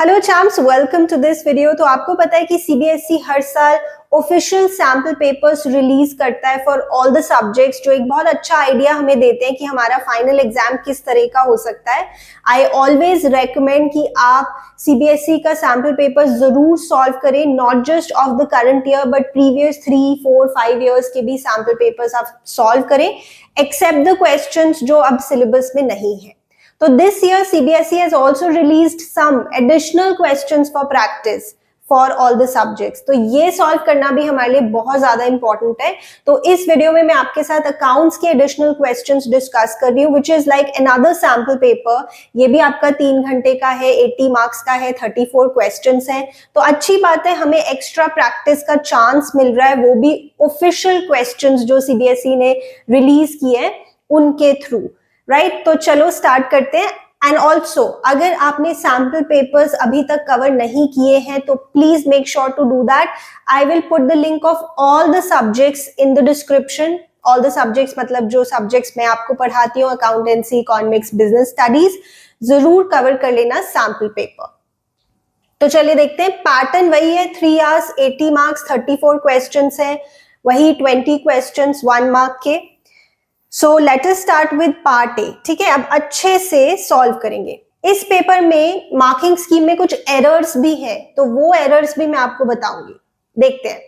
Hello champs, welcome to this video. तो आपको पता है कि सीबीएसई हर साल ऑफिशियल सैम्पल पेपर्स रिलीज करता है फॉर ऑल द सब्जेक्ट्स, जो एक बहुत अच्छा आइडिया हमें देते हैं कि हमारा फाइनल एग्जाम किस तरह का हो सकता है। आई ऑलवेज रेकमेंड कि आप सीबीएसई का सैम्पल पेपर जरूर सॉल्व करें, not just of the current year but previous 3, 4, 5 years के भी सैम्पल पेपर्स आप सॉल्व करें, एक्सेप्ट द क्वेश्चंस जो अब सिलेबस में नहीं है। So this year CBSE has also released some additional questions for practice for all the subjects. तो ये सॉल्व करना भी हमारे लिए बहुत ज्यादा इंपॉर्टेंट है। तो इस वीडियो में मैं आपके साथ अकाउंट्स के एडिशनल क्वेश्चंस डिस्कस कर रही हूँ, विच is like another sample paper. ये भी आपका 3 घंटे का है, 80 मार्क्स का है, 34 क्वेश्चंस हैं। तो अच्छी बात है, हमें एक्स्ट्रा प्रैक्टिस का चांस मिल रहा है, वो भी ऑफिशियल क्वेश्चंस जो सीबीएसई ने रिलीज किए हैं उनके थ्रू। राइट, तो चलो स्टार्ट करते हैं। एंड ऑल्सो अगर आपने सैम्पल पेपर्स अभी तक कवर नहीं किए हैं तो please make sure to do that. I will put the link of all the subjects in the description. All the subjects मतलब जो सब्जेक्ट्स मैं आपको पढ़ाती हूँ, अकाउंटेंसी, इकोनॉमिक्स, बिजनेस स्टडीज, जरूर कवर कर लेना सैम्पल पेपर। तो चलिए देखते हैं। पैटर्न वही है, 3 आवर्स, 80 मार्क्स, 34 क्वेश्चन है, वही 20 क्वेश्चन 1 मार्क के। So let us start with part A. ठीक है, अब अच्छे से सॉल्व करेंगे। इस पेपर में मार्किंग स्कीम में कुछ एरर्स भी है, तो वो एरर्स भी मैं आपको बताऊंगी। देखते हैं।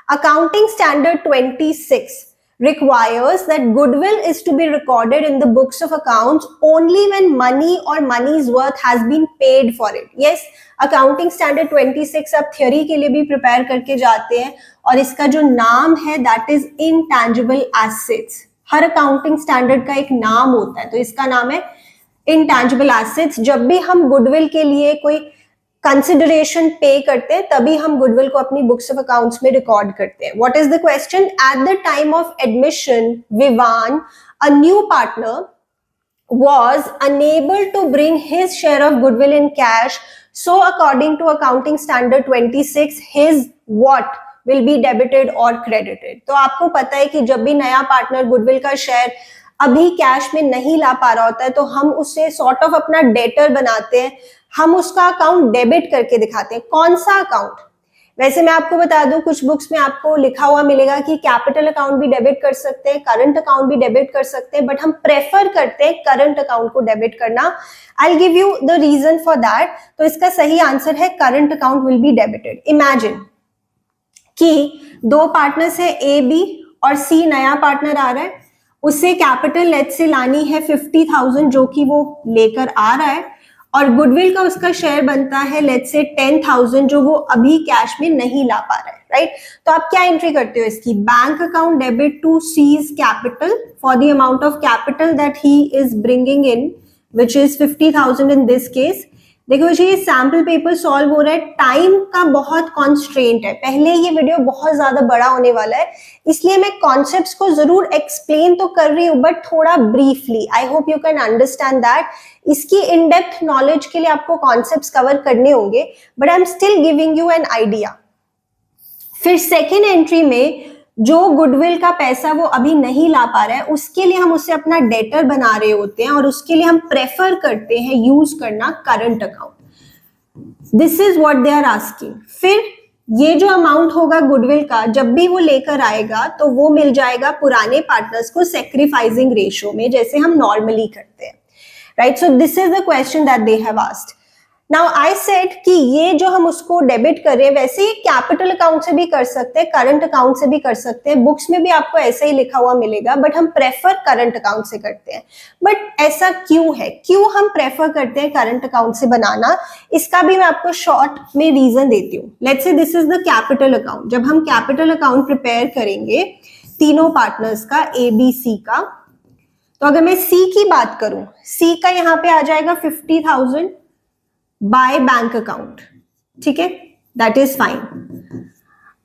Accounting standard 26 requires that goodwill is to be recorded in the books of accounts only when money or money's worth has been paid for it. Yes, accounting standard 26 आप थियोरी के लिए भी प्रिपेयर करके जाते हैं और इसका जो नाम है that is intangible assets. Her accounting standard का एक नाम होता है, तो इसका नाम है इंटैंजिबल एसेट्स। जब भी हम गुडविल के लिए कोई कंसिडरेशन पे करते हैं तभी हम गुडविल को अपनी बुक्स ऑफ अकाउंट्स में रिकॉर्ड करते हैं। What is the question? At the time of admission Vivaan, a new partner was unable to bring his share of goodwill in cash, so according to accounting standard 26 his what will be debited or credited। तो आपको पता है कि जब भी नया partner goodwill का share अभी कैश में नहीं ला पा रहा होता है तो हम उसे सॉर्ट ऑफ अपना डेटर बनाते हैं, हम उसका अकाउंट डेबिट करके दिखाते हैं। कौन सा अकाउंट? वैसे मैं आपको बता दूं, कुछ बुक्स में आपको लिखा हुआ मिलेगा कि कैपिटल अकाउंट भी डेबिट कर सकते हैं, करंट अकाउंट भी डेबिट कर सकते हैं, बट हम प्रेफर करते हैं करंट अकाउंट को डेबिट करना। I will give you the reason for that. तो इसका सही आंसर है current account will be debited. Imagine कि 2 पार्टनर्स है, ए बी, और सी नया पार्टनर आ रहा है, उसे कैपिटल लेट से लानी है 50,000 जो कि वो लेकर आ रहा है, और गुडविल का उसका शेयर बनता है लेट से 10,000 जो वो अभी कैश में नहीं ला पा रहा है। राइट, तो आप क्या एंट्री करते हो इसकी? Bank account debit to C's capital for the amount of capital that he is bringing in, which is 50,000 in this case. देखो जी, ये सैम्पल पेपर सॉल्व हो रहा है, टाइम का बहुत कॉन्स्ट्रेंट है। पहले ये वीडियो बहुत ज्यादा बड़ा होने वाला है, इसलिए मैं कॉन्सेप्ट्स को जरूर एक्सप्लेन तो कर रही हूँ बट थोड़ा briefly. I hope you can understand that. इसकी इन डेप्थ नॉलेज के लिए आपको कॉन्सेप्ट्स कवर करने होंगे, but I am still giving you an idea. फिर सेकेंड एंट्री में जो गुडविल का पैसा वो अभी नहीं ला पा रहा है, उसके लिए हम उसे अपना डेटर बना रहे होते हैं और उसके लिए हम प्रेफर करते हैं यूज करना current account. This is what they are asking. फिर ये जो अमाउंट होगा गुडविल का, जब भी वो लेकर आएगा तो वो मिल जाएगा पुराने पार्टनर्स को सेक्रीफाइसिंग रेशियो में, जैसे हम नॉर्मली करते हैं। Right, so this is the question that they have asked. Now I said कि ये जो हम उसको डेबिट कर रहे हैं वैसे ही कैपिटल अकाउंट से भी कर सकते हैं, करंट अकाउंट से भी कर सकते हैं। बुक्स में भी आपको ऐसा ही लिखा हुआ मिलेगा, बट हम प्रेफर करंट अकाउंट से करते हैं। बट ऐसा क्यों है? क्यों हम प्रेफर करते हैं करंट अकाउंट से बनाना? इसका भी मैं आपको शॉर्ट में रीजन देती हूँ। Let's say this is the capital account. जब हम कैपिटल अकाउंट प्रिपेयर करेंगे तीनों पार्टनर्स का, ए बी सी का, तो अगर मैं सी की बात करूं, सी का यहाँ पे आ जाएगा 50,000 बाय बैंक अकाउंट। ठीक है, दैट इज फाइन।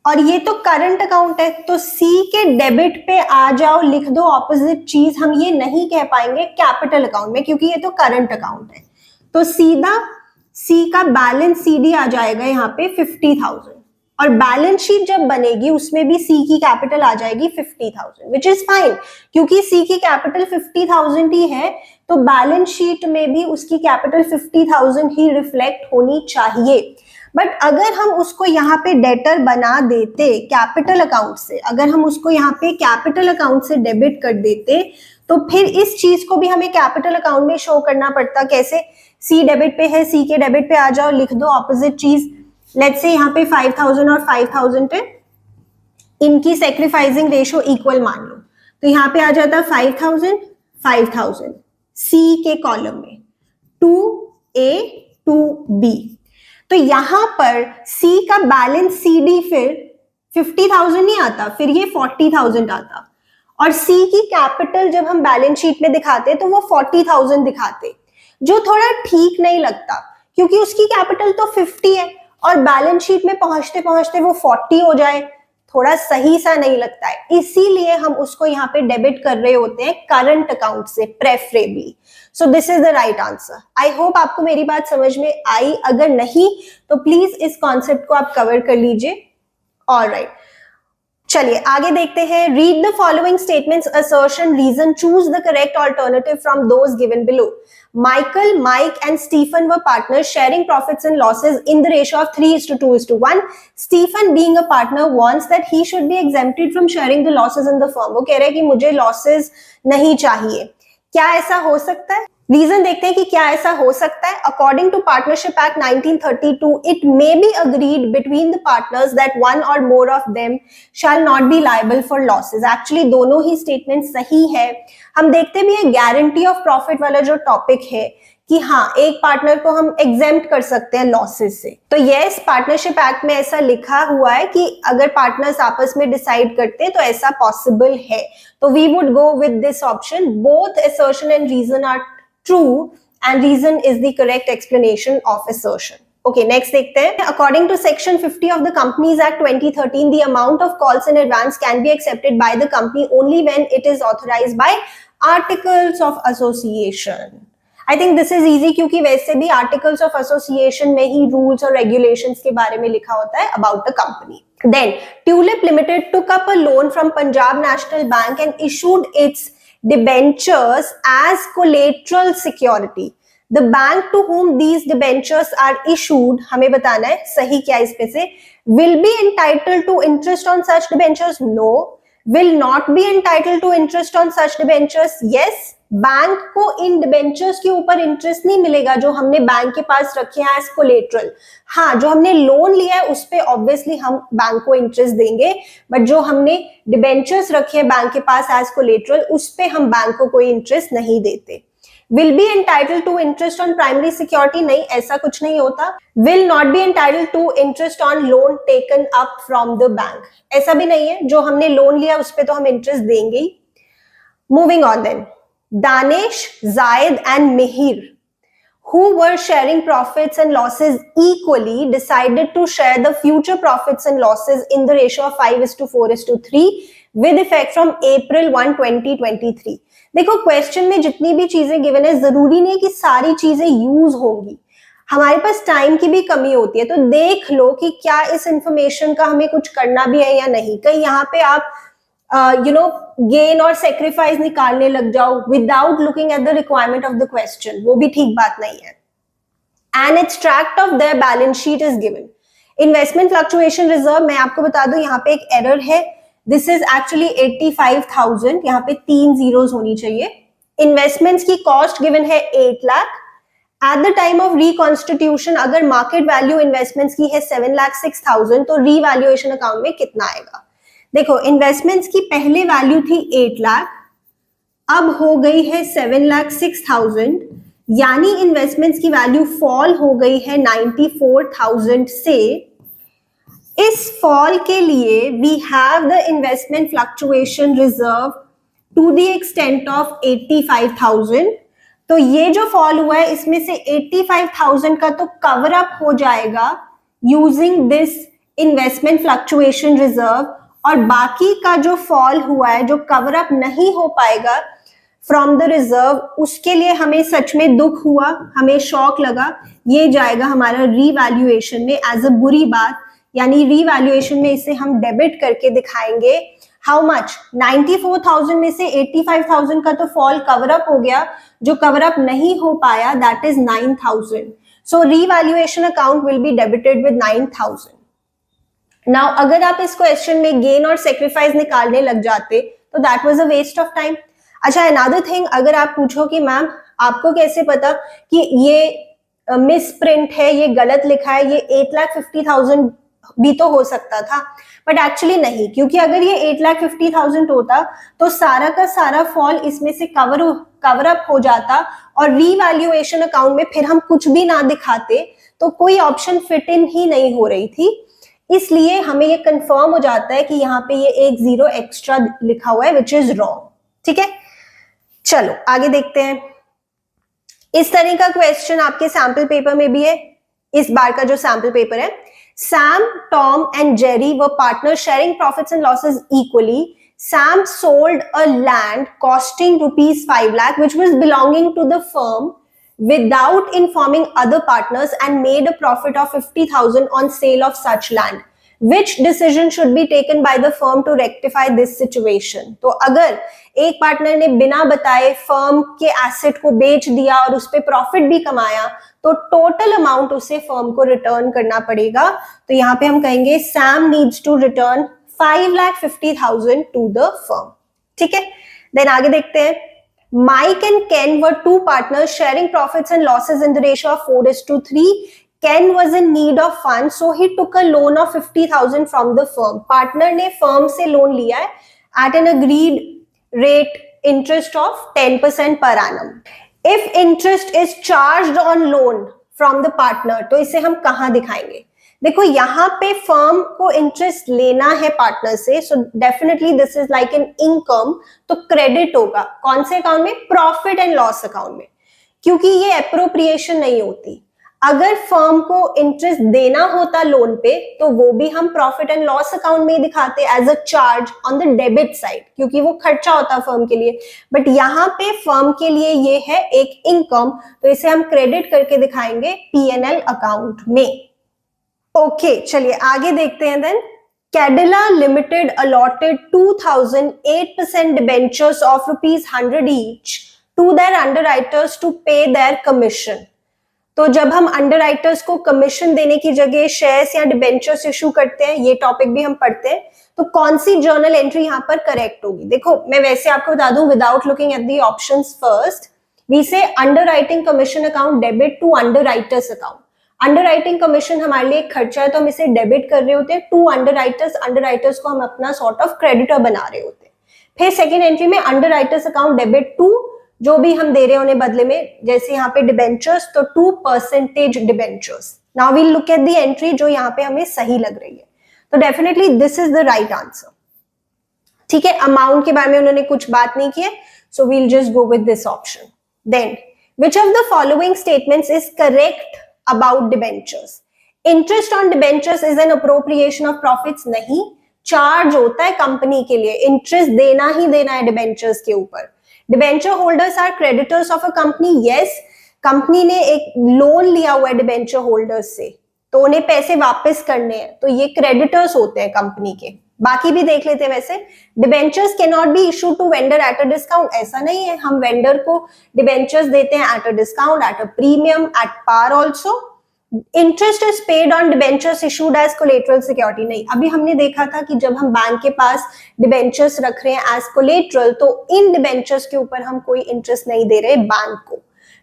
और ये तो करंट अकाउंट है, तो सी के डेबिट पे आ जाओ, लिख दो ऑपोजिट चीज। हम ये नहीं कह पाएंगे कैपिटल अकाउंट में क्योंकि ये तो करंट अकाउंट है। तो सीधा सी का बैलेंस सीडी आ जाएगा यहाँ पे 50,000। और बैलेंस शीट जब बनेगी उसमें भी सी की कैपिटल आ जाएगी 50,000, विच इज फाइन, क्योंकि सी की कैपिटल 50,000 ही है, तो बैलेंस शीट में भी उसकी कैपिटल 50,000 ही रिफ्लेक्ट होनी चाहिए। बट अगर हम उसको यहाँ पे डेटर बना देते कैपिटल अकाउंट से, अगर हम उसको यहाँ पे कैपिटल अकाउंट से डेबिट कर देते, तो फिर इस चीज को भी हमें कैपिटल अकाउंट में शो करना पड़ता। कैसे? सी डेबिट पे है, सी के डेबिट पे आ जाओ, लिख दो ऑपोजिट चीज। लेट्स से यहाँ पे 5,000 और 5,000 पे इनकी सेक्रीफाइसिंग रेशो इक्वल मान लो, तो यहाँ पे आ जाता 5,000 5,000 सी के कॉलम में, 2A 2B। तो यहां पर सी का बैलेंस CD फिर 50,000 नहीं आता, फिर ये 40,000 आता, और सी की कैपिटल जब हम बैलेंस शीट में दिखाते तो वो 40,000 दिखाते, जो थोड़ा ठीक नहीं लगता, क्योंकि उसकी कैपिटल तो 50 है और बैलेंस शीट में पहुंचते पहुंचते वो 40 हो जाए, थोड़ा सही सा नहीं लगता है। इसीलिए हम उसको यहाँ पे डेबिट कर रहे होते हैं करंट अकाउंट से preferably. So this is the right answer. I hope आपको मेरी बात समझ में आई, अगर नहीं तो प्लीज इस कॉन्सेप्ट को आप कवर कर लीजिए। ऑलराइट, चलिए आगे देखते हैं। Read the following statements, assertion, reason, choose the correct alternative from those given below. Michael, Mike and Stephen were partners sharing profits and losses in the ratio of 3:2:1. Stephen being a partner wants that he should be exempted from sharing the losses in the firm. वो कह रहे हैं कि मुझे losses नहीं चाहिए। क्या ऐसा हो सकता है? रीजन देखते हैं कि क्या ऐसा हो सकता है। According to partnership act 1932, it may be agreed between the partners that one or more of them shall not be liable for losses. Actually दोनों ही स्टेटमेंट सही है। हम देखते भी है गारंटी ऑफ प्रॉफिट वाला जो टॉपिक है कि हाँ, एक पार्टनर को हम एग्जेम्प्ट कर सकते हैं लॉसेस से। तो यस, पार्टनरशिप एक्ट में ऐसा लिखा हुआ है कि अगर पार्टनर्स आपस में डिसाइड करते हैं तो ऐसा पॉसिबल है। तो we would go with this option. Both assertion and reason are true and reason is the correct explanation of assertion. Okay, next देखते हैं। According to section 50 of the Companies Act 2013, the amount of calls in advance can be accepted by the company only when it is authorized by articles of association. I think this is easy, क्योंकि वैसे भी articles of association में ही rules और regulations के बारे में लिखा होता है about the company. Then Tulip Limited took up a loan from Punjab National Bank and issued its debentures as collateral security. The bank to whom these debentures are issued, हमें बताना है सही क्या इसमें से, will be entitled to interest on such debentures? No. Will not be entitled to interest on such debentures? Yes. Bank को इन debentures के ऊपर इंटरेस्ट नहीं मिलेगा जो हमने बैंक के पास रखे हैं एज कोलेटरल। हाँ, जो हमने लोन लिया है उस पे ऑब्वियसली हम बैंक को इंटरेस्ट देंगे, बट जो हमने डिबेंचर्स रखे हैं बैंक के पास एज कोलेटरल उस पे हम बैंक को कोई इंटरेस्ट नहीं देते। Will be entitled to interest on primary security? नहीं, ऐसा कुछ नहीं होता। Will not be entitled to interest on loan taken up from the bank? ऐसा भी नहीं है, जो हमने लोन लिया उस पे तो हम इंटरेस्ट देंगे ही। Moving on then, Danish, Zayed and Mihir, who were sharing profits and losses equally, decided to share the future profits and losses in the ratio of 5:4:3 with effect from April 1, 2023. देखो, question में जितनी भी चीजें given है जरूरी नहीं कि सारी चीजें यूज होंगी, हमारे पास टाइम की भी कमी होती है। तो देख लो कि क्या इस इंफॉर्मेशन का हमें कुछ करना भी है या नहीं। कहीं यहाँ पे आप गेन और सेक्रीफाइस निकालने लग जाओ without looking at the requirement of the question, वो भी ठीक बात नहीं है। And extract of their balance sheet is given. Investment fluctuation reserve, मैं आपको बता दूं यहाँ पे एक एरर है, दिस इज एक्चुअली 85,000, यहाँ पे 3 जीरोस होनी चाहिए। इन्वेस्टमेंट्स की कॉस्ट गिवन है 8 lakh. Eight the time of reconstitution अगर मार्केट वैल्यू इन्वेस्टमेंट्स की है 7,06,000, तो रीवैल्यूएशन अकाउंट में कितना आएगा? देखो, इन्वेस्टमेंट्स की पहले वैल्यू थी 8 लाख, अब हो गई है 7,06,000, यानी इन्वेस्टमेंट्स की वैल्यू फॉल हो गई है 94,000 से। इस फॉल के लिए we have the investment fluctuation reserve to the extent of 85,000। तो ये जो फॉल हुआ है इसमें से 85,000 का तो कवर अप हो जाएगा using this investment fluctuation reserve, और बाकी का जो फॉल हुआ है, जो कवर अप नहीं हो पाएगा फ्रॉम द रिजर्व, उसके लिए हमें सच में दुख हुआ, हमें शॉक लगा। ये जाएगा हमारा रीवैल्यूएशन में एज अ बुरी बात यानी रीवैल्यूएशन में इसे हम डेबिट करके दिखाएंगे। How much? 94,000 में से 85,000 का तो फॉल कवर अप हो गया, जो कवर अप नहीं हो पाया that is 9,000. So revaluation account will be debited with 9,000. Now अगर आप इस क्वेश्चन में गेन और सेक्रीफाइस निकालने लग जाते तो that was a waste of time. अच्छा, अनदर थिंग, अगर आप पूछो कि मैम आपको कैसे पता कि ये मिस प्रिंट है, ये गलत लिखा है, ये 8,50,000 भी तो हो सकता था, बट एक्चुअली नहीं, क्योंकि अगर ये 8,50,000 होता तो सारा का सारा फॉल इसमें से कवर अप हो जाता और रीवैल्यूएशन अकाउंट में फिर हम कुछ भी ना दिखाते तो कोई ऑप्शन फिट इन ही नहीं हो रही थी. इसलिए हमें ये कंफर्म हो जाता है कि यहाँ पे ये एक जीरो एक्स्ट्रा लिखा हुआ है विच इज रॉन्ग. ठीक है, चलो आगे देखते हैं. इस तरह का क्वेश्चन आपके सैंपल पेपर में भी है. इस बार का जो सैंपल पेपर है, Sam, Tom and Jerry were partners sharing profits and losses equally. Sam sold a land costing rupees 5 lakh which was belonging to the firm without informing other partners and made a profit of 50,000 on sale of such land. Which decision should be taken by the firm to rectify this situation? तो अगर एक partner ने बिना बताए firm के asset को बेच दिया और उस पे प्रॉफिट भी कमाया तो टोटल अमाउंट उसे फर्म को रिटर्न करना पड़ेगा. तो यहाँ पे हम कहेंगे Sam needs to return 5,50,000 to the firm. ठीक है, देन आगे देखते हैं. Mike and Ken were two partners sharing profits and losses in the ratio of 4:3. Ken was in need of funds, so he took a loan of 50,000 from the firm. Partner ने firm से loan लिया है at an agreed rate interest of 10% per annum. If interest is charged on loan from the partner, तो इसे हम कहाँ दिखाएंगे? देखो यहाँ पे फर्म को इंटरेस्ट लेना है पार्टनर से, so definitely this is like an income, तो क्रेडिट होगा कौन से अकाउंट में? प्रॉफिट एंड लॉस अकाउंट में, क्योंकि ये एप्रोप्रिएशन नहीं होती. अगर फर्म को इंटरेस्ट देना होता लोन पे तो वो भी हम प्रॉफिट एंड लॉस अकाउंट में ही दिखाते as a charge on the debit side, क्योंकि वो खर्चा होता फर्म के लिए. बट यहाँ पे फर्म के लिए ये है एक इनकम, तो इसे हम क्रेडिट करके दिखाएंगे P&L अकाउंट में. ओके, चलिए आगे देखते हैं. Then Cadila Limited allotted 2,008% debentures of ₹100 each to their underwriters to pay their commission. तो जब हम अंडरराइटर्स को कमीशन देने की जगह शेयर्स या डिबेंचर्स इशू करते हैं, ये टॉपिक भी हम पढ़ते हैं, तो कौन सी जर्नल एंट्री यहाँ पर करेक्ट होगी? देखो मैं वैसे आपको बता दूं without looking at the options first, we say underwriting commission account debit to underwriters account. Underwriting commission हमारे लिए एक खर्चा है तो हम इसे डेबिट कर रहे होते हैं टू अंडरराइटर्स. अंडरराइटर्स को हम अपना सॉर्ट ऑफ क्रेडिटर बना रहे होते हैं. फिर सेकेंड एंट्री में अंडरराइटर्स अकाउंट डेबिट टू जो भी हम दे रहे हैं उन्हें बदले में, जैसे यहाँ पे डिबेंचर्स तो 2% debentures. Now we'll look at the entry जो यहाँ पे हमें सही लग रही है. तो definitely this is the right answer. ठीक है, अमाउंट के बारे में उन्होंने कुछ बात नहीं की है, so we'll just go with this option. Then which of the following statements is correct about debentures? Interest on debentures is an appropriation of profits. नहीं, चार्ज होता है कंपनी के लिए, इंटरेस्ट देना ही देना है डिबेंचर्स के ऊपर. Debenture holders are creditors of a company. Yes, company ने एक लोन लिया हुआ है डिबेंचर होल्डर्स से तो उन्हें पैसे वापस करने हैं, तो ये क्रेडिटर्स होते हैं कंपनी के. बाकी भी देख लेते हैं. वैसे debentures can not be issue to vendor at a discount. ऐसा नहीं है, हम वेंडर को डिबेंचर्स देते हैं at a discount, at a premium, at par also. Interest is paid on debentures issued as collateral security. नहीं, अभी हमने देखा था कि जब हम बैंक के पास डिबेंचर्स रख रहे हैं एज कोलेटरल तो इन डिबेंचर्स के ऊपर हम कोई इंटरेस्ट नहीं दे रहे बैंक को,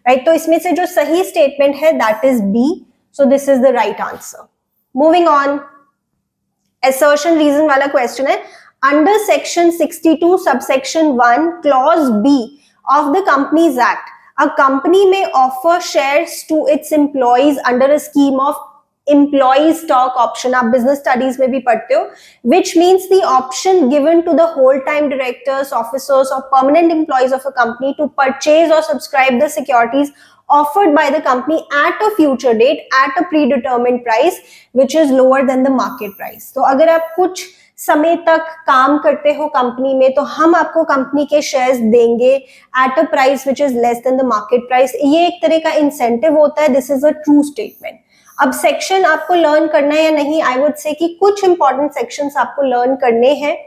राइट? तो इसमें से जो सही स्टेटमेंट है that is B. So this is the right answer. Moving on, assertion reason वाला क्वेश्चन है. Under section 62 subsection 1 clause B of the companies act, a company may offer shares to its employees under a scheme of employee stock option. आप business studies में भी पढ़ते हो, which means the option given to the whole time directors, officers or permanent employees of a company to purchase or subscribe the securities offered by the company at a future date at a predetermined price which is lower than the market price. तो अगर आप कुछ समय तक काम करते हो company में तो हम आपको कंपनी के शेयर्स देंगे at a price which is less than the market price. ये एक तरह का इंसेंटिव होता है. This is a true statement. अब सेक्शन आपको लर्न करना है या नहीं, आई वुड से कि कुछ इंपॉर्टेंट सेक्शंस आपको लर्न करने हैं।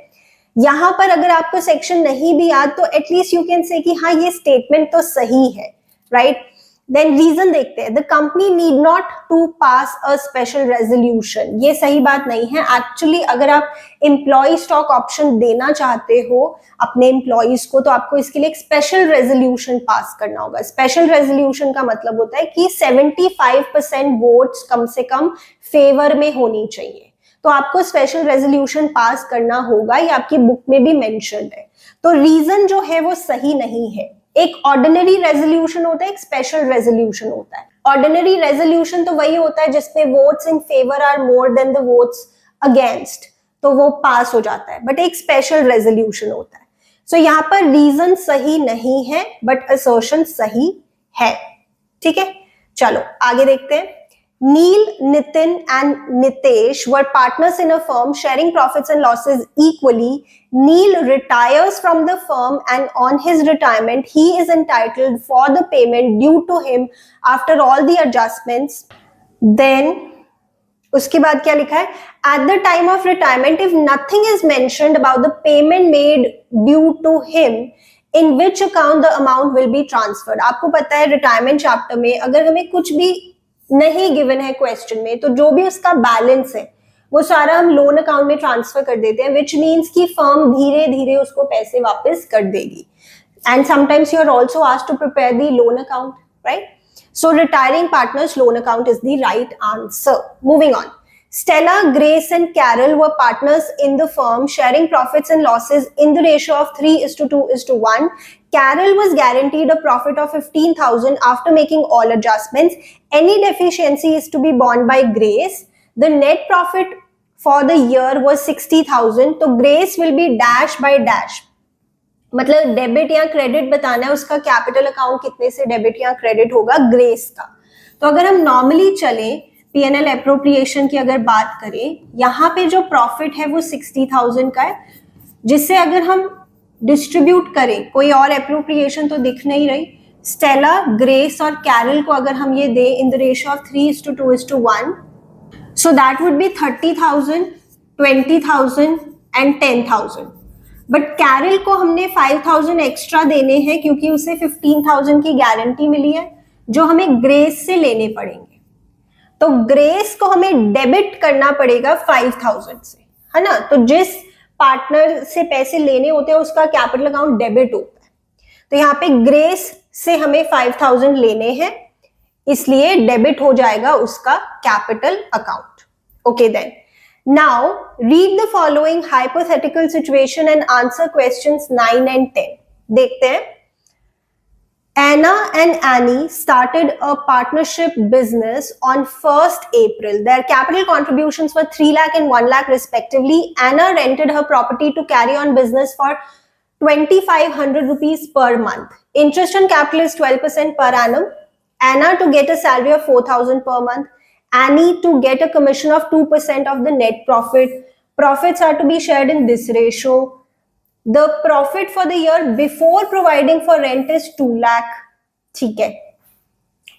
यहां पर अगर आपको सेक्शन नहीं भी याद तो एटलीस्ट यू कैन से कि हाँ ये स्टेटमेंट तो सही है, राइट। देन रीजन देखते हैं, the company need not to pass a special resolution, ये सही बात नहीं है। एक्चुअली अगर आप एम्प्लॉय स्टॉक ऑप्शन देना चाहते हो अपने एम्प्लॉयज को तो आपको इसके लिए एक स्पेशल रेजोल्यूशन पास करना होगा। स्पेशल रेजोल्यूशन का मतलब होता है कि 75% वोट्स कम से कम फेवर में होनी चाहिए, तो आपको स्पेशल रेजोल्यूशन पास करना होगा, ये आपकी बुक में भी मेंशन्ड है। तो रीजन जो है वो सही नहीं है। एक ऑर्डिनरी रेजोल्यूशन होता है, एक स्पेशल रेजोल्यूशन होता है। ऑर्डिनरी रेजोल्यूशन तो वही होता है जिसमें votes in favour are more than the votes against, तो वो पास हो जाता है, बट एक स्पेशल रेजोल्यूशन होता है। सो यहाँ पर रीजन सही नहीं है बट असर्शन सही है, ठीक है। चलो आगे देखते हैं। Neil, Nitin and Nitesh were partners in a firm sharing profits and losses equally. Neil retires from the firm and on his retirement, he is entitled for the payment due to him after all the adjustments. Then, उसके बाद क्या लिखा है? At the time of retirement, if nothing is mentioned about the payment made due to him, in which account the amount will be transferred. आपको पता है retirement chapter में अगर हमें कुछ भी नहीं गिवन है क्वेश्चन में तो जो भी उसका बैलेंस है वो सारा हम लोन अकाउंट में ट्रांसफर कर देते हैं, विच मीन्स कि फर्म धीरे धीरे उसको पैसे वापस कर देगी। And sometimes you are also asked to prepare the loan account, right. So retiring partners loan account is the right answer. Moving on, Stella, Grace and Carol were partners in the firm sharing profits and losses in the ratio of 3:2:1. Carol was guaranteed a profit of 15,000 after making all adjustments. Any deficiency is to be borne by Grace. The net profit for the year was 60,000. तो Grace will be dash by dash. मतलब debit या credit बताना है, उसका capital account कितने से debit या credit होगा ग्रेस का। तो अगर हम नॉर्मली चले पीएनएल एप्रोप्रिएशन की अगर बात करें, यहाँ पे जो प्रॉफिट है वो 60,000 का है, जिससे अगर हम डिस्ट्रीब्यूट करें, कोई और एप्रोप्रिएशन तो दिख नहीं रही, स्टेला, ग्रेस और कैरल को अगर हम ये दे in the ratio of 3:2:1, so that would be 30,000, 20,000 and 10,000। But Carol को हमने 5,000 एक्स्ट्रा देने हैं क्योंकि उसे 15,000 की गारंटी मिली है जो हमें ग्रेस से लेने पड़ेंगे। तो ग्रेस को हमें डेबिट करना पड़ेगा 5,000 से, है ना। तो जिस पार्टनर से पैसे लेने होते हैं उसका कैपिटल अकाउंट डेबिट होता है, तो यहाँ पे ग्रेस से हमें 5,000 लेने हैं, इसलिए डेबिट हो जाएगा उसका capital account. Okay then, now read the following hypothetical situation and answer questions 9 and 10। देखते हैं। Anna and Annie started a partnership business on 1st April. Their capital contributions were 3 lakh and 1 lakh respectively. Anna rented her property to carry on business for 2,500 rupees per month. Interest on capital is 12% per annum. Anna to get a salary of 4,000 per month. Annie to get a commission of 2% of the net profit. Profits are to be shared in this ratio. The profit for the year before providing for rent is 2 lakh. ठीक है,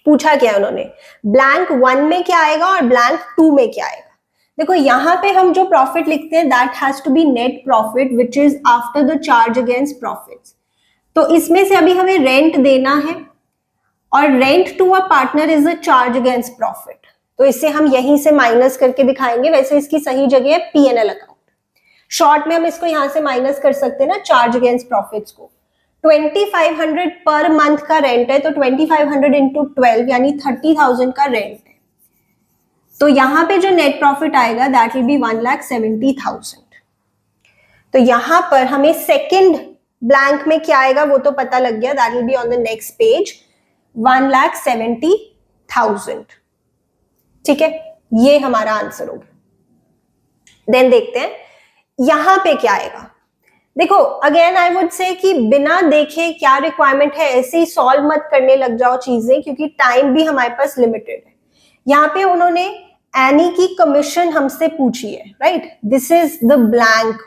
पूछा क्या उन्होंने, blank 1 में क्या आएगा और blank 2 में क्या आएगा। देखो यहाँ पे हम जो प्रॉफिट लिखते हैं that has to be net profit which is after the charge against profits. तो इसमें से अभी हमें रेंट देना है और rent to a partner is a charge against profit, तो इसे हम यहीं से माइनस करके दिखाएंगे। वैसे इसकी सही जगह है पीएनएल अकाउंट, शॉर्ट में हम इसको यहां से माइनस कर सकते हैं ना चार्ज अगेंस्ट प्रॉफिट्स को। 2,500 पर मंथ का रेंट है तो 2,500 इंटू 12 यानी 30,000 का रेंट है, तो यहां पे जो नेट प्रॉफिट आएगा दैट विल बी 1,70,000। तो यहां पर हमें सेकंड ब्लैंक में क्या आएगा वो तो पता लग गया, that will be on the next page, 1,70,000। ठीक है, ये हमारा आंसर होगा। देन देखते हैं यहां पे क्या आएगा। देखो अगेन आई वुड से कि बिना देखे क्या रिक्वायरमेंट है ऐसे ही सॉल्व मत करने लग जाओ चीजें, क्योंकि टाइम भी हमारे पास लिमिटेड है। यहाँ पे उन्होंने एनी की कमीशन हमसे पूछी है, right. This is the blank,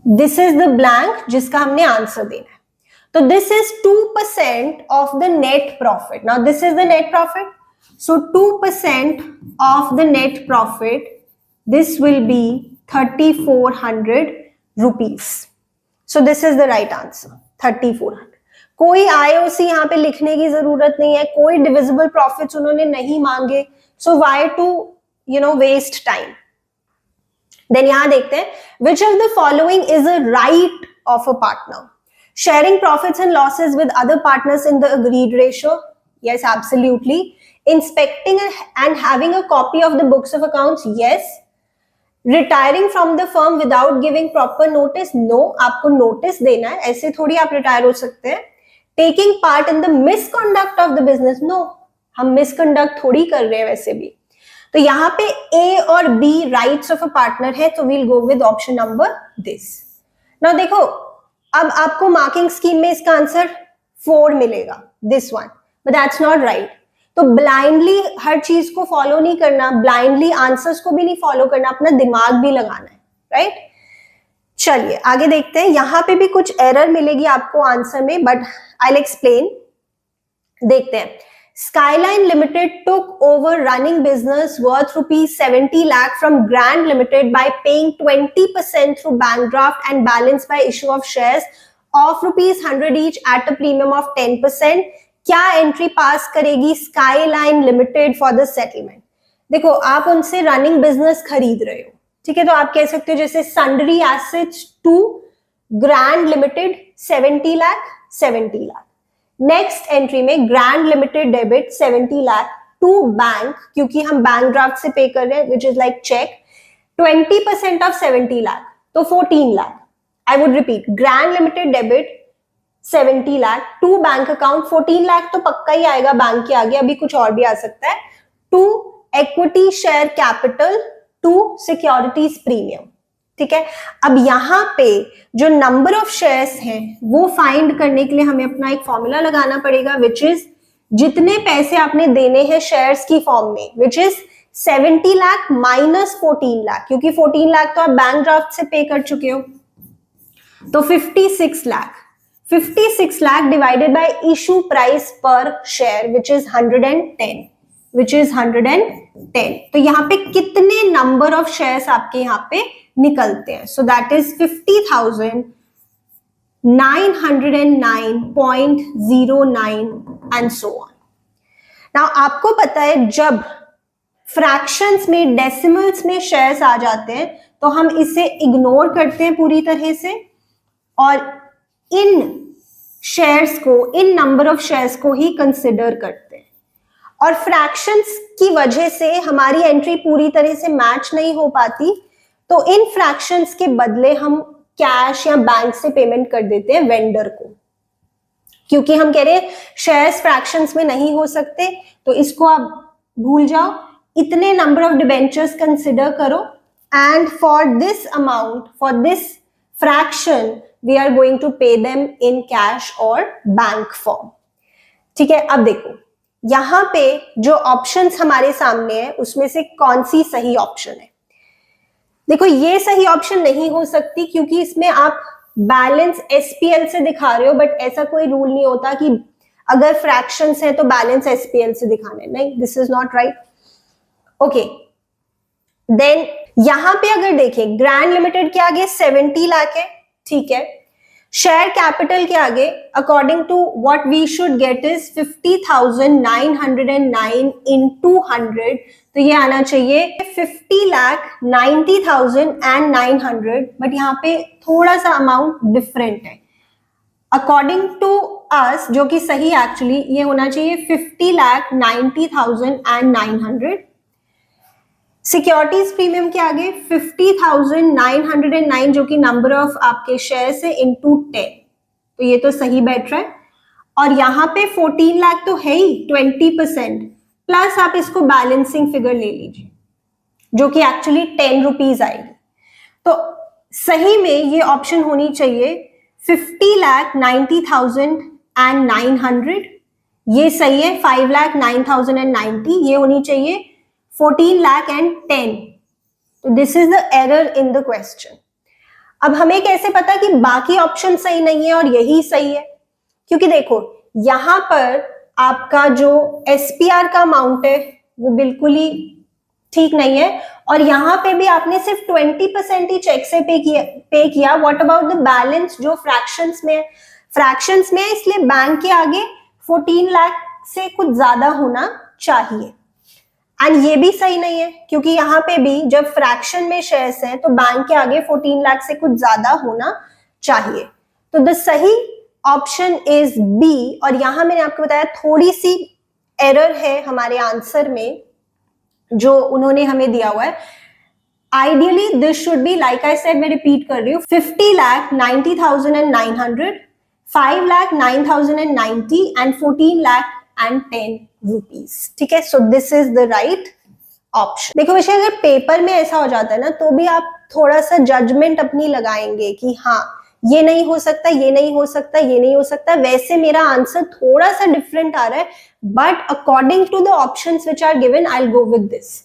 this is the blank जिसका हमने आंसर देना है। तो this is 2% of the net profit. Now this is the net profit, So 2% of the net profit, this will be 3,400 rupees. So this is the right answer, 3,400. कोई IOC यहाँ पे लिखने की जरूरत नहीं है, कोई डिविजिबल प्रॉफिट्स उन्होंने नहीं मांगे, so why to waste time. Then यहाँ देखते हैं, which of the following is a right of a partner? Sharing profits and losses with other partners in the agreed ratio? Yes, absolutely. Inspecting and having a copy of the books of accounts? Yes. Retiring from the firm without giving proper notice? No. आपको notice देना है, ऐसे थोड़ी आप retire हो सकते हैं. Taking part in the misconduct of the business? No. हम misconduct थोड़ी कर रहे हैं वैसे भी. तो यहाँ पे A और B rights of a partner है, तो we'll go with option number this. Now देखो, अब आपको मार्किंग स्कीम में इसका आंसर 4 मिलेगा, this one, but that's not right. तो ब्लाइंडली हर चीज को फॉलो नहीं करना, ब्लाइंडली आंसर्स को भी नहीं फॉलो करना, अपना दिमाग भी लगाना है, राइट? चलिए आगे देखते हैं. यहां पे भी कुछ एरर मिलेगी आपको आंसर में, बट आई विल एक्सप्लेन. देखते हैं. Skyline Limited took over running business worth rupees 70 lakh from Grand Limited by paying 20% through bank draft and balance by issue of shares of rupees 100 each at a premium of 10%. क्या entry पास करेगी skyline limited for the settlement? देखो, आप उनसे running business खरीद रहे हो, ठीक है, तो आप कह सकते हो जैसे sundry assets to Grand Limited 70 lakh. Next entry में Grand Limited debit 70 lakh to bank, क्योंकि हम बैंक ड्राफ्ट से पे कर रहे हैं, which is like cheque. 20% of 70 lakh तो 14 lakh. I would repeat, Grand Limited debit 70 lakh to bank account, 14 lakh तो पक्का ही आएगा बैंक के आगे, अभी कुछ और भी आ सकता है. To equity share capital to securities premium, ठीक है. अब यहाँ पे जो नंबर ऑफ शेयर्स हैं वो फाइंड करने के लिए हमें अपना एक फॉर्मूला लगाना पड़ेगा, विच इज जितने पैसे आपने देने हैं शेयर्स की फॉर्म में, which is 70 lakh minus 14 lakh, क्योंकि 14 लाख तो आप बैंक ड्राफ्ट से पे कर चुके हो, तो 56 lakh. 56 lakh divided by issue price per share which is 110, तो यहाँ पे कितने नंबर ऑफ शेयर्स आपके यहाँ पे निकलते हैं? सो that is 50,909.09 and so on. Now आपको पता है जब फ्रैक्शंस में, डेसिमल्स में शेयर्स आ जाते हैं तो हम इसे इग्नोर करते हैं पूरी तरह से, और इन शेयर्स को, इन नंबर ऑफ शेयर्स को ही कंसिडर करते हैं. और फ्रैक्शंस की वजह से हमारी एंट्री पूरी तरह से मैच नहीं हो पाती, तो इन फ्रैक्शंस के बदले हम कैश या बैंक से पेमेंट कर देते हैं वेंडर को, क्योंकि हम कह रहे हैं शेयर्स फ्रैक्शंस में नहीं हो सकते, तो इसको आप भूल जाओ. इतने नंबर ऑफ डिबेंचर्स कंसिडर करो, and for this amount, for this fraction we are going to pay them in cash or bank form. ठीक है. अब देखो, यहां पे जो ऑप्शंस हमारे सामने है उसमें से कौन सी सही ऑप्शन है? देखो, ये सही ऑप्शन नहीं हो सकती, क्योंकि इसमें आप बैलेंस SPL से दिखा रहे हो, बट ऐसा कोई रूल नहीं होता कि अगर फ्रैक्शंस है तो बैलेंस SPL से दिखाने. नहीं, this is not right. Okay, then यहां पे अगर देखें, ग्रैंड लिमिटेड के आगे 70 लाख है, ठीक है. शेयर कैपिटल के आगे according to what we should get is 50,909 into 100, तो ये आना चाहिए 50,90,900, बट यहाँ पे थोड़ा सा अमाउंट डिफरेंट है. अकॉर्डिंग टू अस, जो कि सही एक्चुअली ये होना चाहिए 50,90,900. सिक्योरिटीज प्रीमियम के आगे 50,909, जो कि नंबर ऑफ आपके शेयर्स है, इनटू 10, तो ये तो सही बैठ रहा है. और यहाँ पे 14 लाख तो है ही, 20%, प्लस आप इसको बैलेंसिंग फिगर ले लीजिए, जो कि एक्चुअली 10 रुपीज आएगी. तो सही में ये ऑप्शन होनी चाहिए 50,90,900, ये सही है. 5,09,090 ये होनी चाहिए. 14 lakh and 10. तो this is the error in the question. अब हमें कैसे पता कि बाकी ऑप्शन सही नहीं है और यही सही है? क्योंकि देखो, यहां पर आपका जो SPR का अमाउंट है वो बिल्कुल ही ठीक नहीं है, और यहाँ पे भी आपने सिर्फ 20% ही चेक से पे किया। व्हाट अबाउट द बैलेंस जो फ्रैक्शंस में है, इसलिए बैंक के आगे 14 लाख से कुछ ज्यादा होना चाहिए। एंड ये भी सही नहीं है, क्योंकि यहाँ पे भी जब फ्रैक्शन में शेयर्स हैं तो बैंक के आगे 14 लाख से कुछ ज्यादा होना चाहिए। तो द सही ऑप्शन इज बी। और यहां मैंने आपको बताया थोड़ी सी एरर है हमारे आंसर में जो उन्होंने हमें दिया हुआ है। Ideally this should be, like I said, मैं रिपीट कर रही हूँ, 50,90,900, 5,09,090 एंड 14,10 रुपीज। ठीक है, so this is the right option. देखो वैसे अगर पेपर में ऐसा हो जाता है ना तो भी आप थोड़ा सा जजमेंट अपनी लगाएंगे कि हाँ ये नहीं हो सकता, ये नहीं हो सकता, ये नहीं हो सकता। वैसे मेरा आंसर थोड़ा सा डिफरेंट आ रहा है, but according to the options which are given I will go with this,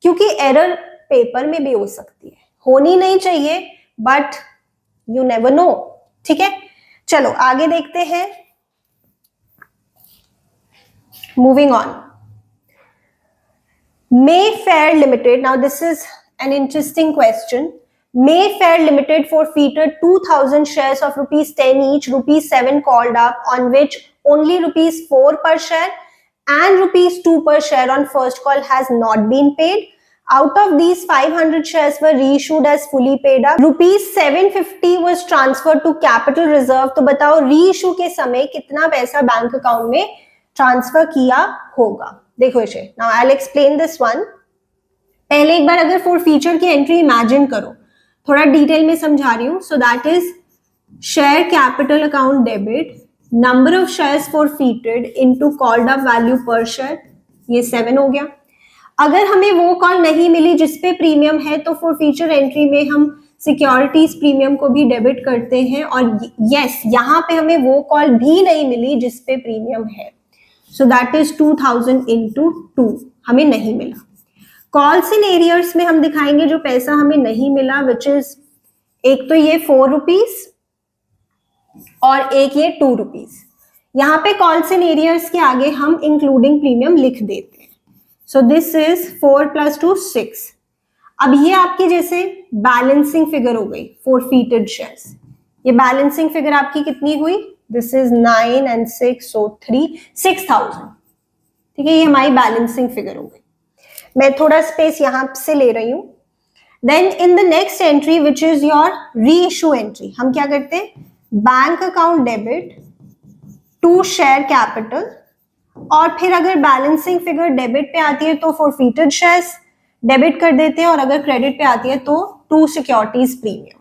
क्योंकि एरर पेपर में भी हो सकती है, होनी नहीं चाहिए, बट यू नेवर नो। ठीक है, चलो आगे देखते हैं। Moving on, Mayfair Limited. Now this is an interesting question. Mayfair Limited forfeited 2,000 shares of rupees 10 each, rupees 7 called up, on which only rupees 4 per share and rupees 2 per share on first call has not been paid. Out of these, 500 shares were reissued as fully paid up. Rupees 750 was transferred to capital reserve. तो बताओ reissue के समय कितना पैसा bank account में transfer किया होगा। देखो इसे, now I will explain this one. पहले एक बार अगर फॉरफीचर की एंट्री इमेजिन करो, थोड़ा डिटेल में समझा रही हूं। So that is share capital account debit, number of shares forfeited into called up value per share, ये 7 हो गया। अगर हमें वो कॉल नहीं मिली जिसपे प्रीमियम है तो फॉरफीचर एंट्री में हम सिक्योरिटीज प्रीमियम को भी डेबिट करते हैं, और यस यहाँ पे हमें वो कॉल भी नहीं मिली जिसपे प्रीमियम है। So that is 2,000 into 2, हमें नहीं मिला। कॉल्स इन एरियर्स में हम दिखाएंगे जो पैसा हमें नहीं मिला, विच इज एक तो ये 4 रुपीज और एक ये 2 रुपीज। यहाँ पे कॉल्स इन एरियर्स के आगे हम इंक्लूडिंग प्रीमियम लिख देते हैं। So this is 4 + 2 6। अब ये आपकी जैसे बैलेंसिंग फिगर हो गई, फॉरफीटेड शेयर्स। ये बैलेंसिंग फिगर आपकी कितनी हुई? This is 9 and 6, so 3, 6,000। ठीक है, ये हमारी बैलेंसिंग फिगर हो गई। मैं थोड़ा स्पेस यहां से ले रही हूं। Then in the next entry which is your reissue entry, हम क्या करते हैं? Bank account debit to share capital, और फिर अगर बैलेंसिंग फिगर डेबिट पे आती है तो फॉरफीटेड शेयर्स डेबिट कर देते हैं, और अगर क्रेडिट पे आती है तो टू सिक्योरिटीज प्रीमियम।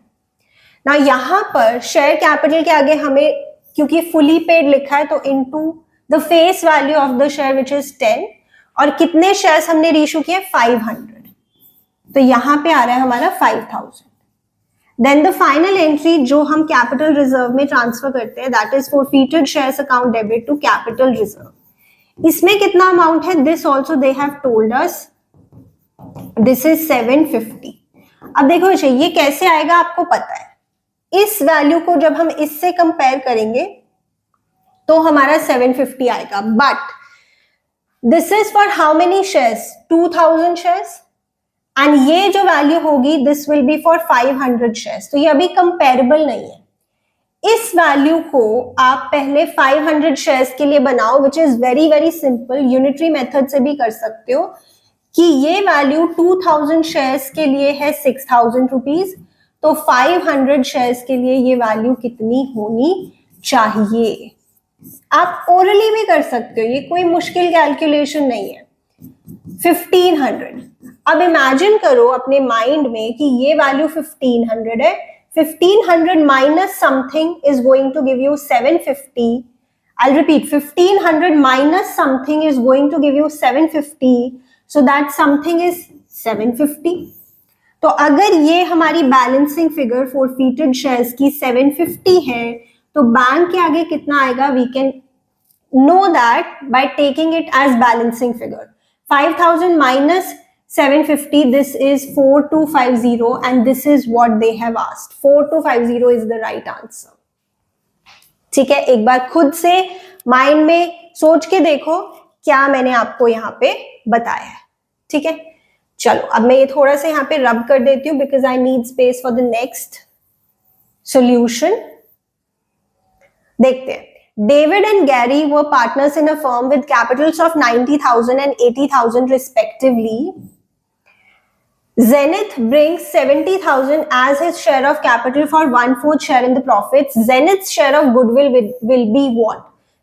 ना यहां पर शेयर कैपिटल के आगे हमें, क्योंकि फुली पेड लिखा है, तो into the face value of the share which is 10, और कितने शेयर्स हमने रीइशू किए? 500, तो यहां पे आ रहा है हमारा 5,000। देन द फाइनल एंट्री जो हम कैपिटल रिजर्व में ट्रांसफर करते हैं, that is forfeited shares account debit to capital reserve. इसमें कितना अमाउंट है? This also they have told us, this is 750। अब देखो ये कैसे आएगा आपको पता है। इस वैल्यू को जब हम इससे कंपेयर करेंगे तो हमारा 750 आएगा, but this is for how many shares? 2,000 shares, and ये जो वैल्यू होगी this will be for 500 shares, तो ये अभी कंपेरेबल नहीं है। इस वैल्यू को आप पहले 500 शेयर्स के लिए बनाओ, which is very very simple, unitary method से भी कर सकते हो, कि ये वैल्यू 2,000 शेयर्स के लिए है 6,000 रुपीज, तो 500 शेयर्स के लिए ये वैल्यू कितनी होनी चाहिए? आप ओरली भी कर सकते हो, ये कोई मुश्किल कैलकुलेशन नहीं है। 1500। अब इमेजिन करो अपने माइंड में कि ये वैल्यू 1500 है, 1500 minus something is going to give you 750। I'll repeat, 1500 minus something is going to give you 750, so that something is 750। तो अगर ये हमारी बैलेंसिंग फिगर फॉरफीटेड शेयर्स की 750 है, तो बैंक के आगे कितना आएगा? We can know that by taking it as balancing figure. 5,000 minus 750, this is 4250, and this is what they have asked. 4250 is the right answer. ठीक है, एक बार खुद से माइंड में सोच के देखो क्या मैंने आपको यहाँ पे बताया है। ठीक है, चलो अब मैं ये थोड़ा सा यहाँ पे रब कर देती हूँ because I need space for the next solution. देखते हैं, David and Gary were partners in a firm with capitals of 90,000 and 80,000 respectively. Zenith brings 70,000 as his share of capital for 1/4 share in the profits. Zenith's share of goodwill will be what?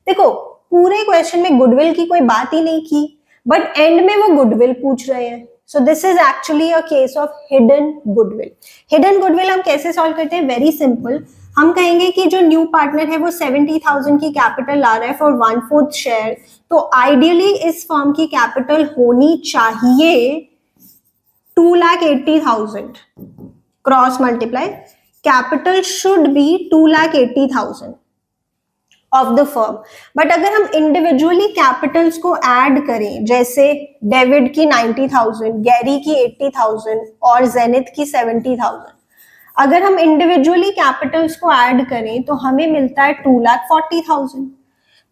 देखो पूरे question में goodwill की कोई बात ही नहीं की, but and में वो गुडविल पूछ रहे हैं। So this is actually a case of hidden goodwill. Hidden goodwill हम कैसे सॉल्व करते हैं? वेरी सिंपल, हम कहेंगे कि जो न्यू पार्टनर है वो 70,000 की कैपिटल ला रहा है फॉर 1/4 शेयर, तो आइडियली इस फर्म की कैपिटल होनी चाहिए 2,80,000 cross multiply, capital should be 2,80,000 of the firm. But अगर हम इंडिविजुअली कैपिटल्स को ऐड करें, जैसे डेविड की 90,000, गैरी की 80,000 और जेनिथ की 70,000, अगर हम इंडिविजुअली कैपिटल्स को ऐड करें तो हमें मिलता है 2,40,000।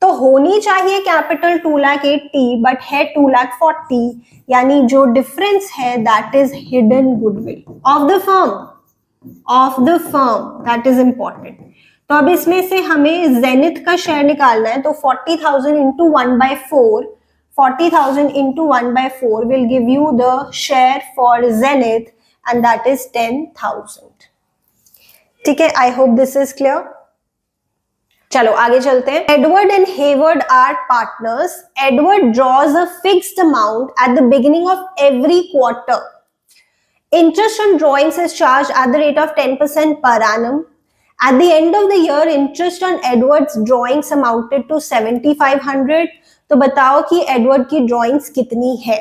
तो होनी चाहिए कैपिटल 2,80,000 बट है 2,40,000, यानी जो डिफरेंस है that is hidden goodwill of the firm, that is important. तो अब इसमें से हमें जेनिथ का शेयर निकालना है, तो 40,000 into 1/4, 40,000 into 1/4 will give you the share for Zenith and that is 10,000। ठीक है, I hope this is clear. चलो आगे चलते हैं। Edward and Hayward are partners. Edward draws a fixed amount at the beginning of every quarter. Interest on drawings is charged at the rate of 10% per annum. At the end of the year, interest on Edward's drawings amounted to 7,500. तो बताओ कि Edward की drawings कितनी है।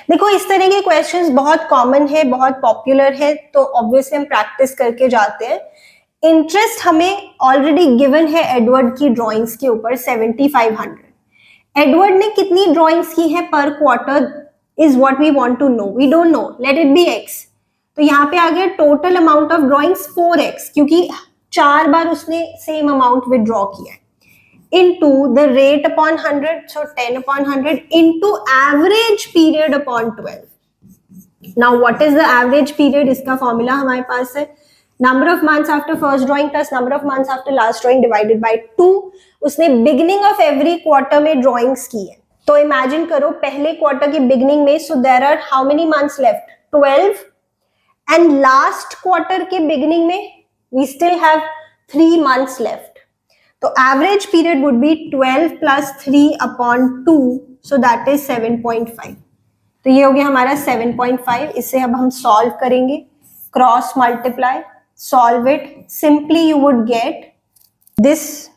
देखो इस तरह के क्वेश्चंस बहुत कॉमन है, बहुत पॉपुलर है, तो ऑब्वियसली हम प्रैक्टिस करके जाते हैं। इंटरेस्ट हमें ऑलरेडी गिवन है एडवर्ड की ड्रॉइंग्स के ऊपर 7,500। एडवर्ड ने कितनी ड्रॉइंग्स की है per quarter is what we want to know, we don't know, let it be x। तो यहाँ पे आ गया total amount of drawings 4x, क्योंकि 4 बार उसने सेम अमाउंट विदड्रॉ किया है, into the rate upon 100, so 10 upon 100 into average period upon 12. Now what is the average period? इसका formula हमारे पास है number of months after first drawing plus number of months after last drawing divided by 2. उसने beginning of every quarter में drawings की है, तो imagine करो पहले क्वार्टर की beginning में, so there are how many months left? 12, and last quarter के beginning में we still have 3 months left. तो average period would be 12 plus 3 upon 2, so that is 7.5। तो ये हो गया हमारा 7.5। इसे अब हम सॉल्व करेंगे, cross multiply, solve it, simply you would get this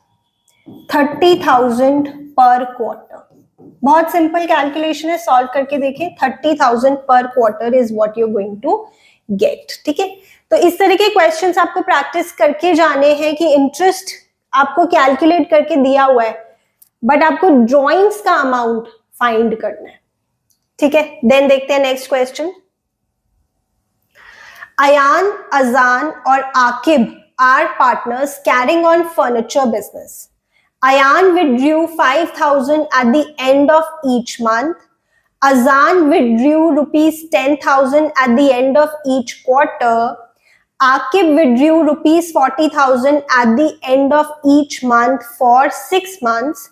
30,000 per quarter. बहुत सिंपल कैलकुलेशन है, सॉल्व करके देखें, 30,000 per quarter is what you are going to get. ठीक है, तो इस तरह के क्वेश्चंस आपको प्रैक्टिस करके जाने हैं कि इंटरेस्ट आपको कैलकुलेट करके दिया हुआ है, बट आपको ड्रॉइंग्स का अमाउंट फाइंड करना है। ठीक है, देन देखते हैं नेक्स्ट क्वेश्चन। अयान, अजान और Aqib are partners carrying on furniture business. Ayan withdrew 5,000 at the end of each month. Azan withdrew rupees 10,000 at the end of each quarter. Akib withdrew rupees 40,000 at the end of each month for 6 months.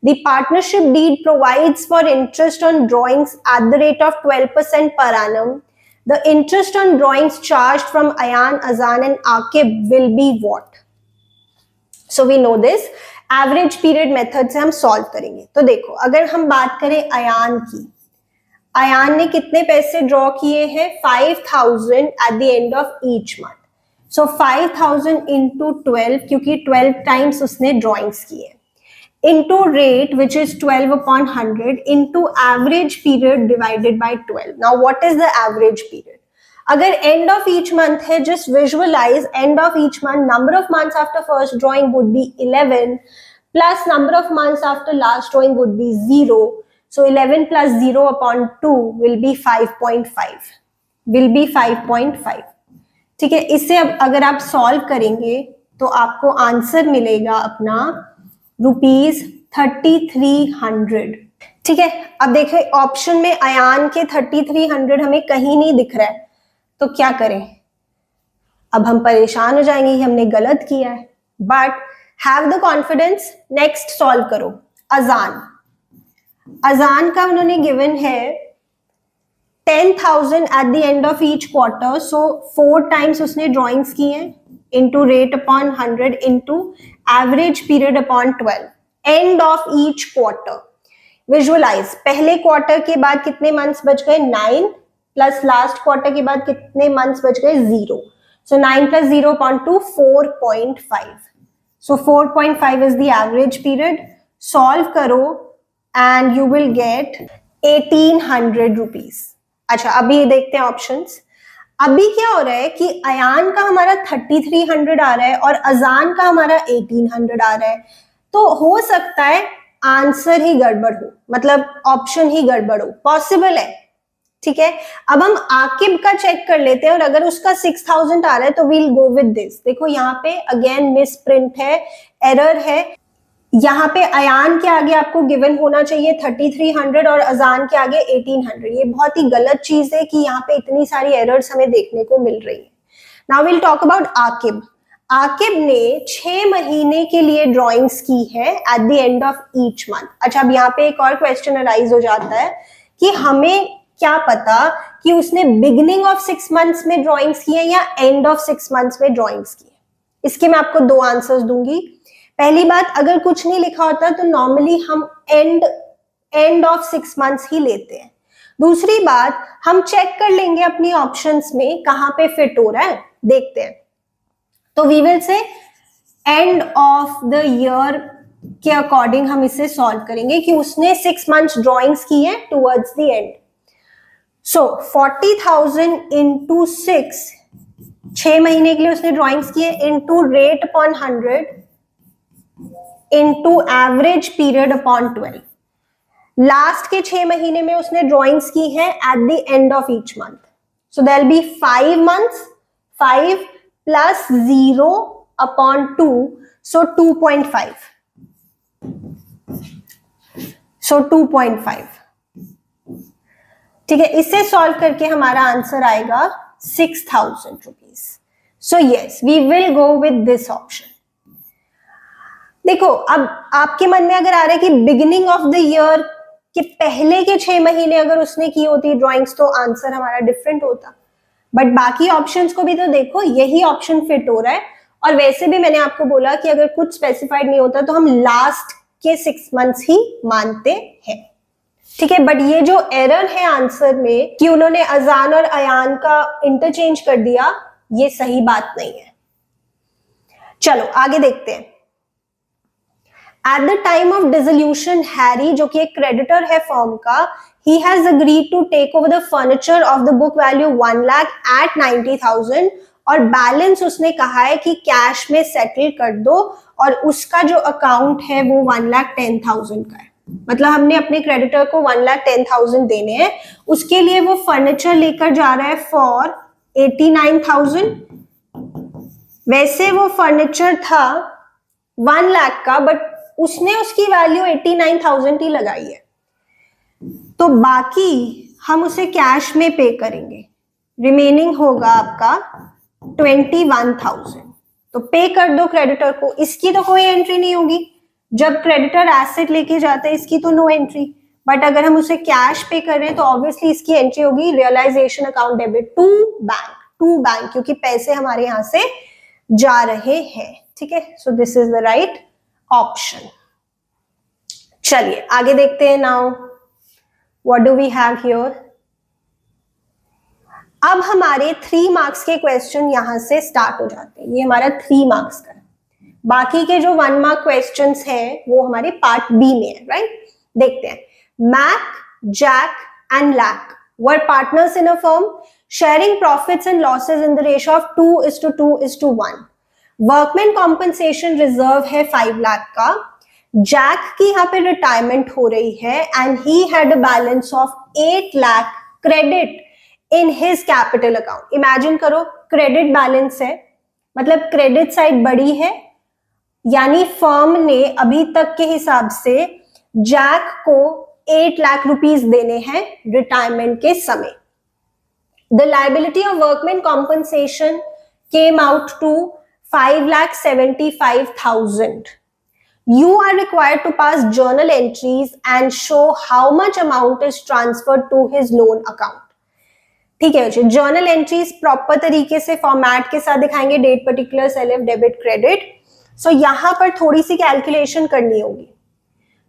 The partnership deed provides for interest on drawings at the rate of 12% per annum. The interest on drawings charged from Ayan, Azan and Akib will be what? So we know this. Average period method से हम solve करेंगे। तो देखो अगर हम बात करें अयान की, अयान ने कितने पैसे ड्रॉ किए हैं? 5,000 at the end of each month. So 5,000 into 12, क्योंकि 12 टाइम्स उसने ड्रॉइंग्स किए, into rate which is 12 upon 100 into average period divided by 12। Now what is the average period? अगर एंड ऑफ ईच मंथ है, just visualize end of each month, number of months after first drawing would be 11 plus number of months after last drawing would be 0. So 11 plus 0 upon 2 will be 5.5, ठीक है। इससे अब अगर आप solve करेंगे तो आपको आंसर मिलेगा अपना ₹3300। ठीक है, अब देखिए ऑप्शन में अयान के 3300 हमें कहीं नहीं दिख रहा है, तो क्या करें? अब हम परेशान हो जाएंगे कि हमने गलत किया है, but have the confidence. Next solve करो। अजान, अजान का उन्होंने गिवन है 10,000 at the end of each quarter, so 4 times उसने ड्रॉइंग्स की हैं, into rate upon 100 into average period upon 12, end of each quarter. Visualize, पहले क्वार्टर के बाद कितने मंथ्स बच गए? 9, प्लस लास्ट क्वार्टर के बाद कितने मंथ्स बच गए? 0। So 9 plus 0 upon 2, 4.5। So 4.5 is the average period. Solve करो and you will get 1800 rupees. अच्छा, अभी ये देखते हैं ऑप्शंस। अभी क्या हो रहा है कि अयान का हमारा 3300 आ रहा है और अजान का हमारा 1800 आ रहा है, तो हो सकता है आंसर ही गड़बड़ हो, मतलब ऑप्शन ही गड़बड़ हो, पॉसिबल है। ठीक है, अब हम आकिब का चेक कर लेते हैं, और अगर उसका 6000 आ रहा है तो वील गो विद दिस। देखो यहाँ पे अगेन मिस प्रिंट है, एरर है। यहाँ पे अयान के आगे आपको गिवन होना चाहिए 3300 और अजान के आगे 1800। ये बहुत ही गलत चीज है कि यहाँ पे इतनी सारी एरर्स हमें देखने को मिल रही है। Now will talk about Aqib. Aqib ने 6 महीने के लिए ड्रॉइंग्स की है at the end of each month. अच्छा, अब यहाँ पे एक और क्वेश्चन अराइज हो जाता है कि हमें क्या पता कि उसने बिगिनिंग ऑफ 6 मंथ्स में ड्रॉइंग्स की है या एंड ऑफ 6 मंथ्स में ड्रॉइंग्स की है। इसके मैं आपको 2 आंसर्स दूंगी। पहली बात, अगर कुछ नहीं लिखा होता तो नॉर्मली हम एंड ऑफ 6 मंथ्स ही लेते हैं। दूसरी बात, हम चेक कर लेंगे अपनी ऑप्शंस में कहां पे फिट हो रहा है, देखते हैं। तो we will say end of the year के अकॉर्डिंग हम इसे सॉल्व करेंगे कि उसने 6 मंथ्स ड्रॉइंग्स की है towards the end. So 40,000 into 6 महीने के लिए उसने ड्रॉइंग्स की है, into rate upon 100 into average period upon 12। Last के 6 महीने में उसने ड्रॉइंग्स की है at the end of each month, so there will be 5 months, 5 plus 0 upon 2, so 2.5। So 2.5। ठीक है, इसे सॉल्व करके हमारा आंसर आएगा 6000 rupees. So yes, we will go with this option. देखो, अब आपके मन में अगर आ रहा है कि बिगिनिंग ऑफ द ईयर के पहले के 6 महीने अगर उसने की होती ड्रॉइंग्स तो आंसर हमारा डिफरेंट होता, बट बाकी ऑप्शंस को भी तो देखो, यही ऑप्शन फिट हो रहा है। और वैसे भी मैंने आपको बोला कि अगर कुछ स्पेसिफाइड नहीं होता तो हम लास्ट के 6 मंथ्स ही मानते हैं। ठीक है, बट ये जो एरर है आंसर में कि उन्होंने अजान और अयान का इंटरचेंज कर दिया, ये सही बात नहीं है। चलो आगे देखते हैं। At the time of dissolution, Harry जो कि एक क्रेडिटर है फर्म का, he has agreed to take over the furniture of the book value 1 lakh at 90,000 और बैलेंस उसने कहा है कि कैश में सेटल कर दो, और उसका जो अकाउंट है वो 1,10,000 का है। मतलब हमने अपने क्रेडिटर को 1,10,000 देने हैं, उसके लिए वो फर्नीचर लेकर जा रहा है फॉर 89,000। वैसे वो फर्नीचर था 1 लाख का, बट उसने उसकी वैल्यू 89,000 ही लगाई है, तो बाकी हम उसे कैश में पे करेंगे। रिमेनिंग होगा आपका 21,000, तो पे कर दो क्रेडिटर को। इसकी तो कोई एंट्री नहीं होगी, जब क्रेडिटर एसेट लेके जाते हैं इसकी तो नो एंट्री, बट अगर हम उसे कैश पे कर रहे हैं तो ऑब्वियसली इसकी एंट्री होगी realization account debit to bank, क्योंकि पैसे हमारे यहां से जा रहे हैं। ठीक है, so this is the right option. चलिए आगे देखते हैं। Now what do we have here. अब हमारे 3 मार्क्स के क्वेश्चन यहां से स्टार्ट हो जाते हैं। ये हमारा 3 मार्क्स का, बाकी के जो 1 मार्क क्वेश्चंस हैं वो हमारे पार्ट बी में है, राइट। देखते हैं। Mac, Jack and Lac were partners in a firm sharing profits and losses in the ratio of 2:1। Workman compensation reserve है 5 लाख का। जैक की यहाँ पे रिटायरमेंट हो रही है and he had a balance of 8 lakh credit in his capital account. Imagine करो, credit balance है मतलब क्रेडिट साइड बड़ी है, यानी फर्म ने अभी तक के हिसाब से जैक को 8 लाख रुपीस देने हैं रिटायरमेंट के समय। The liability of workman compensation came out to 5,75,000. You are required to pass journal entries and show how much amount is transferred to his loan account. ठीक है बच्चे, जर्नल एंट्रीज प्रॉपर तरीके से format के साथ दिखाएंगे, date particular, self, debit, credit. So यहां पर थोड़ी सी कैलकुलेशन करनी होगी।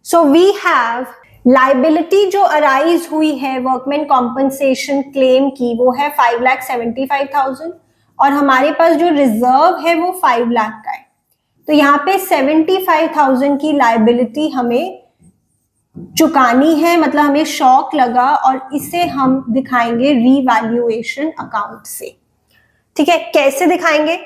सो वी हैव लाइबिलिटी जो अराइज हुई है वर्कमैन कॉम्पनसेशन क्लेम की, वो है 5,75,000 और हमारे पास जो रिजर्व है वो 5 लाख का है। तो यहाँ पे 75,000 की लाइबिलिटी हमें चुकानी है, मतलब हमें शॉक लगा और इसे हम दिखाएंगे रीवैल्यूएशन अकाउंट से। ठीक है, कैसे दिखाएंगे?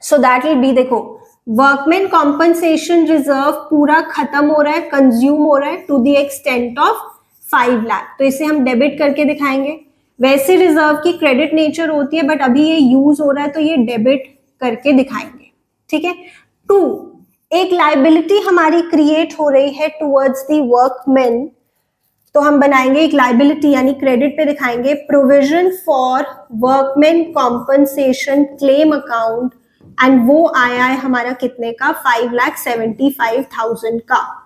सो दैट विल बी, देखो वर्कमैन कॉम्पनसेशन रिजर्व पूरा खत्म हो रहा है, कंज्यूम हो रहा है to the extent of 5 lakh, तो इसे हम डेबिट करके दिखाएंगे। वैसे रिजर्व की क्रेडिट नेचर होती है, बट अभी ये यूज हो रहा है तो ये डेबिट करके दिखाएंगे। ठीक है। 2, एक लाइबिलिटी हमारी क्रिएट हो रही है टुवर्ड्स द वर्कमैन, तो हम बनाएंगे एक लाइबिलिटी, यानी क्रेडिट पे दिखाएंगे provision for workman compensation claim account, and वो आया है हमारा कितने का? 5,75,000 का।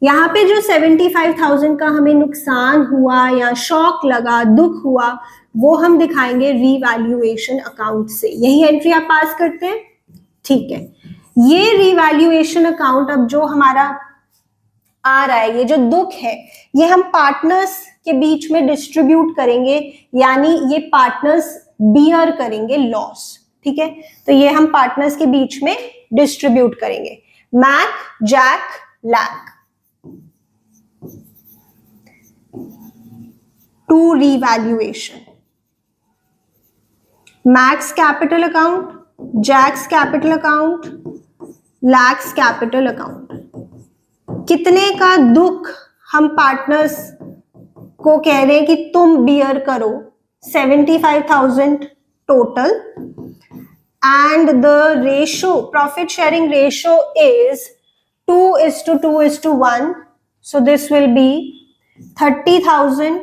यहाँ पे जो 75,000 का हमें नुकसान हुआ या शॉक लगा, दुख हुआ, वो हम दिखाएंगे रीवैल्यूएशन अकाउंट से। यही एंट्री आप पास करते हैं। ठीक है, ये रीवैल्यूएशन अकाउंट अब जो हमारा आ रहा है, ये जो दुख है, ये हम पार्टनर्स के बीच में डिस्ट्रीब्यूट करेंगे, यानी ये पार्टनर्स बियर करेंगे लॉस। ठीक है, तो ये हम पार्टनर्स के बीच में डिस्ट्रीब्यूट करेंगे। Mac, Jack, Lac, to revaluation. Mac's capital account, Jack's capital account, Lac's capital account. कितने का दुख हम पार्टनर्स को कह रहे हैं कि तुम बियर करो? 75,000 total, and the ratio, profit sharing ratio is 2:2:1, so this will be 30,000,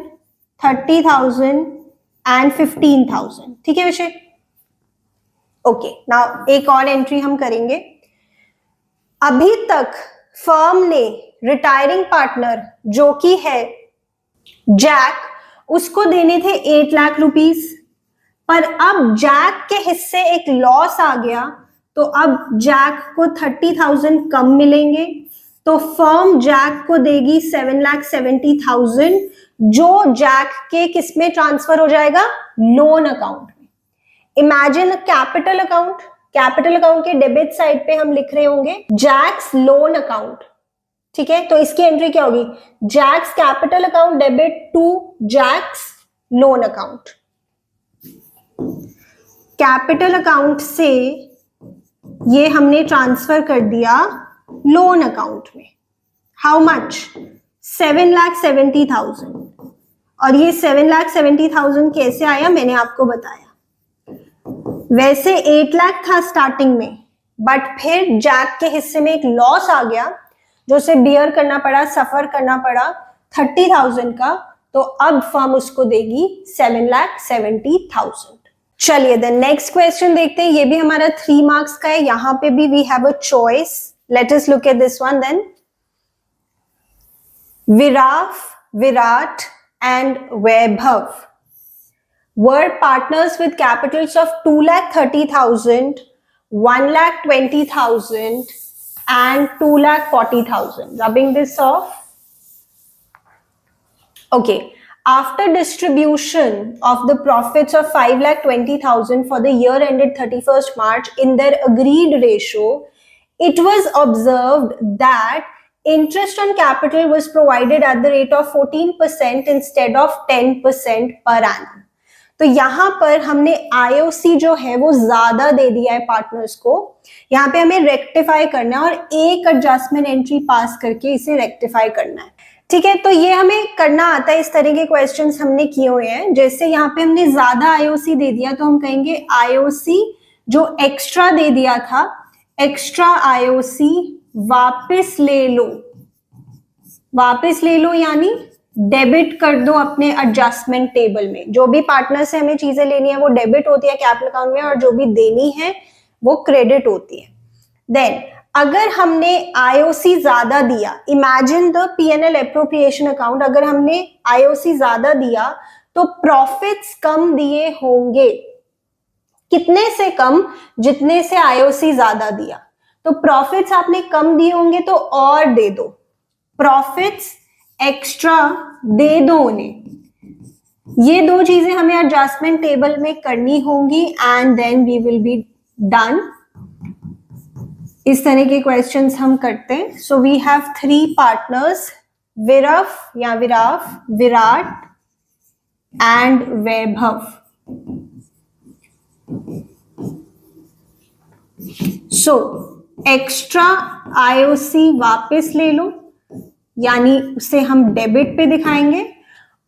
30,000 and 15,000। ठीक है विषय। ओके, नाउ एक और एंट्री हम करेंगे। अभी तक फर्म ने रिटायरिंग पार्टनर जो कि है जैक, उसको देने थे 8 लाख रुपीस, पर अब जैक के हिस्से एक लॉस आ गया, तो अब जैक को 30,000 कम मिलेंगे, तो फर्म जैक को देगी 7,70,000, जो जैक के किस में ट्रांसफर हो जाएगा? लोन अकाउंट में। Imagine capital account, capital account के डेबिट साइड पे हम लिख रहे होंगे जैक्स लोन अकाउंट। ठीक है, तो इसकी एंट्री क्या होगी? Jack's capital account debit to Jack's loan account. Capital account से ये हमने ट्रांसफर कर दिया लोन अकाउंट में। How much? 7,70,000। और ये 7,70,000 कैसे आया, मैंने आपको बताया। वैसे 8 लाख था स्टार्टिंग में, बट फिर जैक के हिस्से में एक लॉस आ गया जो उसे बियर करना पड़ा, सफर करना पड़ा 30,000 का, तो अब फर्म उसको देगी 7,70,000। चलिए द नेक्स्ट क्वेश्चन देखते हैं। ये भी हमारा 3 मार्क्स का है। यहां पे भी we have a choice. Let us look at this one then. Virat, Virat and Vaibhav were partners with capitals of 2,30,000, 1,20,000 and 2,40,000. Rubbing this off. Okay, after distribution of the profits of 5,20,000 for the year ended 31st March in their agreed ratio, it was observed that interest on capital was provided at the rate of 14% instead of 10% per annum. तो यहाँ पर हमने IOC जो है वो ज्यादा दे दिया है पार्टनर्स को। यहाँ पे हमें रेक्टिफाई करना है और एक एडजस्टमेंट एंट्री पास करके इसे रेक्टिफाई करना है। ठीक है, तो ये हमें करना आता है। इस तरह के क्वेश्चंस हमने किए हुए हैं। जैसे यहाँ पे हमने ज्यादा आईओसी दे दिया, तो हम कहेंगे आईओसी जो एक्स्ट्रा दे दिया था, एक्स्ट्रा आईओसी वापस ले लो, वापस ले लो यानी डेबिट कर दो अपने एडजस्टमेंट टेबल में। जो भी पार्टनर से हमें चीजें लेनी है वो डेबिट होती है कैपिटल अकाउंट में, और जो भी देनी है वो क्रेडिट होती है। देन अगर हमने आईओसी ज्यादा दिया, imagine the PNL appropriation account, अगर हमने आईओसी ज्यादा दिया तो प्रॉफिट्स कम दिए होंगे। कितने से कम? जितने से आईओसी ज्यादा दिया। तो प्रॉफिट्स आपने कम दिए होंगे तो और दे दो, प्रॉफिट्स एक्स्ट्रा दे दो उन्हें। ये दो चीजें हमें एडजस्टमेंट टेबल में करनी होंगी and then we will be done. इस तरह के क्वेश्चंस हम करते हैं। So we have 3 partners, Viraf या Viraf, Virat and Vaibhav. So extra IOC वापस ले लो, यानी उसे हम डेबिट पे दिखाएंगे,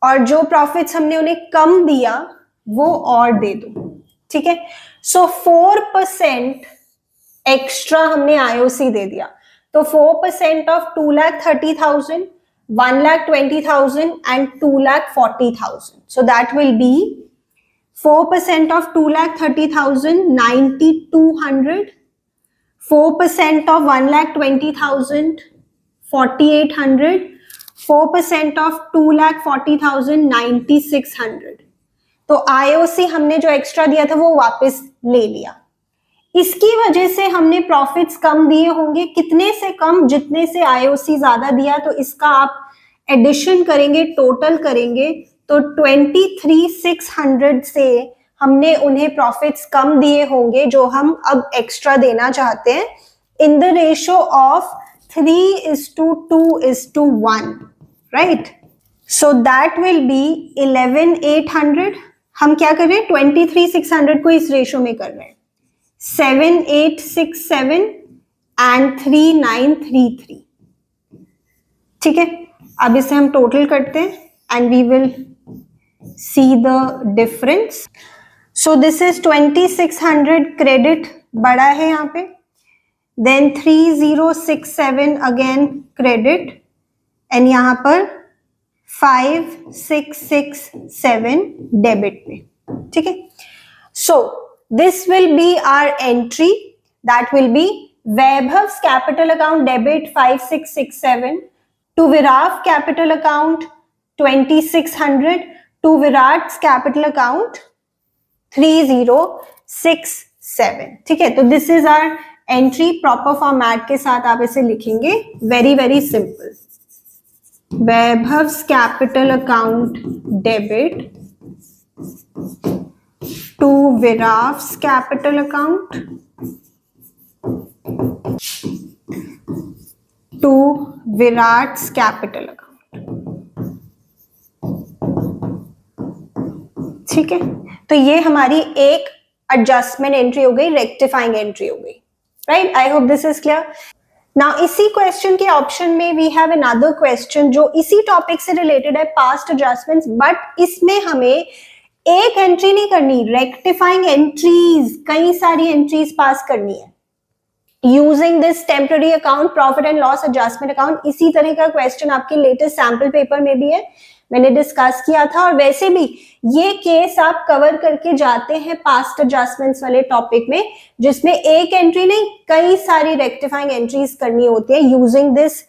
और जो प्रॉफिट्स हमने उन्हें कम दिया वो और दे दो। ठीक है। सो 4% एक्स्ट्रा हमने आईओसी दे दिया, तो 4% of 2,30,000, 1,20,000 and 2,40,000. So that will be 4% of 2,30,000, 9,200. 4% of 1,20,000, 4,800. 4% of 2,40,000, 9,600. तो आईओसी हमने जो एक्स्ट्रा दिया था वो वापस ले लिया। इसकी वजह से हमने प्रॉफिट्स कम दिए होंगे। कितने से कम? जितने से आईओसी ज्यादा दिया। तो इसका आप एडिशन करेंगे, टोटल करेंगे, तो 23,600 से हमने उन्हें प्रॉफिट्स कम दिए होंगे जो हम अब एक्स्ट्रा देना चाहते हैं, इन the ratio of 3:2:1, right? So that will B 11,800. हम क्या कर रहे हैं? 23,600 को इस रेशो में कर रहे हैं। 7,867 एंड 3,933. ठीक है, अब इसे हम टोटल करते हैं and we will see the difference. So this is 2,600 credit बढ़ा है यहाँ पे, देन 3,067 अगेन क्रेडिट, एंड यहाँ पर 5,667 डेबिट पे. ठीक है, सो this will be our entry. That will be Vaibhav's capital account debit 5,667 to Virat's capital account 2,600 to Virat's capital account 3,067. ठीक है, तो this is our entry. Proper format के साथ आप इसे लिखेंगे. Very very simple. Vaibhav's capital account debit to Virat's capital account to Virat's capital account. ठीक है, तो ये हमारी एक एडजस्टमेंट एंट्री हो गई, रेक्टिफाइंग एंट्री हो गई, right? I hope this is clear. Now इसी क्वेश्चन के ऑप्शन में वी हैव अनदर क्वेश्चन जो इसी टॉपिक से रिलेटेड है, पास्ट एडजस्टमेंट्स, बट इसमें हमें एक एंट्री नहीं करनी, रेक्टिफाइंग एंट्रीज, कई सारी एंट्रीज पास करनी है using this temporary account, profit and loss adjustment account. इसी तरह का क्वेश्चन आपके लेटेस्ट सैंपल पेपर में भी है, मैंने डिस्कस किया था. और वैसे भी ये केस आप कवर करके जाते हैं पास्ट एडजस्टमेंट्स वाले टॉपिक में, जिसमें एक एंट्री नहीं कई सारी रेक्टिफाइंग एंट्रीज करनी होती है using this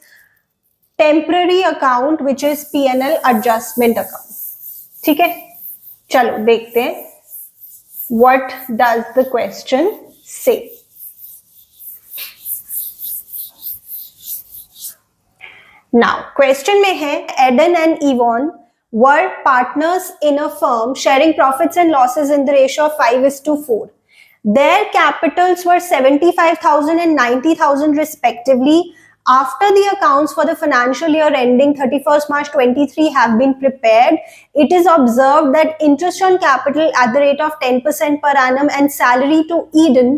temporary account which is PNL adjustment account. ठीक है, चलो देखते हैं what does the question say. Now question में है Aidan and Yvonne were partners in a firm sharing profits and losses in the ratio of 5:4. Their capitals were 75,000 and 90,000 respectively. After the accounts for the financial year ending 31st March 23 have been prepared, it is observed that interest on capital at the rate of 10% per annum and salary to Eden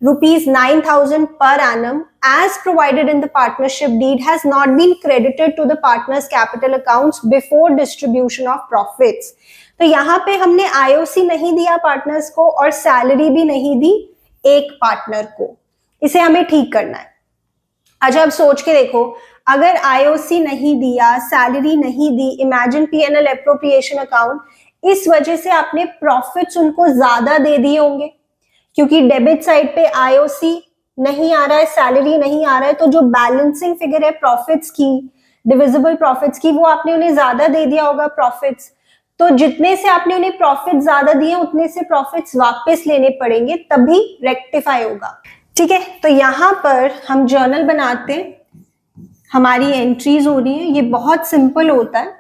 rupees 9,000 per annum as provided in the partnership deed has not been credited to the partners capital accounts before distribution of profits. तो यहाँ पे हमने IOC नहीं दिया partners को और salary भी नहीं दी एक पार्टनर को। इसे हमें ठीक करना है। अच्छा, अब सोच के देखो, अगर आईओसी नहीं दिया, सैलरी नहीं दी, इमेजिन पीएनएल एप्रोप्रिएशन अकाउंट, इस वजह से आपने प्रॉफिट्स उनको ज्यादा दे दिए होंगे, क्योंकि डेबिट साइड पे आईओसी नहीं आ रहा है, सैलरी नहीं आ रहा है, तो जो बैलेंसिंग फिगर है प्रॉफिट्स की, डिविजिबल प्रॉफिट्स की, वो आपने उन्हें ज्यादा दे दिया होगा प्रॉफिट्स। तो जितने से आपने उन्हें प्रॉफिट ज्यादा दिए उतने से प्रॉफिट्स वापस लेने पड़ेंगे, तभी रेक्टिफाई होगा। ठीक है, तो यहां पर हम जर्नल बनाते हैं, हमारी एंट्रीज हो रही है, ये बहुत सिंपल होता है।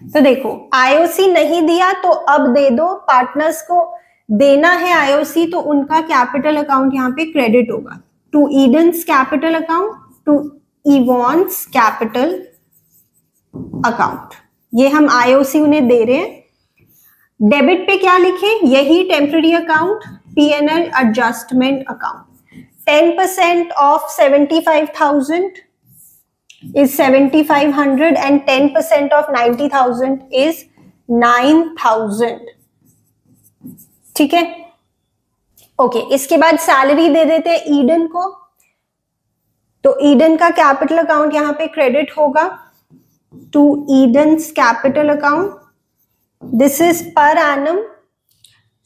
तो देखो, आईओसी नहीं दिया तो अब दे दो, पार्टनर्स को देना है आईओसी, तो उनका कैपिटल अकाउंट यहाँ पे क्रेडिट होगा to Eden's capital account, to Ivan's capital account. ये हम आईओसी उन्हें दे रहे हैं। डेबिट पे क्या लिखे, यही temporary account, PNL adjustment account. 10% of 75,000 is 7,500 and 10% of 90,000 is 9,000। ठीक है, ओके। इसके बाद सैलरी दे देते हैं ईडन को, तो ईडन का कैपिटल अकाउंट यहां पे क्रेडिट होगा to Eden's capital account. This is per annum,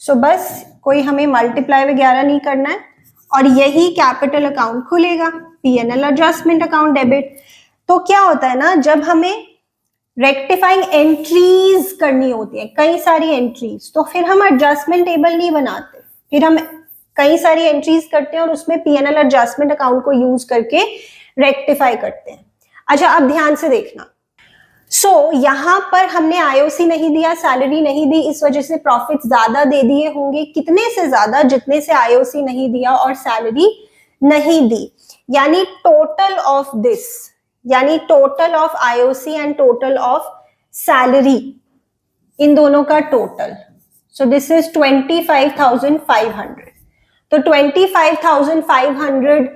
so बस कोई हमें मल्टीप्लाई वगैरह नहीं करना है, और यही कैपिटल अकाउंट खुलेगा, पीएनएल एडजस्टमेंट अकाउंट डेबिट। तो क्या होता है ना, जब हमें रेक्टिफाइंग एंट्रीज करनी होती है, कई सारी एंट्रीज, तो फिर हम एडजस्टमेंट टेबल नहीं बनाते, फिर हम कई सारी एंट्रीज करते हैं और उसमें पीएनएल एडजस्टमेंट अकाउंट को यूज करके रेक्टिफाई करते हैं। अच्छा, अब ध्यान से देखना। यहां पर हमने आईओसी नहीं दिया, सैलरी नहीं दी, इस वजह से प्रॉफिट ज्यादा दे दिए होंगे। कितने से ज्यादा, जितने से आईओसी नहीं दिया और सैलरी नहीं दी, यानी टोटल ऑफ दिस, यानी total of IOC and total of salary, इन दोनों का टोटल। So this is 25,500। तो 25,500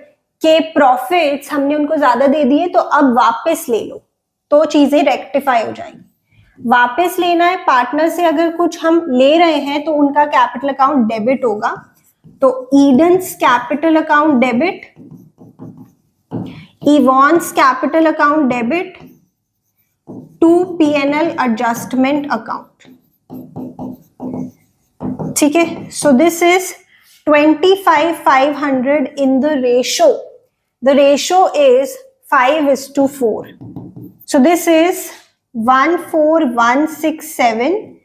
के प्रॉफिट्स हमने उनको ज्यादा दे दिए, तो अब वापस ले लो, तो चीजें रेक्टिफाई हो जाएंगी। वापस लेना है पार्टनर से, अगर कुछ हम ले रहे हैं तो उनका कैपिटल अकाउंट डेबिट होगा, तो Eden's capital account debit, Ivan's capital account debit to PNL adjustment account. ठीक है, so this is 25,500 in the ratio, the ratio is 5:4। So this is 14167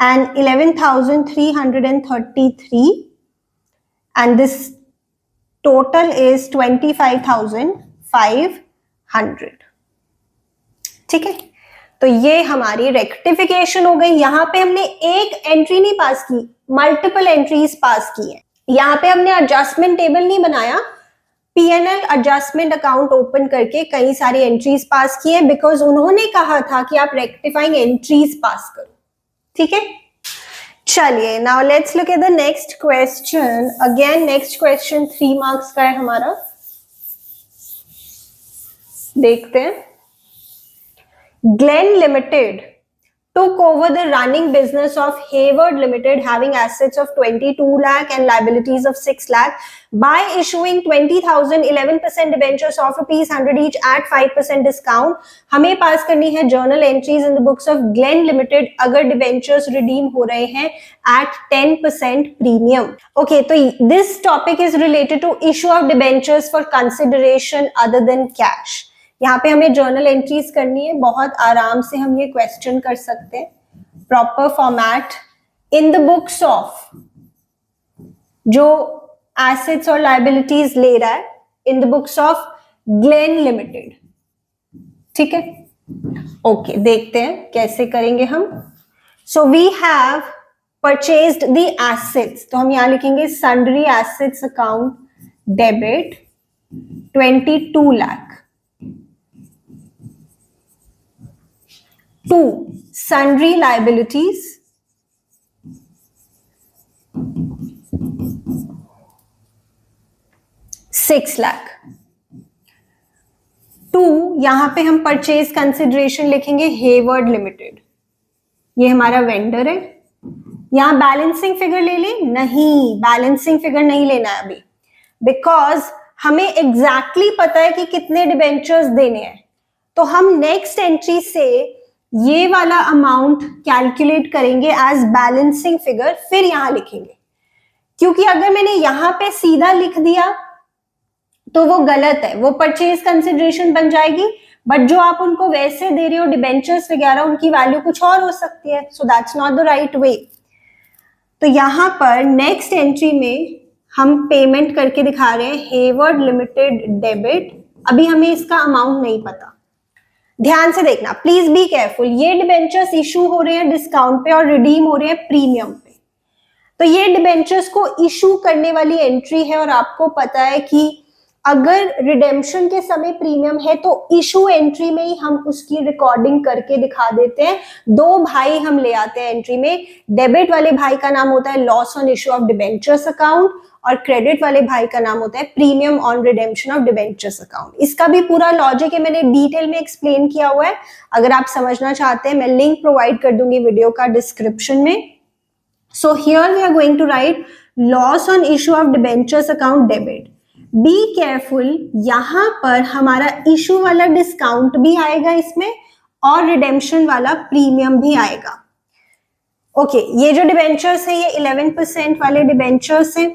and 11,333, and this total is 25,500। ठीक है, तो ये हमारी rectification हो गई। यहां पे हमने एक एंट्री नहीं पास की, मल्टीपल एंट्रीज पास की है। यहां पे हमने एडजस्टमेंट टेबल नहीं बनाया, पीएनएल एडजस्टमेंट अकाउंट ओपन करके कई सारी एंट्रीज पास किए, बिकॉज उन्होंने कहा था कि आप रेक्टिफाइंग एंट्रीज पास करो। ठीक है, चलिए now let's look at the next question. Again next question 3 marks का है हमारा, देखते हैं। Glen Limited took over the running business of Hayward Limited, having assets of 22 lakh and liabilities of 6 lakh by issuing 20,000 11% debentures of ₹100 each at 5% discount। हमें पास करनी है journal entries in the books of Glen Limited अगर debentures redeem हो रहे हैं at 10% premium। Okay, तो this topic is related to issue of debentures for consideration other than cash। यहाँ पे हमें जर्नल एंट्रीज करनी है, बहुत आराम से हम ये क्वेश्चन कर सकते हैं। Proper format in the books of जो एसेट्स और लायबिलिटीज ले रहा है, in the books of Glen limited. ठीक है, ओके, देखते हैं कैसे करेंगे हम। So we have purchased the assets, तो हम यहाँ लिखेंगे sundry assets account debit 22 lakh to sundry liabilities $6 lakh to, यहां पे हम परचेज कंसिडरेशन लिखेंगे हेवर्ड लिमिटेड, ये हमारा वेंडर है, यहाँ बैलेंसिंग फिगर ले लें? नहीं, बैलेंसिंग फिगर नहीं लेना है अभी, बिकॉज हमें एग्जैक्टली पता है कि कितने डिबेंचर्स देने हैं। तो हम नेक्स्ट एंट्री से ये वाला अमाउंट कैलकुलेट करेंगे एज बैलेंसिंग फिगर, फिर यहां लिखेंगे। क्योंकि अगर मैंने यहां पे सीधा लिख दिया तो वो गलत है, वो परचेज कंसिडरेशन बन जाएगी, बट जो आप उनको वैसे दे रहे हो डिबेंचर्स वगैरह, उनकी वैल्यू कुछ और हो सकती है। So that's not the right way. तो यहां पर नेक्स्ट एंट्री में हम पेमेंट करके दिखा रहे हैं हेवर्ड लिमिटेड डेबिट। अभी हमें इसका अमाउंट नहीं पता, ध्यान से देखना, प्लीज बी केयरफुल। ये डिबेंचर्स इशू हो रहे हैं डिस्काउंट पे और रिडीम हो रहे हैं प्रीमियम पे। तो ये डिबेंचर्स को इशू करने वाली एंट्री है, और आपको पता है कि अगर रिडेम्पशन के समय प्रीमियम है तो इशू एंट्री में ही हम उसकी रिकॉर्डिंग करके दिखा देते हैं। दो भाई हम ले आते हैं एंट्री में। डेबिट वाले भाई का नाम होता है loss on issue of debentures account, और क्रेडिट वाले भाई का नाम होता है premium on redemption of debentures account. इसका भी पूरा लॉजिक है, मैंने डिटेल में एक्सप्लेन किया हुआ है। अगर आप समझना चाहते हैं, मैं लिंक प्रोवाइड कर दूंगी वीडियो का डिस्क्रिप्शन में। So here we are going to write loss on issue of debentures account debit. Be careful, यहां पर हमारा इशू वाला डिस्काउंट भी आएगा इसमें, और रिडेम्पशन वाला प्रीमियम भी आएगा। ओके, ये जो डिबेंचर्स है ये 11% वाले डिबेंचर्स हैं,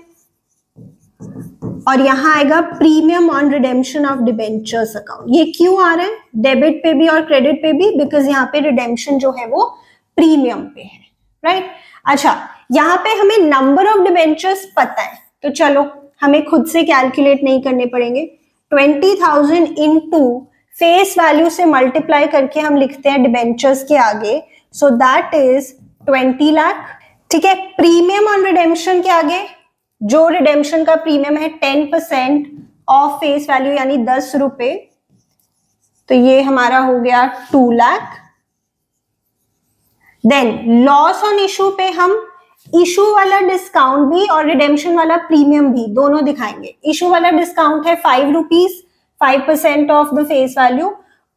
और यहां आएगा premium on redemption of debentures account. ये क्यों आ रहा है डेबिट पे भी और क्रेडिट पे भी? बिकॉज यहाँ पे रिडेम्पशन जो है वो प्रीमियम पे है, राइट? अच्छा, यहाँ पे हमें नंबर ऑफ डिबेंचर्स पता है, तो चलो हमें खुद से कैलकुलेट नहीं करने पड़ेंगे। 20,000 इनटू फेस वैल्यू से मल्टीप्लाई करके हम लिखते हैं डिबेंचर्स के आगे, सो दैट इज 20 लाख। ठीक है, प्रीमियम ऑन रिडेम्पशन के आगे जो रिडेम्पशन का प्रीमियम है 10% ऑफ फेस वैल्यू यानी 10 रुपए, तो ये हमारा हो गया 2 lakh. Then loss on issue पे हम इशू वाला डिस्काउंट भी और रिडेम्पशन वाला प्रीमियम भी दोनों दिखाएंगे। इशू वाला डिस्काउंट है 5 rupees, 5% of the face value,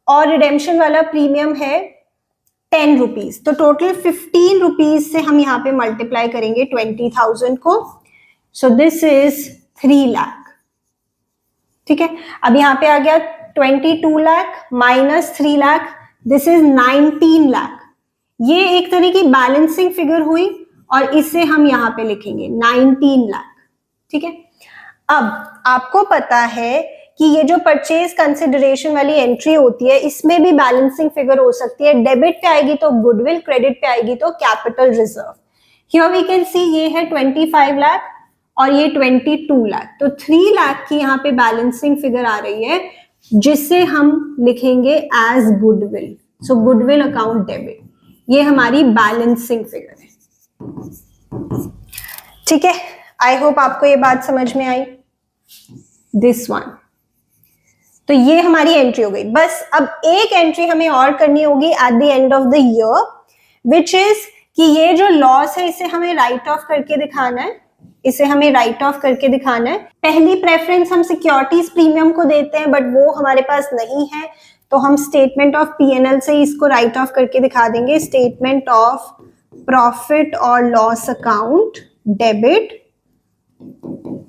और रिडेम्पशन वाला प्रीमियम है 10 रुपीज। तो टोटल 15 रुपीज से हम यहाँ पे मल्टीप्लाई करेंगे 20,000 को। सो दिस इज 3 लाख। ठीक है, अब यहाँ पे आ गया 22 lakh minus 3 lakh, this is 19 lakh. ये एक तरह की बैलेंसिंग फिगर हुई, और इसे हम यहाँ पे लिखेंगे 19 लाख। ठीक है, अब आपको पता है कि ये जो परचेज कंसिडरेशन वाली एंट्री होती है, इसमें भी बैलेंसिंग फिगर हो सकती है। डेबिट पे आएगी तो गुडविल, क्रेडिट पे आएगी तो capital reserve. Here we can see ये है 25 लाख और ये 22 लाख, तो 3 लाख की यहाँ पे बैलेंसिंग फिगर आ रही है, जिसे हम लिखेंगे एज गुडविल। सो गुडविल अकाउंट डेबिट, ये हमारी बैलेंसिंग फिगर है। ठीक है, आई होप आपको ये बात समझ में आई। दिस वन, तो ये हमारी एंट्री हो गई। बस अब एक एंट्री हमें और करनी होगी eight the end of the year, which is कि ये जो लॉस है इसे हमें राइट ऑफ करके दिखाना है। इसे हमें राइट ऑफ करके दिखाना है। पहली प्रेफरेंस हम सिक्योरिटीज प्रीमियम को देते हैं, बट वो हमारे पास नहीं है, तो हम स्टेटमेंट ऑफ पीएनएल से इसको राइट ऑफ करके दिखा देंगे। स्टेटमेंट ऑफ प्रॉफिट और loss account debit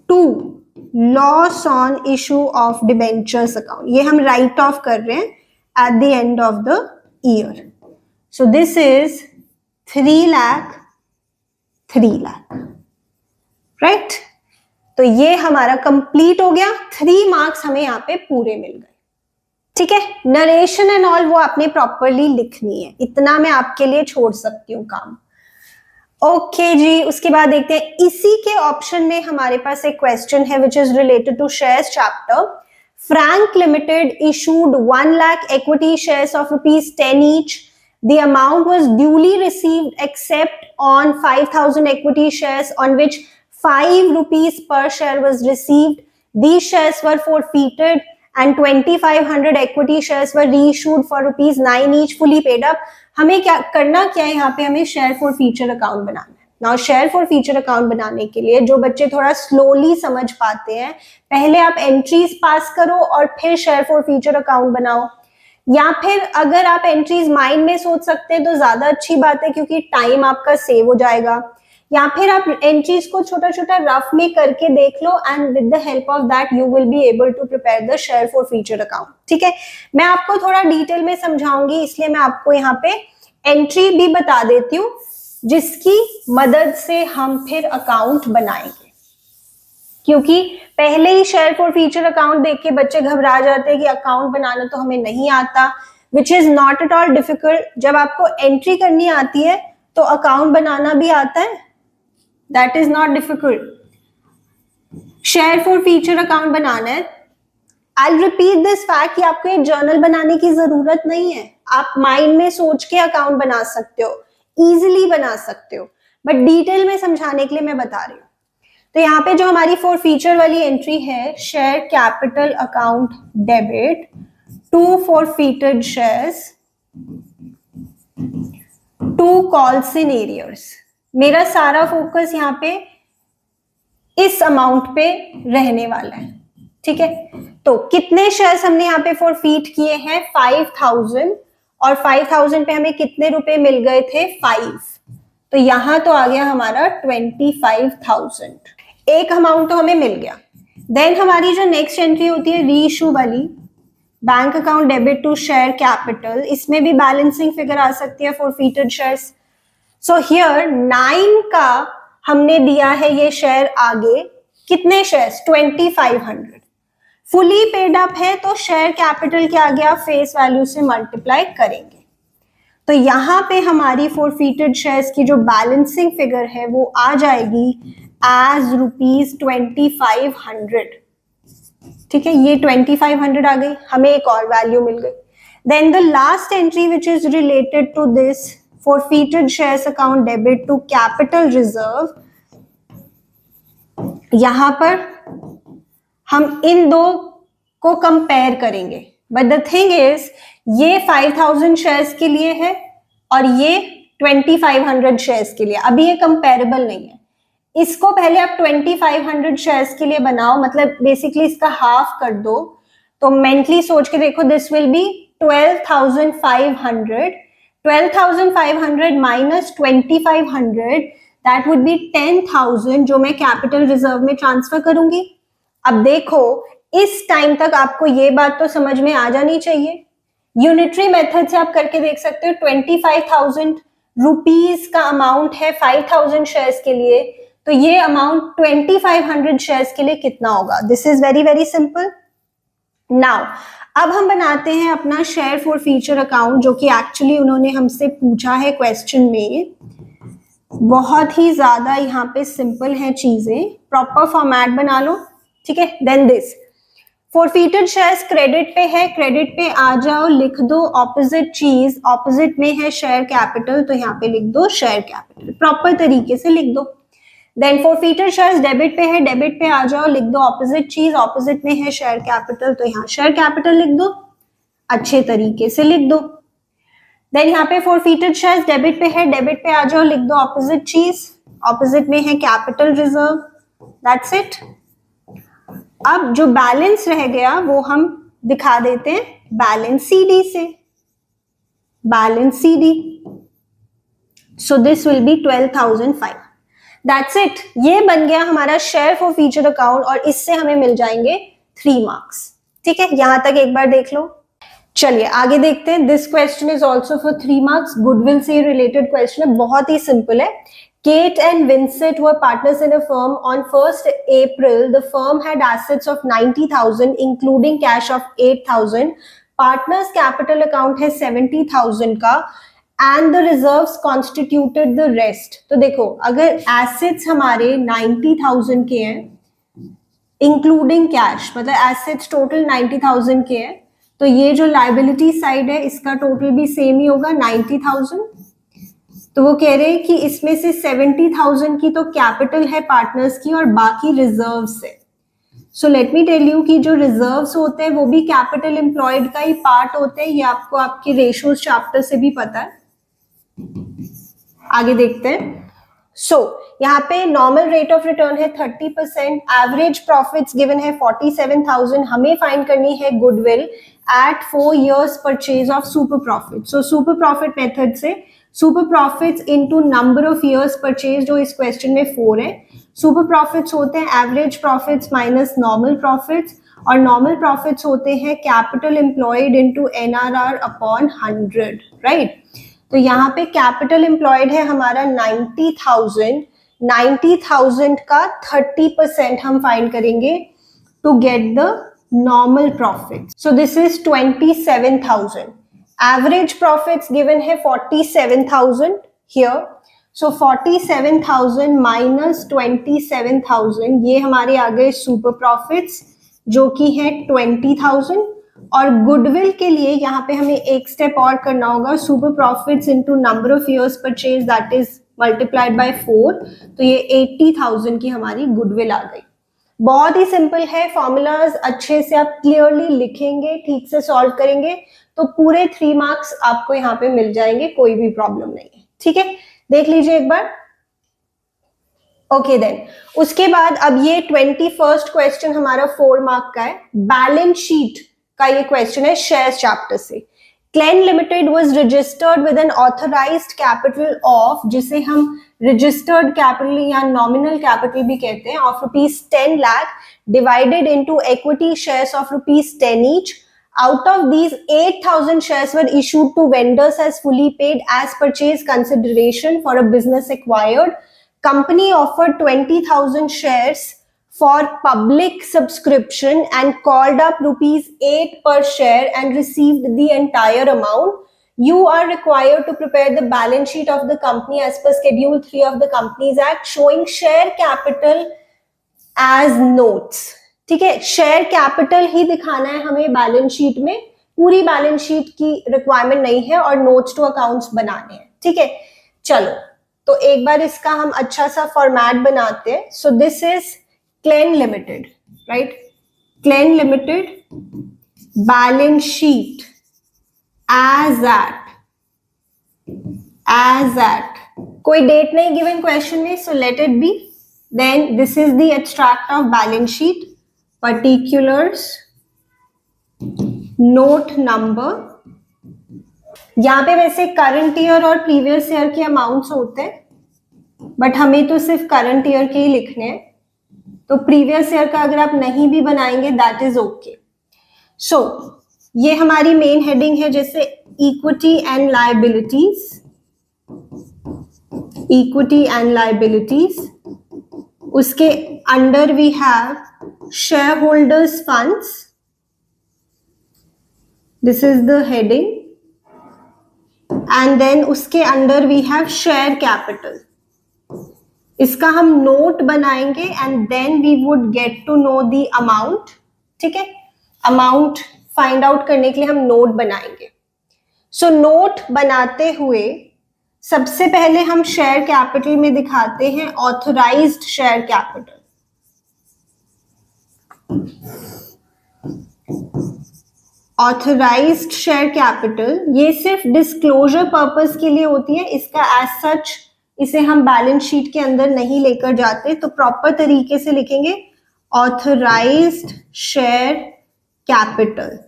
to loss on issue of debentures account, ये हम राइट ऑफ कर रहे हैं at the end of the year. So this is 3 lakh, 3 lakh, right? तो ये हमारा कंप्लीट हो गया। 3 मार्क्स हमें यहाँ पे पूरे मिल गए। ठीक है, नरेशन एंड ऑल वो आपने प्रॉपरली लिखनी है, इतना मैं आपके लिए छोड़ सकती हूँ काम। ओके जी, उसके बाद देखते हैं इसी के ऑप्शन में हमारे पास एक क्वेश्चन है which is related to shares chapter. Frank limited issued 1 lakh equity shares of ₹10 each. The amount was duly received except on 5,000 equity shares on which 5 rupees per share was received. These shares were forfeited and 2,500 equity shares were reissued for ₹9 each, fully paid up. हमें क्या करना, क्या है यहाँ पे, हमें share forfeiture account बनाना है। Now share forfeiture account बनाने के लिए जो बच्चे थोड़ा स्लोली समझ पाते हैं, पहले आप एंट्रीज पास करो और फिर शेयर फॉर फ्यूचर अकाउंट बनाओ, या फिर अगर आप एंट्रीज माइंड में सोच सकते हैं तो ज्यादा अच्छी बात है, क्योंकि टाइम आपका सेव हो जाएगा। या फिर आप एंट्रीज को छोटा छोटा रफ में करके देख लो and with the help of that you will be able to prepare the share forfeiture account. ठीक है, मैं आपको थोड़ा डिटेल में समझाऊंगी, इसलिए मैं आपको यहाँ पे एंट्री भी बता देती हूँ जिसकी मदद से हम फिर अकाउंट बनाएंगे। क्योंकि पहले ही शेयर फॉर फ्यूचर अकाउंट देख के बच्चे घबरा जाते हैं कि अकाउंट बनाना तो हमें नहीं आता, which is not at all difficult. जब आपको एंट्री करनी आती है तो अकाउंट बनाना भी आता है, that is not difficult. Share forfeiture account बनाना है, आई रिपीट दिस फैक्ट कि आपको एक जर्नल बनाने की जरूरत नहीं है, आप माइंड में सोच के अकाउंट बना सकते हो, इजीली बना सकते हो, बट डिटेल में समझाने के लिए मैं बता रही हूँ। तो यहाँ पे जो हमारी फॉर फ्यूचर वाली एंट्री है, share capital account debit to forfeited shares to calls in arrears. मेरा सारा फोकस यहाँ पे इस अमाउंट पे रहने वाला है। ठीक है, तो कितने शेयर्स हमने यहाँ पे फॉरफीट किए हैं? 5000, और 5000 पे हमें कितने रुपए मिल गए थे? 5। तो यहां तो आ गया हमारा 25,000, एक अमाउंट तो हमें मिल गया। देन हमारी जो नेक्स्ट एंट्री होती है री इशू वाली, bank account debit to share capital, इसमें भी बैलेंसिंग फिगर आ सकती है फॉरफीटेड शेयर्स। सो हियर 9 का हमने दिया है ये शेयर आगे, कितने शेयर्स? 2500। फुली पेड अप है तो शेयर कैपिटल के आगे आप फेस वैल्यू से मल्टीप्लाई करेंगे। तो यहाँ पे हमारी फॉरफीटेड शेयर्स की जो बैलेंसिंग फिगर है वो आ जाएगी एज ₹2500। ठीक है, ये 2500 आ गई, हमें एक और वैल्यू मिल गई। Then the last entry which is related to this forfeited shares account debit to capital reserve, यहां पर हम इन दो को कंपेयर करेंगे, बट द थिंग इज ये 5000 शेयर्स के लिए है और ये 2500 शेयर्स के लिए। अभी ये कंपेरेबल नहीं है, इसको पहले आप 2500 शेयर्स के लिए बनाओ, मतलब बेसिकली इसका हाफ कर दो। तो मेंटली सोच के देखो, this will be 12,500, 12,500 minus 2500, that would B 10,000 जो मैं कैपिटल रिजर्व में ट्रांसफर करूंगी। अब देखो, इस टाइम तक आपको ये बात तो समझ में आ जानी चाहिए। यूनिटरी मेथड से आप करके देख सकते हो, 25,000 रुपीज का अमाउंट है 5000 शेयर्स के लिए, तो ये अमाउंट 2500 शेयर्स के लिए कितना होगा? This is very very simple. Now अब हम बनाते हैं अपना शेयर फॉर फ्यूचर अकाउंट, जो कि एक्चुअली उन्होंने हमसे पूछा है क्वेश्चन में। बहुत ही ज्यादा यहाँ पे सिंपल है चीजें, प्रॉपर फॉर्मेट बना लो। ठीक है, then this forfeited shares credit पे है, क्रेडिट पे आ जाओ, लिख दो ऑपोजिट चीज, ऑपोजिट में है शेयर कैपिटल, तो यहाँ पे लिख दो शेयर कैपिटल, प्रॉपर तरीके से लिख दो। देन फॉरफीटेड शेयर्स डेबिट पे है, डेबिट पे आ जाओ, लिख दो ऑपोजिट चीज, ऑपोजिट में है शेयर कैपिटल, तो यहाँ शेयर कैपिटल लिख दो, अच्छे तरीके से लिख दो। देन यहाँ पे फॉरफीटेड शेयर्स डेबिट पे है, डेबिट पे आ जाओ, लिख दो ऑपोजिट चीज, ऑपोजिट में है कैपिटल रिजर्व, दैट्स इट। अब जो बैलेंस रह गया वो हम दिखा देते हैं बैलेंस सीडी से, balance CD. So this will be 12,500, that's it. ये बन गया हमारा शेयर फॉर फ्यूचर अकाउंट और इससे हमें मिल जाएंगे 3 मार्क्स। ठीक है, यहां तक एक बार देख लो। चलिए आगे देखते हैं। This question is also for 3 marks, goodwill से रिलेटेड क्वेश्चन है, बहुत ही सिंपल है। Kate and Vincent were partners in a firm. On 1st April, the firm had assets of 90,000, including cash of 8,000. Partners' capital account है 70,000 का, and the reserves constituted the rest. तो देखो, अगर assets हमारे 90,000 के हैं, including cash, मतलब assets total 90,000 के हैं, तो ये जो liability side है इसका total भी same ही होगा 90,000। तो वो कह रहे हैं कि इसमें से 70,000 की तो कैपिटल है पार्टनर्स की और बाकी रिजर्व्स है। So let me tell you कि जो रिजर्व्स होते हैं वो भी कैपिटल एम्प्लॉयड का ही पार्ट होते हैं, ये आपको आपके रेशियोज चैप्टर से भी पता है। आगे देखते हैं। सो यहाँ पे नॉर्मल रेट ऑफ रिटर्न है 30%, एवरेज प्रॉफिट्स गिवन है 47,000, हमें फाइंड करनी है goodwill at 4 years purchase of super profit. So super profit method से super profits into number of years purchase, जो इस क्वेश्चन में 4 है। सुपर प्रॉफिट्स होते हैं average profits minus normal profits, और नॉर्मल प्रॉफिट्स होते हैं capital employed into NRR upon 100, right. तो यहाँ पे कैपिटल एम्प्लॉयड है हमारा 90,000, 90,000 का 30% हम फाइंड करेंगे to get the normal profit. So this is 27,000। Average profits given है 47,000 हियर। सो 47,000 माइनस 27,000, ये हमारे आ गए सुपर प्रॉफिट्स जो कि है 20,000। और गुडविल के लिए यहाँ पे हमें एक स्टेप और करना होगा, super profits into number of years purchase that is multiplied by 4, तो ये 80,000 की हमारी गुडविल आ गई। बहुत ही सिंपल है, फॉर्मूलाज अच्छे से आप क्लियरली लिखेंगे, ठीक से सॉल्व करेंगे तो पूरे 3 मार्क्स आपको यहाँ पे मिल जाएंगे, कोई भी प्रॉब्लम नहीं है, ठीक है। देख लीजिए एक बार। ओके देन, उसके बाद अब ये 21st क्वेश्चन हमारा 4 मार्क का है। बैलेंस शीट का ये क्वेश्चन है शेयर चैप्टर से। Klein limited was registered with an authorised capital of, जिसे हम रजिस्टर्ड कैपिटल या नॉमिनल कैपिटल भी कहते हैं, of ₹10 lakh divided into equity shares of ₹10 each. Out of these, 8,000 shares were issued to vendors as fully paid as purchase consideration for a business acquired. Company offered 20,000 shares for public subscription and called up ₹8 per share and received the entire amount. You are required to prepare the balance sheet of the company as per Schedule 3 of the Companies Act, showing share capital as notes. ठीक है, share capital ही दिखाना है हमें balance sheet में, पूरी balance sheet की requirement नहीं है, और नोट्स टू अकाउंट्स बनाने हैं, ठीक है। चलो, तो एक बार इसका हम अच्छा सा फॉर्मेट बनाते हैं। So this is Klein limited, right. Klein limited balance sheet as at कोई डेट नहीं गिवन क्वेश्चन में, so let it be. Then this is the extract of balance sheet, particulars, note number। यहाँ पे वैसे current year और previous year के amounts होते हैं, बट हमें तो सिर्फ करंट ईयर के ही लिखने हैं, तो प्रीवियस ईयर का अगर आप नहीं भी बनाएंगे दैट इज ओके। सो ये हमारी मेन हेडिंग है, जैसे equity and liabilities, equity and liabilities. उसके under we have shareholders funds, this is the heading, and then उसके under we have share capital। इसका हम नोट बनाएंगे and then we would get to know the amount, ठीक है। Amount find out करने के लिए हम नोट बनाएंगे। सो नोट बनाते हुए सबसे पहले हम शेयर कैपिटल में दिखाते हैं authorised share capital. Authorised share capital ये सिर्फ डिस्क्लोजर पर्पस के लिए होती है, इसका एज सच इसे हम बैलेंस शीट के अंदर नहीं लेकर जाते, तो प्रॉपर तरीके से लिखेंगे authorised share capital.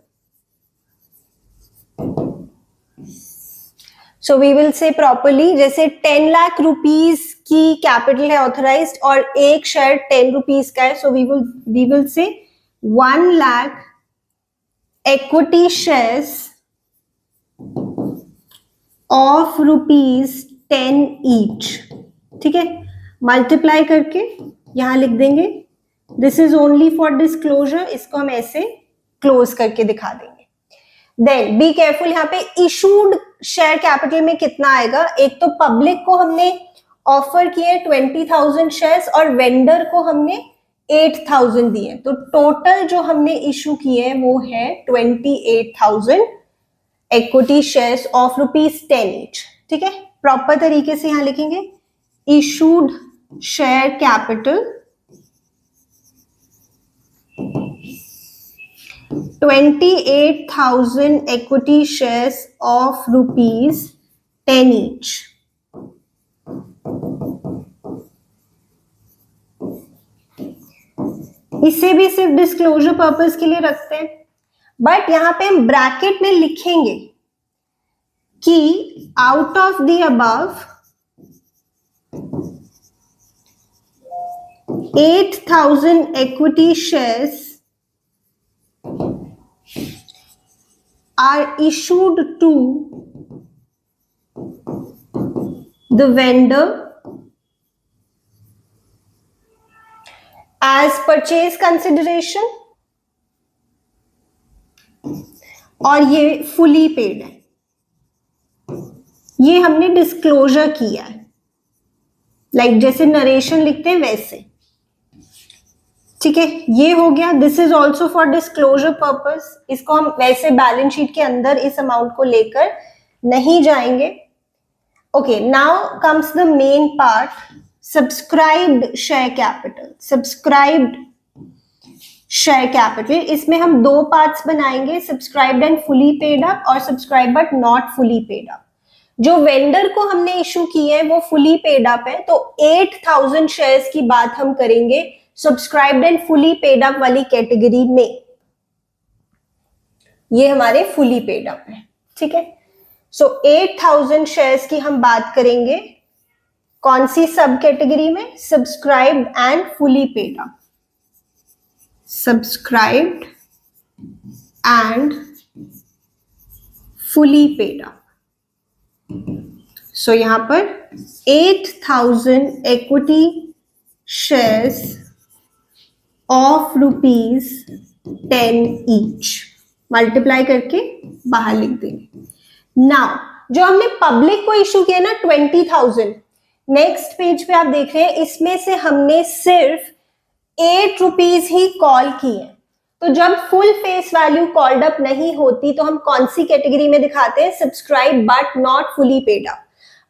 So we will say properly, जैसे 10 लाख रुपीज की कैपिटल है ऑथराइज्ड और एक शेयर 10 रुपीज का है, सो वी विल से 1 lakh equity shares of ₹10 each, ठीक है। मल्टीप्लाई करके यहां लिख देंगे this is only for disclosure, इसको हम ऐसे क्लोज करके दिखा देंगे। देन बी केयरफुल, यहाँ पे इशूड शेयर कैपिटल में कितना आएगा, एक तो पब्लिक को हमने ऑफर किए 20,000 शेयर्स और वेंडर को हमने 8,000 दिए, तो टोटल जो हमने इशू किए वो है 28,000 इक्विटी शेयर्स ऑफ ₹10 ईच, ठीक है। प्रॉपर तरीके से यहां लिखेंगे issued share capital 28,000 equity shares of ₹10 each. इसे भी सिर्फ डिस्क्लोजर पर्पस के लिए रखते हैं, बट यहां पे हम ब्रैकेट में लिखेंगे कि out of the above 8,000 equity shares are issued to the vendor as purchase consideration और ये फुली पेड है, ये हमने डिस्क्लोजर किया है, जैसे नरेशन लिखते हैं वैसे, ठीक है, ये हो गया। This is also for disclosure purpose, इसको हम वैसे बैलेंस शीट के अंदर इस अमाउंट को लेकर नहीं जाएंगे। Okay, now comes the main part, subscribed share capital. Subscribed share capital, इसमें हम दो पार्ट्स बनाएंगे, subscribed and fully paid up और subscribe but not fully paid up. जो वेंडर को हमने इशू किए हैं वो फुली पेड अप है, तो 8,000 शेयर्स की बात हम करेंगे subscribed and fully paid up वाली कैटेगरी में। ये हमारे फुली पेड अप है, ठीक है। सो 8,000 शेयर्स की हम बात करेंगे कौन सी सब कैटेगरी में, subscribed and fully paid up. Subscribed and fully paid up. So यहां पर 8,000 equity shares of ₹10 each multiply करके बाहर लिख देंगे। नाउ जो हमने पब्लिक को इशू किया ना 20,000, नेक्स्ट पेज पे आप देख रहे हैं, इसमें से हमने सिर्फ ₹8 ही कॉल किए। तो जब full face value called up नहीं होती तो हम कौन सी कैटेगरी में दिखाते हैं, subscribe but not fully paid up.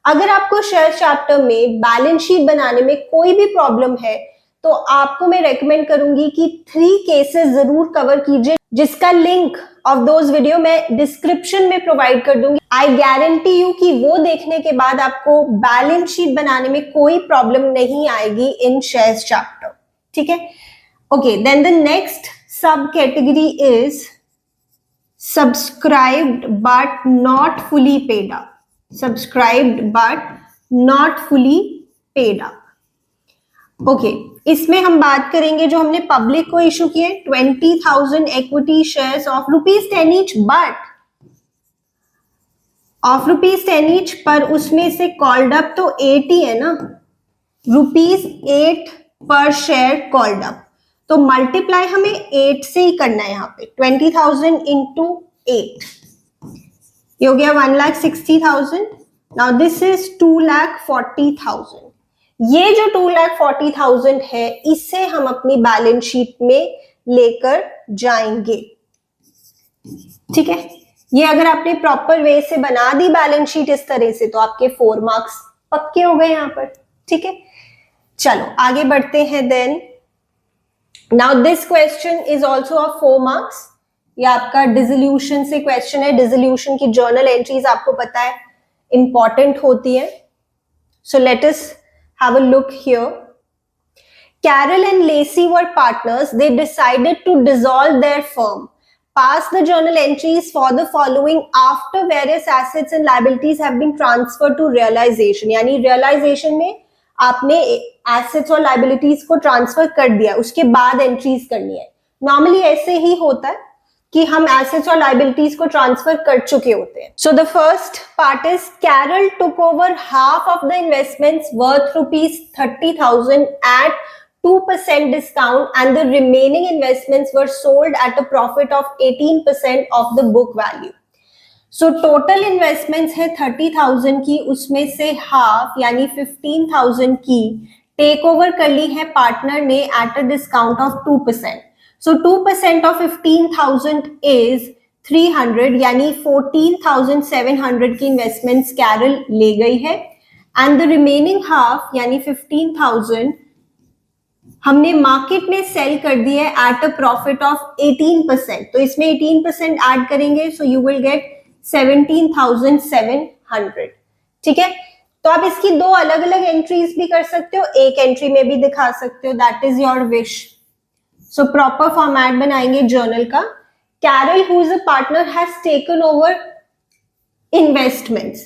अगर आपको शेयर चैप्टर में बैलेंस शीट बनाने में कोई भी प्रॉब्लम है तो आपको मैं रेकमेंड करूंगी कि 3 केसेस जरूर कवर कीजिए, जिसका लिंक ऑफ दोज वीडियो मैं डिस्क्रिप्शन में प्रोवाइड कर दूंगी। आई गारंटी यू कि वो देखने के बाद आपको बैलेंस शीट बनाने में कोई प्रॉब्लम नहीं आएगी इन शेयर्स चैप्टर, ठीक है। ओके, देन द नेक्स्ट सब category is subscribed but not fully paid up. Subscribed but not fully paid up. Okay, इसमें हम बात करेंगे जो हमने पब्लिक को इशू किए 20,000 equity shares of ₹10 each, but of ₹10 each, पर उसमें से कॉल्ड अप तो 8 ही है ना, ₹8 पर शेयर कॉल्ड अप, तो मल्टीप्लाई हमें 8 से ही करना है। यहाँ पे 20,000 इंटू 8, ये हो गया 1,60,000। Now this is 2,40,000। ये जो 2,40,000 है इसे हम अपनी बैलेंस शीट में लेकर जाएंगे, ठीक है। ये अगर आपने प्रॉपर वे से बना दी बैलेंस शीट इस तरह से तो आपके 4 मार्क्स पक्के हो गए यहाँ पर, ठीक है। चलो आगे बढ़ते हैं। Then now this question is also of 4 marks. ये आपका डिसोल्यूशन से क्वेश्चन है। डिसोल्यूशन की जर्नल एंट्रीज आपको पता है इंपॉर्टेंट होती है। So let us have a look here. Carol and Lacey were partners. They decided to dissolve their firm. Pass the journal entries for the following after various assets and liabilities have been transferred to realization. यानी realization में आपने assets और liabilities को transfer कर दिया, उसके बाद entries करनी है। Normally ऐसे ही होता है कि हम एसेट्स और लाइबिलिटीज को ट्रांसफर कर चुके होते हैं। So the first part is Carol took over half of the investments worth ₹30,000 at 2% discount and the remaining investments were sold at a profit of 18% of the book value. So total investments है 30,000 की, उसमें से half यानी 15,000 की take over कर ली है partner ने eight a discount of 2%। So 2% of 15,000 is 300, यानी 14,700 की इन्वेस्टमेंट्स कैरल ले गई है एंड द रिमेनिंग हाफ यानी 15,000 हमने मार्केट में सेल कर दिया है एट अ प्रॉफिट ऑफ 18%। तो इसमें 18% ऐड करेंगे सो यू विल गेट 17,700, ठीक है। तो आप इसकी 2 अलग अलग एंट्रीज भी कर सकते हो, एक एंट्री में भी दिखा सकते हो, that is your wish. So proper format बनाएंगे जर्नल का। Carol who is a partner has taken over investments.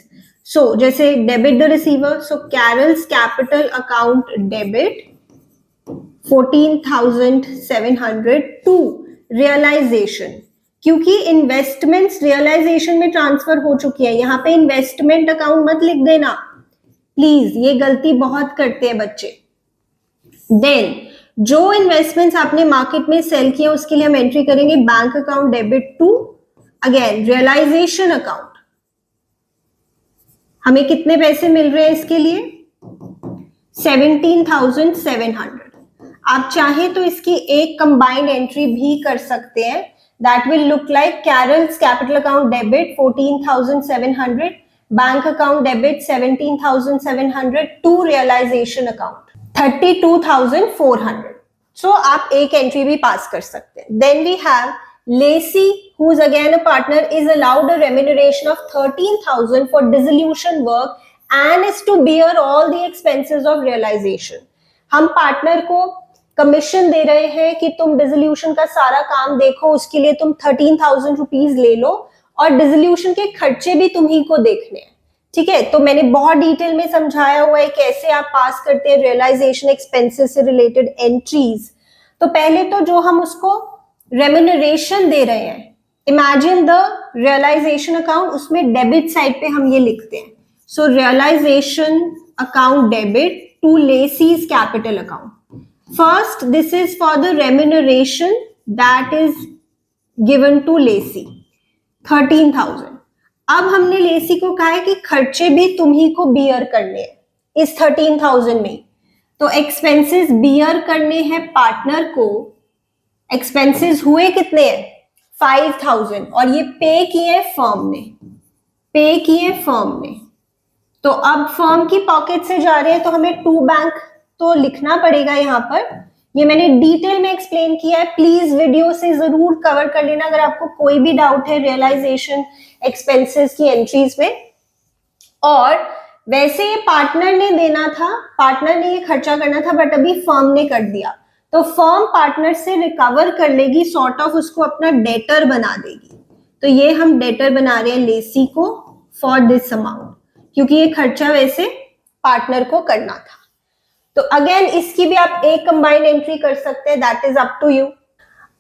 So जैसे debit the receiver, so Carol's capital account debit 14,700 to realisation. क्योंकि इन्वेस्टमेंट्स रियलाइजेशन में ट्रांसफर हो चुकी है, यहाँ पे इन्वेस्टमेंट अकाउंट मत लिख देना प्लीज, ये गलती बहुत करते हैं बच्चे. देन जो इन्वेस्टमेंट्स आपने मार्केट में सेल किए उसके लिए हम एंट्री करेंगे bank account debit to again realisation account. हमें कितने पैसे मिल रहे हैं इसके लिए? 17,700. आप चाहे तो इसकी एक कंबाइंड एंट्री भी कर सकते हैं. That will look like Carol's capital account debit 14,700, bank account debit 17,700 to realisation account 32,400. So आप एक एंट्री भी पास कर सकते हैं. Then we have Lacey, who is again a partner, is allowed a remuneration of 13,000 for dissolution work and is to bear all the expenses of realization. हम partner को commission दे रहे हैं कि तुम डिसोल्यूशन का सारा काम देखो, उसके लिए तुम 13,000 रुपीज ले लो और डिसोल्यूशन के खर्चे भी तुम्ही को देखने हैं. ठीक है, तो मैंने बहुत डिटेल में समझाया हुआ है कैसे आप पास करते हैं रियलाइजेशन एक्सपेंसेस से रिलेटेड एंट्रीज. तो पहले तो जो हम उसको रेम्यूनरेशन दे रहे हैं, इमेजिन द रियलाइजेशन अकाउंट, उसमें डेबिट साइड पे हम ये लिखते हैं. So realisation account debit to Lacey's capital account. First this is for the remuneration that is given to Lacey 13,000. अब हमने लेसी को कहा है कि खर्चे भी तुम ही को बियर करने हैं इस 13,000 में. तो एक्सपेंसेस बियर करने हैं पार्टनर को. एक्सपेंसेस हुए कितने हैं? 5,000 और ये पे किए फर्म ने. तो अब फर्म की पॉकेट से जा रहे हैं तो हमें टू बैंक तो लिखना पड़ेगा यहाँ पर. ये मैंने डिटेल में एक्सप्लेन किया है, प्लीज वीडियो से जरूर कवर कर लेना अगर आपको कोई भी डाउट है रियलाइजेशन एक्सपेंसेस की एंट्रीज में. और वैसे ये पार्टनर ने देना था, पार्टनर ने ये खर्चा करना था, बट अभी फर्म ने कर दिया तो फर्म पार्टनर से रिकवर कर लेगी, सॉर्ट ऑफ उसको अपना डेटर बना देगी. तो ये हम डेटर बना रहे हैं लेसी को फॉर दिस अमाउंट, क्योंकि ये खर्चा वैसे पार्टनर को करना था. तो अगेन इसकी भी आप एक कंबाइंड एंट्री कर सकते हैं, that is up to you.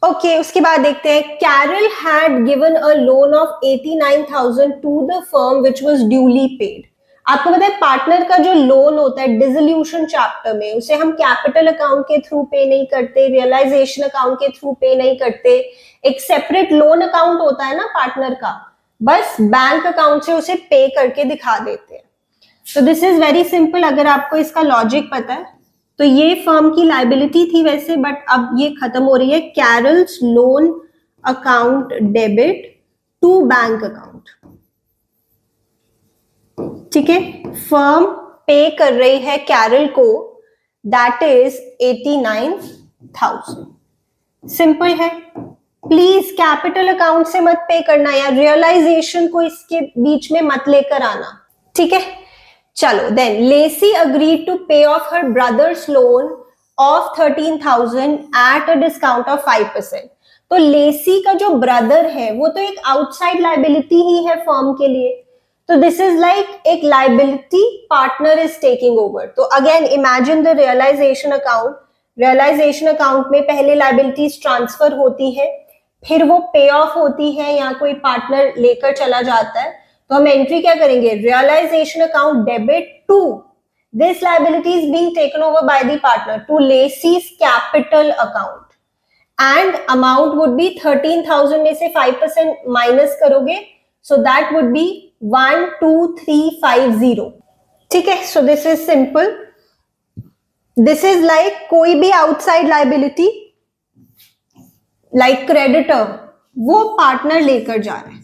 Okay, उसके बाद देखते हैं Carol had given a loan of 89,000 to the firm which was duly paid. आपको पता है पार्टनर का जो लोन होता है डिसोल्यूशन चैप्टर में, उसे हम कैपिटल अकाउंट के थ्रू पे नहीं करते, रियलाइजेशन अकाउंट के थ्रू पे नहीं करते. एक सेपरेट लोन अकाउंट होता है ना पार्टनर का, बस बैंक अकाउंट से उसे पे करके दिखा देते हैं. तो दिस इज वेरी सिंपल. अगर आपको इसका लॉजिक पता है तो ये फर्म की लायबिलिटी थी वैसे, बट अब ये खत्म हो रही है. Carol's loan account debit to bank account. ठीक है, फर्म पे कर रही है कैरल को, दैट इज 89,000. सिंपल है. प्लीज कैपिटल अकाउंट से मत पे करना या रियलाइजेशन को इसके बीच में मत लेकर आना. ठीक है, चलो. देन लेसी अग्रीड टू पे of her brothers loan of 13,000 eight a discount of 5%. तो लेसी का जो ब्रदर है वो तो एक आउटसाइड लायबिलिटी ही है फर्म के लिए. तो दिस इज लाइक एक liability partner is taking over. तो again imagine the realisation account. Realisation account में पहले लायबिलिटीज ट्रांसफर होती है, फिर वो पे ऑफ होती है या कोई पार्टनर लेकर चला जाता है. तो हम एंट्री क्या करेंगे? Realisation account debit to this liability is being taken over by the partner to Lacey's capital account and amount would be 13,000 में से 5% माइनस करोगे, सो दैट वुड बी 12350. ठीक है, so this is simple. This is like कोई भी outside liability like creditor वो partner लेकर जा रहे हैं.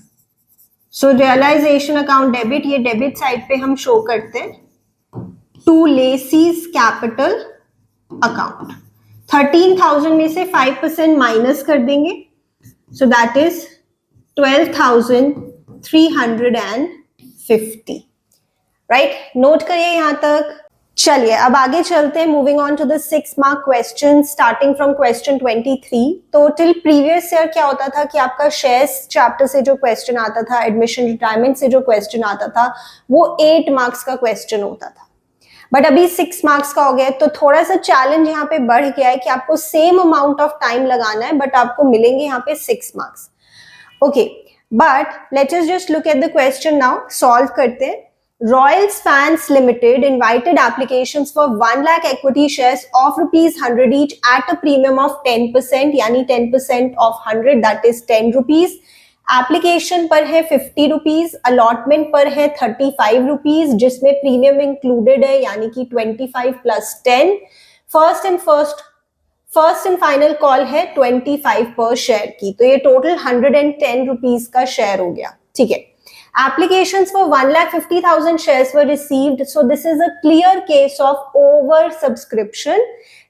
सो रियलाइजेशन अकाउंट डेबिट, ये डेबिट साइड पे हम शो करते हैं टू लेसीज कैपिटल अकाउंट. 13,000 में से 5% माइनस कर देंगे, so that is 12,350. Right, note करिए यहां तक. चलिए अब आगे चलते हैं, moving on to the 6 mark question starting from question 23। तो टिल प्रीवियस ईयर क्या होता था कि आपका शेयर्स चैप्टर से जो क्वेश्चन आता था, एडमिशन रिटायरमेंट से जो क्वेश्चन आता था, वो 8 मार्क्स का क्वेश्चन होता था, बट अभी 6 मार्क्स का हो गया है। तो थोड़ा सा चैलेंज यहाँ पे बढ़ गया है कि आपको सेम अमाउंट ऑफ टाइम लगाना है, बट आपको मिलेंगे यहाँ पे 6 marks. Okay, but let's us just look at the question now, solve करते हैं। Royals Fans Limited invited applications for 1 lakh equity shares of rupees 100 each at a premium of 10%, यानी 10% of 100 that is 10 rupees। Application पर है 50 rupees, allotment पर है 35 rupees, जिसमें premium included है यानी कि 25 plus 10। First and final call है 25 पर शेयर की, तो ये टोटल 110 रुपीज का शेयर हो गया। ठीक है, applications for 1,50,000 shares were received, so this is a clear case of oversubscription।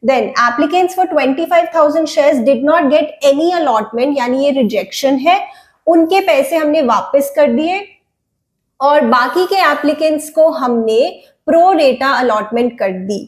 Then applicants for 25,000 shares did not get any allotment, यानी ये rejection है, उनके पैसे हमने वापस कर दिए और बाकी के applicants को हमने pro rata allotment कर दी।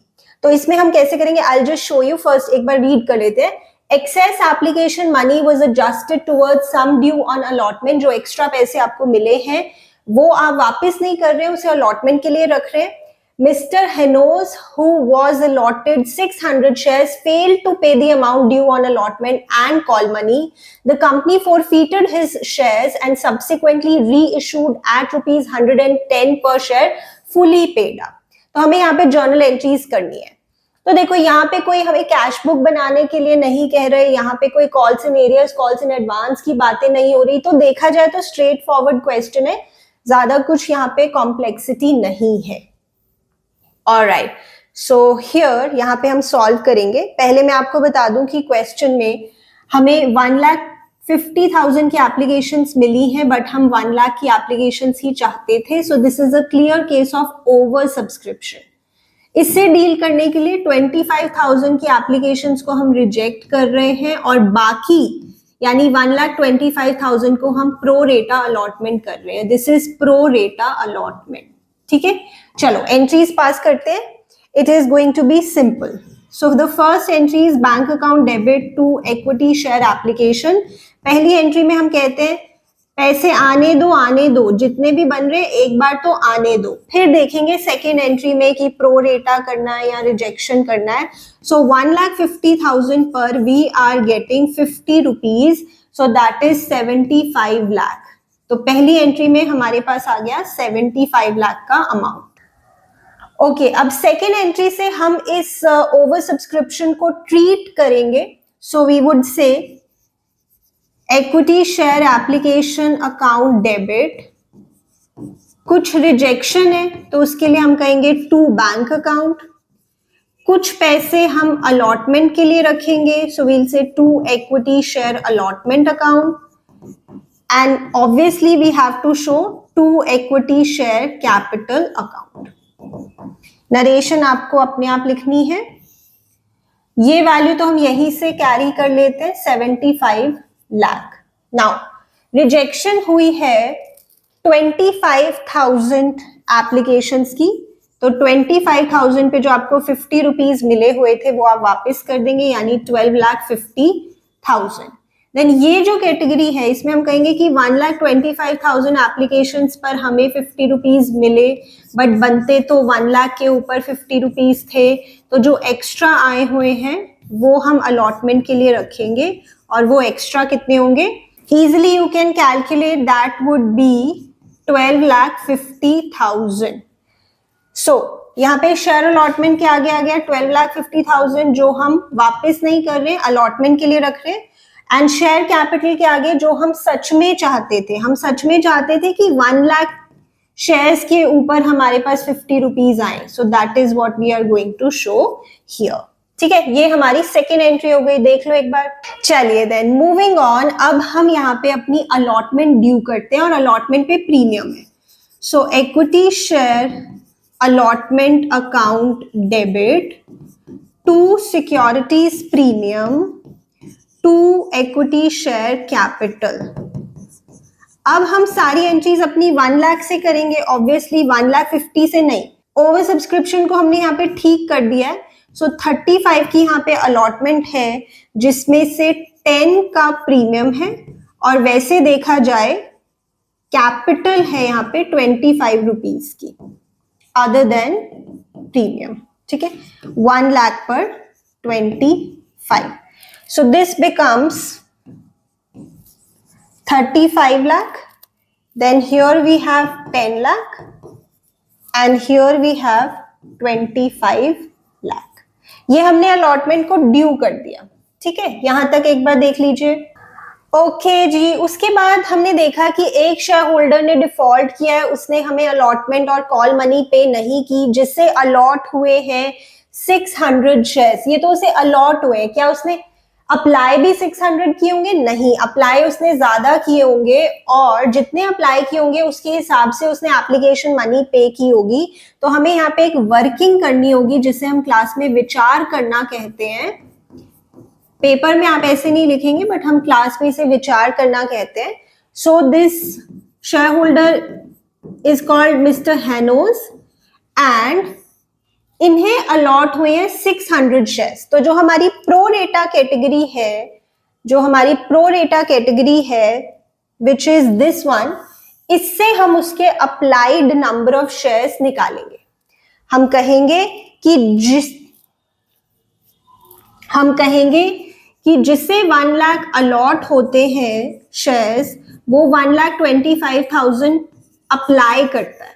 तो इसमें हम कैसे करेंगे, I'll just show you first, एक बार read कर लेते हैं। Excess application money was adjusted towards sum due on allotment, जो एक्स्ट्रा पैसे आपको मिले हैं वो आप वापस नहीं कर रहे हैं, उसे अलॉटमेंट के लिए रख रहे हैं। Mr. Henos, who was allotted 600 shares, failed to pay the amount due on allotment and call money. The company forfeited his shares and subsequently reissued at rupees 110 per share, fully paid up। तो हमें यहाँ पे journal entries करनी है। तो देखो यहाँ पे कोई हमें कैश बुक बनाने के लिए नहीं कह रहे, यहाँ पे कोई calls in arrears, calls in advance की बातें नहीं हो रही। तो देखा जाए तो स्ट्रेट फॉरवर्ड क्वेश्चन है, ज्यादा कुछ यहाँ पे कॉम्प्लेक्सिटी नहीं है। ऑलराइट, सो हियर यहाँ पे हम सॉल्व करेंगे। पहले मैं आपको बता दूं कि क्वेश्चन में हमें 1,50,000 की एप्लीकेशंस मिली हैं, बट हम 1 लाख की एप्लीकेशंस ही चाहते थे। सो this is a clear case of over subscription. इससे डील करने के लिए 25,000 की एप्लीकेशंस को हम रिजेक्ट कर रहे हैं और बाकी यानी 1,25,000 को हम प्रो रेटा अलॉटमेंट कर रहे हैं। This is pro rata allotment. ठीक है, चलो एंट्रीज पास करते हैं। It is going to be simple. So the first entry is bank account debit to equity share application. पहली एंट्री में हम कहते हैं पैसे आने दो, जितने भी बन रहे एक बार तो आने दो, फिर देखेंगे सेकेंड एंट्री में कि प्रो रेटा करना है या रिजेक्शन करना है। सो 1,50,000 पर we are getting 50 rupees, so that is 75 lakh. तो पहली एंट्री में हमारे पास आ गया 75 लाख का अमाउंट। ओके, अब सेकेंड एंट्री से हम इस ओवर सब्सक्रिप्शन को ट्रीट करेंगे। So we would say equity share application account debit, कुछ रिजेक्शन है तो उसके लिए हम कहेंगे टू बैंक अकाउंट, कुछ पैसे हम अलॉटमेंट के लिए रखेंगे, so we'll say to equity share allotment account, and obviously we have to show to equity share capital account. Narration आपको अपने आप लिखनी है। ये वैल्यू तो हम यहीं से कैरी कर लेते हैं 75 लाख। नाउ रिजेक्शन हुई है 25,000 एप्लीकेशंस की, तो 25,000 पे जो आपको 50 रुपीज मिले हुए थे वो आप वापस कर देंगे, यानी 12,50,000। देन ये जो कैटेगरी है इसमें हम कहेंगे कि 1,25,000 एप्लीकेशंस पर हमें 50 रुपीज मिले, बट बनते तो 1 लाख के ऊपर 50 रुपीज थे, तो जो एक्स्ट्रा आए हुए हैं वो हम अलॉटमेंट के लिए रखेंगे। और वो एक्स्ट्रा कितने होंगे, easily you can calculate, that would B 12,50,000। सो यहाँ पे शेयर अलॉटमेंट के आगे आ गया 12,50,000 जो हम वापस नहीं कर रहे, अलॉटमेंट के लिए रख रहे, एंड शेयर कैपिटल के आगे जो हम सच में चाहते थे, हम सच में चाहते थे कि 1 लाख शेयर्स के ऊपर हमारे पास 50 रुपीज आए, so that is what we are going to show here. ठीक है, ये हमारी सेकेंड एंट्री हो गई, देख लो एक बार। चलिए देन मूविंग ऑन, अब हम यहाँ पे अपनी अलॉटमेंट ड्यू करते हैं और अलॉटमेंट पे प्रीमियम है। So equity share allotment account debit to securities premium to equity share capital. अब हम सारी एंट्रीज अपनी 1 लाख से करेंगे, ऑब्वियसली 1,50,000 से नहीं, ओवर सब्सक्रिप्शन को हमने यहाँ पे ठीक कर दिया है। सो 35 की यहाँ पे अलॉटमेंट है जिसमें से 10 का प्रीमियम है, और वैसे देखा जाए कैपिटल है यहाँ पे 25 रुपीज की अदर देन प्रीमियम। ठीक है, 1 lakh per 25। So this becomes 35 lakh, then here we have 10 lakh and here we have 25 lakh। ये हमने अलॉटमेंट को ड्यू कर दिया। ठीक है, यहां तक एक बार देख लीजिए। ओके जी, उसके बाद हमने देखा कि एक शेयर होल्डर ने डिफॉल्ट किया है, उसने हमें अलॉटमेंट और कॉल मनी पे नहीं की, जिससे अलॉट हुए हैं 600 शेयर्स। ये तो उसे अलॉट हुए हैं, क्या उसने अप्लाई भी 600 किए होंगे? नहीं, अप्लाई उसने ज्यादा किए होंगे, और जितने अप्लाई किए होंगे उसके हिसाब से उसने एप्लीकेशन मनी पे की होगी। तो हमें यहाँ पे एक वर्किंग करनी होगी जिसे हम क्लास में विचार करना कहते हैं। पेपर में आप ऐसे नहीं लिखेंगे, बट हम क्लास में इसे विचार करना कहते हैं। So this share holder is called Mr Hanoz and इन्हें अलॉट हुए हैं 600 शेयर्स। तो जो हमारी प्रो रेटा कैटेगरी है विच इज दिस वन, इससे हम उसके अप्लाइड नंबर ऑफ शेयर्स निकालेंगे। हम कहेंगे कि जिसे 1 लाख अलॉट होते हैं शेयर्स, वो 1,25,000 अप्लाई करता है।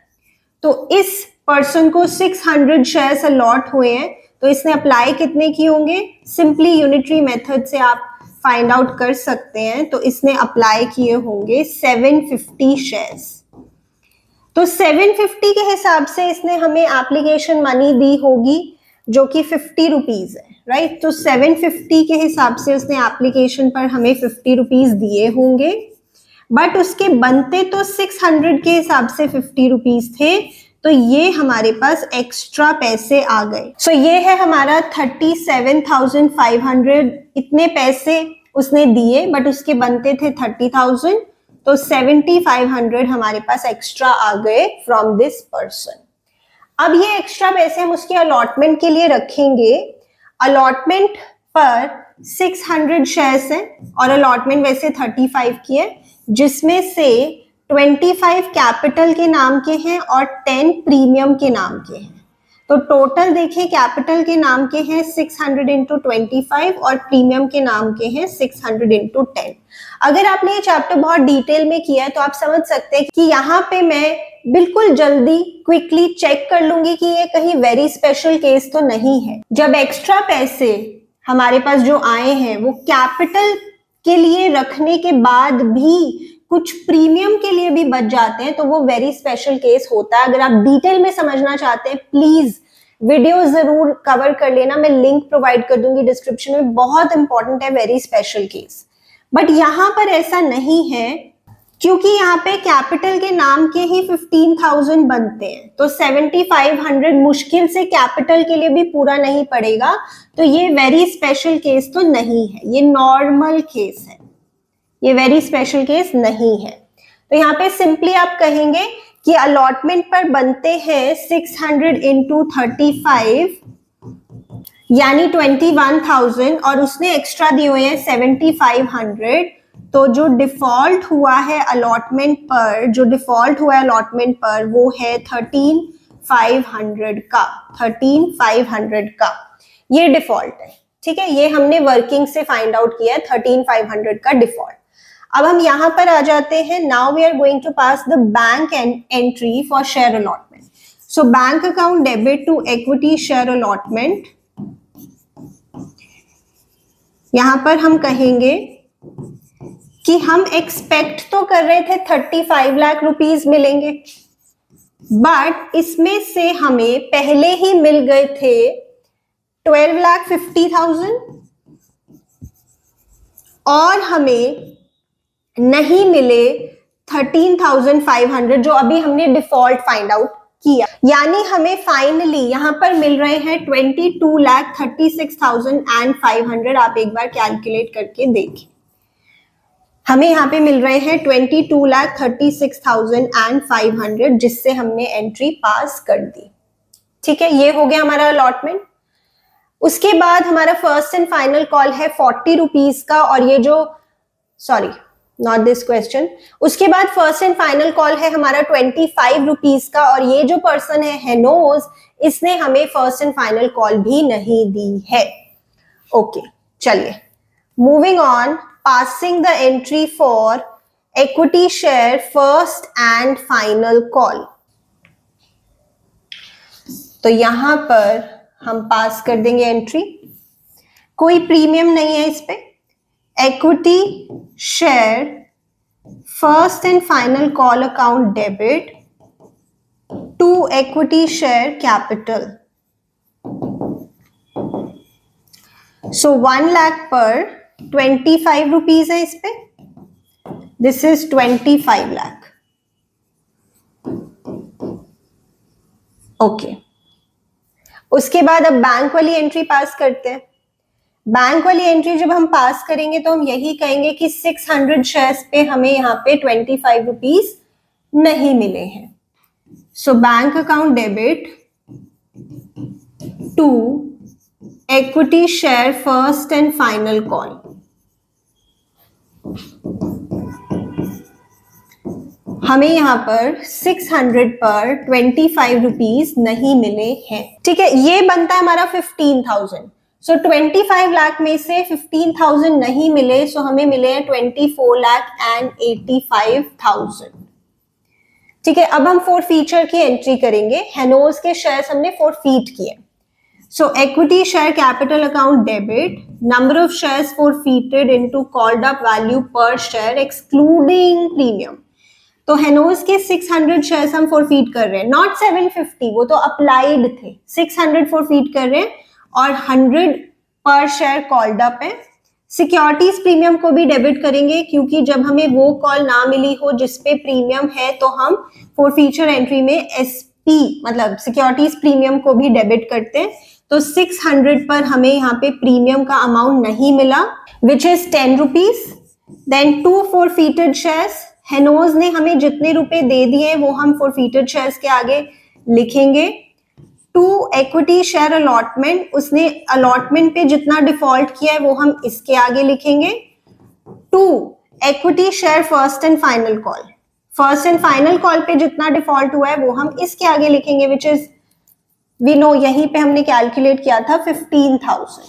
तो इस पर्सन को 600 शेयर्स अलॉट हुए हैं, तो इसने अप्लाई कितने किए होंगे? सिंपली यूनिटरी मेथड से आप फाइंड आउट कर सकते हैं। तो इसने अप्लाई किए होंगे 750 शेयर्स। तो 750 के हिसाब से इसने हमें एप्लीकेशन मनी दी होगी जो कि 50 रुपीज है, राइट। तो 750 के हिसाब से उसने एप्लीकेशन पर हमें 50 रुपीज दिए होंगे, बट उसके बनते तो 600 के हिसाब से 50 रुपीज थे। तो ये हमारे पास एक्स्ट्रा पैसे आ गए। सो ये है हमारा 37,500। इतने पैसे उसने दिए बट उसके बनते थे 30,000, तो 7,500 हमारे पास एक्स्ट्रा आ गए फ्रॉम दिस पर्सन। अब ये एक्स्ट्रा पैसे हम उसके अलॉटमेंट के लिए रखेंगे। अलॉटमेंट पर 600 शेयर्स है और अलॉटमेंट वैसे 35 की है, जिसमें से 25 कैपिटल के नाम के हैं और 10 प्रीमियम के नाम के हैं। तो टोटल देखिए, कैपिटल के नाम के हैं 600 इंटू 25 और प्रीमियम के नाम के हैं 600 इंटू 10। अगर आपने ये चैप्टर बहुत डिटेल में किया है तो आप समझ सकते हैं कि यहाँ पे मैं बिल्कुल जल्दी क्विकली चेक कर लूंगी कि ये कहीं वेरी स्पेशल केस तो नहीं है। जब एक्स्ट्रा पैसे हमारे पास जो आए हैं वो कैपिटल के लिए रखने के बाद भी कुछ प्रीमियम के लिए भी बच जाते हैं, तो वो वेरी स्पेशल केस होता है। अगर आप डिटेल में समझना चाहते हैं प्लीज वीडियो जरूर कवर कर लेना, मैं लिंक प्रोवाइड कर दूंगी डिस्क्रिप्शन में। बहुत इंपॉर्टेंट है वेरी स्पेशल केस। बट यहाँ पर ऐसा नहीं है, क्योंकि यहाँ पे कैपिटल के नाम के ही 15,000 बनते हैं, तो 7,500 मुश्किल से कैपिटल के लिए भी पूरा नहीं पड़ेगा। तो ये वेरी स्पेशल केस तो नहीं है, ये नॉर्मल केस है, ये वेरी स्पेशल केस नहीं है। तो यहाँ पे सिंपली आप कहेंगे कि अलॉटमेंट पर बनते हैं 600 इंटू 35 यानी 21,000 और उसने एक्स्ट्रा दिए हुए हैं 7,500। तो जो डिफॉल्ट हुआ है अलॉटमेंट पर, वो है 13,500 का, 13,500 का ये डिफॉल्ट है। ठीक है, ये हमने वर्किंग से फाइंड आउट किया है 13,500 का डिफॉल्ट। अब हम यहां पर आ जाते हैं। Now we are going to pass the bank entry for share allotment. So bank account debit to equity share allotment. यहां पर हम कहेंगे कि हम एक्सपेक्ट तो कर रहे थे 35 लाख रुपीस मिलेंगे, बट इसमें से हमें पहले ही मिल गए थे 12,50,000 और हमें नहीं मिले 13,500 जो अभी हमने डिफॉल्ट फाइंड आउट किया। यानी हमें फाइनली यहां पर मिल रहे हैं 22,36,500। आप एक बार कैलकुलेट करके देखिए, हमें यहाँ पे मिल रहे हैं 22,36,500 जिससे हमने एंट्री पास कर दी। ठीक है, ये हो गया हमारा अलॉटमेंट। उसके बाद हमारा फर्स्ट एंड फाइनल कॉल है 40 रुपीज का, और ये जो सॉरी नॉट दिस क्वेश्चन, उसके बाद फर्स्ट एंड फाइनल कॉल है हमारा 25 रुपीज का, और ये जो पर्सन है हेनोज, इसने हमें फर्स्ट एंड फाइनल कॉल भी नहीं दी है। ओके, चलिए moving on, passing the entry for equity share first and final call. तो यहां पर हम पास कर देंगे एंट्री, कोई प्रीमियम नहीं है इस पे। Equity share first and final call account debit to equity share capital. So 1 lakh per 25 rupees है इस पे, दिस इज 25 लाख। ओके, उसके बाद अब बैंक वाली एंट्री पास करते हैं। बैंक वाली एंट्री जब हम पास करेंगे तो हम यही कहेंगे कि 600 शेयर्स पे हमें यहाँ पे 25 रुपीज नहीं मिले हैं। So bank account debit to equity share first and final call. हमें यहाँ पर 600 पर 25 रुपीज नहीं मिले हैं। ठीक है, ये बनता है हमारा 15,000। सो 25 लाख में से 15,000 नहीं मिले, सो हमें मिले हैं 24,85,000। ठीक है, अब हम फॉरफीचर की एंट्री करेंगे। हेनोज के शेयर्स हमने फॉरफीट किए। So equity share capital account debit, number of shares forfeited into called up value per share excluding premium. तो हेनोज के 600 शेयर्स हम फॉरफीट कर रहे हैं, नॉट 750, वो तो अप्लाइड थे। 600 फॉरफीट कर रहे हैं और 100 पर शेयर कॉल्ड अप है। सिक्योरिटीज प्रीमियम को भी डेबिट करेंगे, क्योंकि जब हमें वो कॉल ना मिली हो जिसपे प्रीमियम है तो हम फॉरफीचर एंट्री में एसपी मतलब सिक्योरिटीज प्रीमियम को भी डेबिट करते हैं। तो 600 पर हमें यहाँ पे प्रीमियम का अमाउंट नहीं मिला, which is 10 rupees. Then 2 forfeited shares, Hanoz ने हमें जितने रुपए दे दिए वो हम फॉरफीटेड शेयर्स के आगे लिखेंगे। 2 इक्विटी शेयर अलॉटमेंट, उसने अलॉटमेंट पे जितना डिफॉल्ट किया है वो हम इसके आगे लिखेंगे। 2 equity share first and final call, first and final call पे जितना डिफॉल्ट हुआ है वो हम इसके आगे लिखेंगे, विच इज वी नो यहीं पे हमने कैलकुलेट किया था 15,000।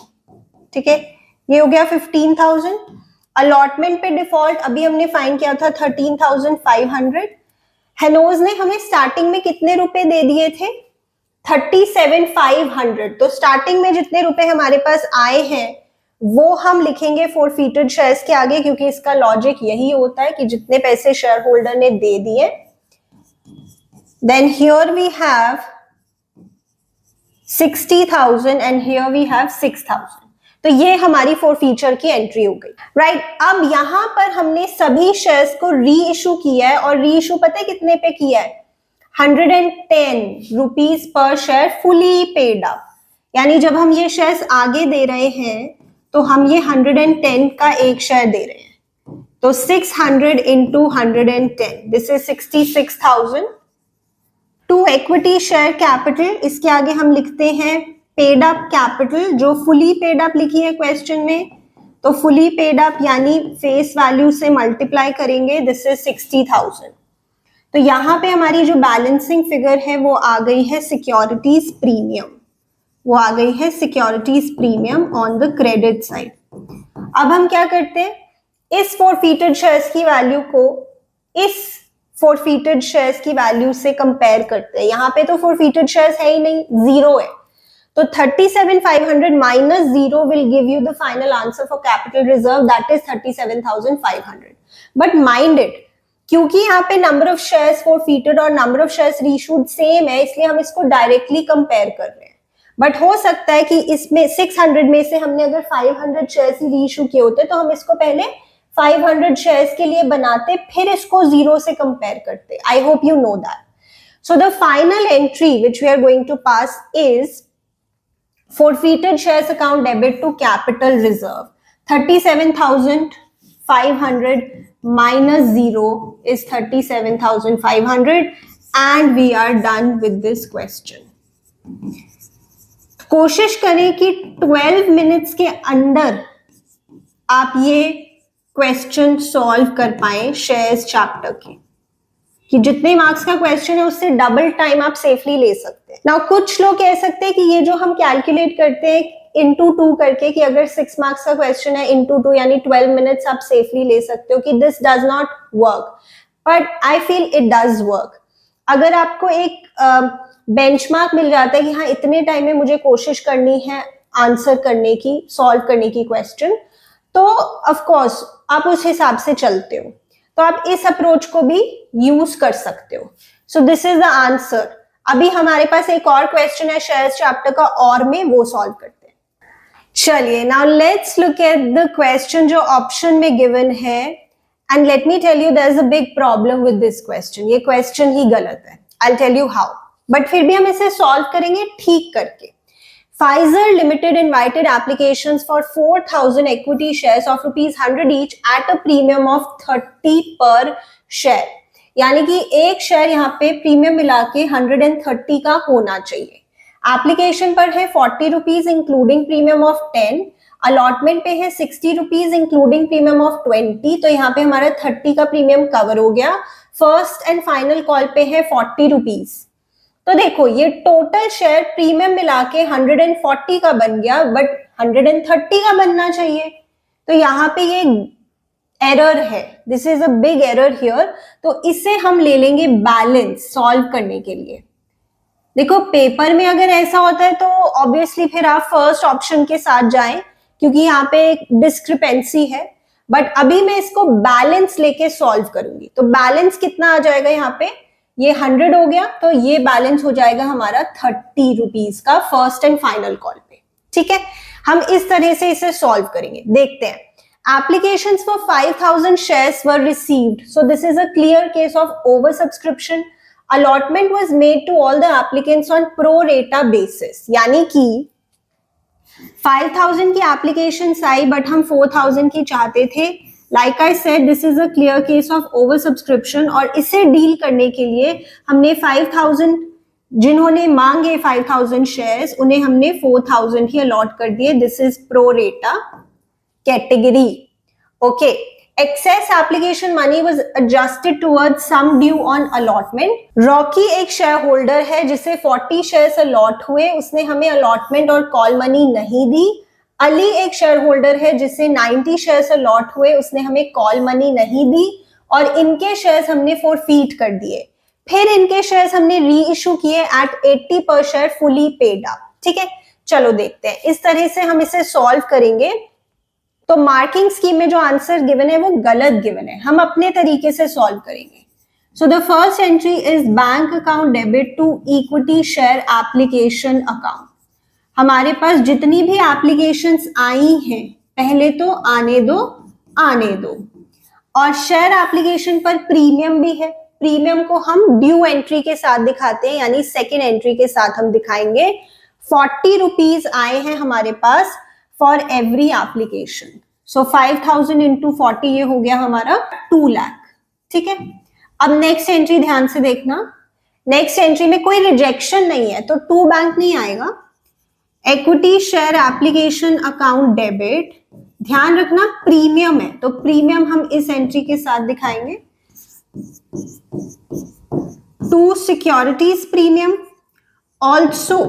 ठीक है, ये हो गया 15,000। अलॉटमेंट पे डिफॉल्ट अभी हमने फाइंड किया था 13,500। हेनोज ने हमें स्टार्टिंग में कितने रुपए दे दिए थे? 37,500। तो स्टार्टिंग में जितने रुपए हमारे पास आए हैं वो हम लिखेंगे फॉरफीटेड शेयर्स के आगे, क्योंकि इसका लॉजिक यही होता है कि जितने पैसे शेयर होल्डर ने दे दिए। Then here we have 60,000 and here we have 6,000। तो ये हमारी फॉरफीचर की एंट्री हो गई, राइट। अब यहां पर हमने सभी शेयर्स को री इशू किया है, और री इशू पता है कितने पे किया है? 110 rupees per share fully paid up. यानी जब हम ये शेयर्स आगे दे रहे हैं तो हम ये 110 का एक शेयर दे रहे हैं, तो 600 into 110, this is 66,000। 2 equity share capital, इसके आगे हम लिखते हैं पेड अप कैपिटल, जो फुली पेड अप लिखी है क्वेश्चन में। तो फुली पेड अप यानी फेस वैल्यू से मल्टीप्लाई करेंगे, दिस इज 60,000। तो यहाँ पे हमारी जो बैलेंसिंग फिगर है वो आ गई है सिक्योरिटीज प्रीमियम, वो आ गई है securities premium on the credit side. अब हम क्या करते हैं, इस फॉरफीटेड शेयर्स की वैल्यू को इस फॉरफीटेड शेयर्स की वैल्यू से कंपेयर करते हैं। यहाँ पे तो फॉरफीटेड शेयर्स है ही नहीं, 0 है। तो 37,500 minus 0 will give you the final answer for capital reserve, that is 37,500। But mind it, क्योंकि यहाँ पे नंबर ऑफ शेयर्स फॉरफीटेड और number of shares reissued same है, इसलिए हम इसको डायरेक्टली कंपेयर कर रहे हैं। बट हो सकता है कि इसमें 600 में से हमने अगर 500 शेयर्स ही रीइश्यू किए होते तो हम इसको पहले 500 शेयर्स के लिए बनाते, फिर इसको 0 से कंपेयर करते। I hope you know that. So the final entry which we are going to pass is forfeited shares account debit to capital reserve. 37,500 minus 0 is 37,500, and we are done with this question. कोशिश करें कि 12 minutes के अंदर आप ये question solve कर पाए shares chapter के, कि जितने मार्क्स का क्वेश्चन है उससे डबल टाइम आप सेफली ले सकते हैं। नाउ कुछ लोग कह सकते हैं कि ये जो हम कैलकुलेट करते हैं इंटू 2 करके, कि अगर 6 मार्क्स का क्वेश्चन है इंटू 2 यानी 12 मिनट्स आप सेफली ले सकते हो, कि this does not work, but I feel it does work. अगर आपको एक बेंचमार्क मिल जाता है कि हाँ इतने टाइम में मुझे कोशिश करनी है आंसर करने की, सॉल्व करने की क्वेश्चन, तो ऑफ कोर्स आप उस हिसाब से चलते हो, तो आप इस अप्रोच को भी यूज कर सकते हो। सो दिस इज द आंसर। अभी हमारे पास एक और क्वेश्चन है शेयर्स चैप्टर का और में, वो सॉल्व करते हैं। चलिए now let's look at the question जो ऑप्शन में गिवन है, and let me tell you there is a big problem with this question. ये क्वेश्चन ही गलत है, I will tell you how, but फिर भी हम इसे सॉल्व करेंगे ठीक करके। Pfizer Limited invited applications for 4,000 equity shares of ₹100 each at a premium of 30 per share। यानी कि एक शेयर यहाँ पे प्रीमियम मिला के 130 का होना चाहिए। एप्लीकेशन पर है ₹40 इंक्लूडिंग प्रीमियम ऑफ 10, अलॉटमेंट पे है ₹60 इंक्लूडिंग प्रीमियम ऑफ 20, तो यहाँ पे हमारा 30 का प्रीमियम कवर हो गया। फर्स्ट एंड फाइनल कॉल पे है ₹40। तो देखो ये टोटल शेयर प्रीमियम मिला के 140 का बन गया, बट 130 का बनना चाहिए, तो यहाँ पे ये एरर है, this is a big error here. तो इसे हम ले लेंगे बैलेंस सॉल्व करने के लिए। देखो पेपर में अगर ऐसा होता है तो ऑब्वियसली फिर आप फर्स्ट ऑप्शन के साथ जाएं, क्योंकि यहाँ पे एक डिस्क्रिपेंसी है, बट अभी मैं इसको बैलेंस लेके सॉल्व करूंगी। तो बैलेंस कितना आ जाएगा यहाँ पे, ये 100 हो गया, तो ये बैलेंस हो जाएगा हमारा ₹30 का फर्स्ट एंड फाइनल कॉल पे। ठीक है, हम इस तरह से इसे सॉल्व करेंगे। देखते हैं। Applications for 5,000 shares were received, so this is a clear case of oversubscription. Allotment was made to all the applicants on pro rata basis, यानी कि 5,000 की एप्लीकेशंस आई बट हम 4,000 की चाहते थे। Like I said, this is a clear case of oversubscription, और इसे deal करने के लिए हमने 5,000 जिन्होंने मांगे 5,000 शेयर्स, उन्हें हमने 4,000 ही अलॉट कर दिए। दिस इज प्रो रेटा category. Okay, excess application money was adjusted towards sum due on allotment. Rocky एक शेयर होल्डर है जिसे 40 शेयर्स अलॉट हुए, उसने हमें अलॉटमेंट और कॉल मनी नहीं दी। अली एक शेयर होल्डर है जिसे 90 शेयर्स अलॉट हुए, उसने हमें कॉल मनी नहीं दी, और इनके शेयर्स हमने फॉरफीट कर दिए। फिर इनके शेयर्स हमने री इशू किए एट 80 पर शेयर फुली पेड अप। ठीक है, चलो देखते हैं। इस तरह से हम इसे सॉल्व करेंगे। तो मार्किंग स्कीम में जो आंसर गिवन है वो गलत गिवन है, हम अपने तरीके से सॉल्व करेंगे। So the first entry is bank account debit to equity share application account. हमारे पास जितनी भी एप्लीकेशंस आई हैं पहले तो आने दो, और शेयर एप्लीकेशन पर प्रीमियम भी है। प्रीमियम को हम ड्यू एंट्री के साथ दिखाते हैं, यानी सेकेंड एंट्री के साथ हम दिखाएंगे। ₹40 आए हैं हमारे पास for every application. So 5,000 into 40 ये हो गया हमारा 2 लाख। ठीक है, अब नेक्स्ट एंट्री ध्यान से देखना। नेक्स्ट एंट्री में कोई रिजेक्शन नहीं है तो टू बैंक नहीं आएगा। Equity share application account debit, ध्यान रखना प्रीमियम है, तो प्रीमियम हम इस एंट्री के साथ दिखाएंगे। टू सिक्योरिटीज प्रीमियम, ऑल्सो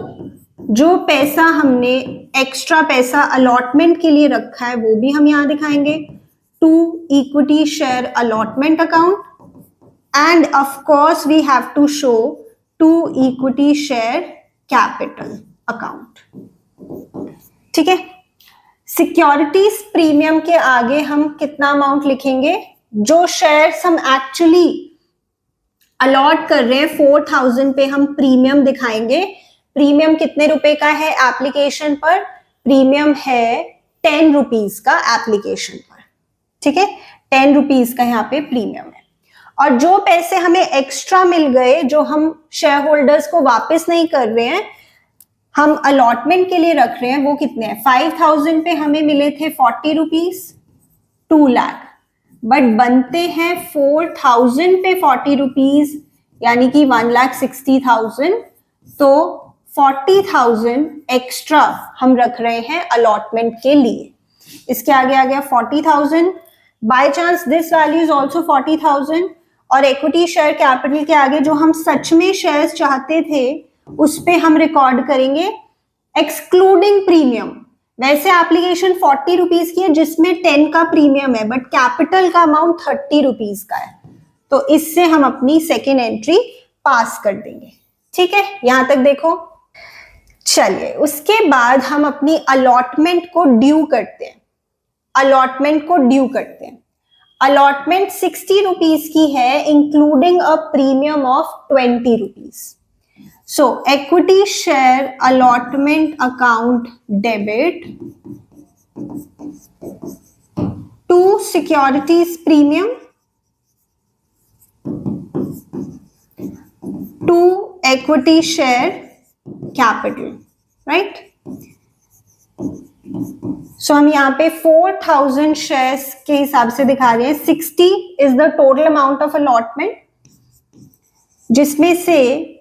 जो पैसा हमने एक्स्ट्रा पैसा अलॉटमेंट के लिए रखा है वो भी हम यहां दिखाएंगे। To equity share allotment account, and of course we have to show to equity share capital account. ठीक है, सिक्योरिटीज प्रीमियम के आगे हम कितना अमाउंट लिखेंगे, जो शेयर्स हम एक्चुअली अलॉट कर रहे हैं 4,000 पे हम प्रीमियम दिखाएंगे। प्रीमियम कितने रुपए का है एप्लीकेशन पर, प्रीमियम है ₹10 का एप्लीकेशन पर। ठीक है, ₹10 का यहाँ पे प्रीमियम है। और जो पैसे हमें एक्स्ट्रा मिल गए, जो हम शेयर होल्डर्स को वापस नहीं कर रहे हैं, हम अलॉटमेंट के लिए रख रहे हैं, वो कितने हैं। 5,000 पे हमें मिले थे ₹40, 2 लाख, बट बनते हैं 4,000 पे ₹40, यानी कि 1,60,000। तो 40,000 एक्स्ट्रा हम रख रहे हैं अलॉटमेंट के लिए। इसके आगे आ गया 40,000, by chance this value is also 40,000, और इक्विटी शेयर कैपिटल के आगे जो हम सच में शेयर्स चाहते थे उस पे हम रिकॉर्ड करेंगे एक्सक्लूडिंग प्रीमियम। वैसे एप्लीकेशन 40 रुपीज की है जिसमें 10 का प्रीमियम है, बट कैपिटल का अमाउंट 30 रुपीज का है, तो इससे हम अपनी सेकेंड एंट्री पास कर देंगे। ठीक है, यहां तक देखो। चलिए, उसके बाद हम अपनी अलॉटमेंट को ड्यू करते हैं। अलॉटमेंट 60 रुपीज की है, including a premium of 20 rupees. So equity share allotment account debit to securities premium to equity share capital, right? So हम यहाँ पे 4,000 शेयर्स के हिसाब से दिखा रहे हैं। 60 is the total amount of allotment, जिसमें से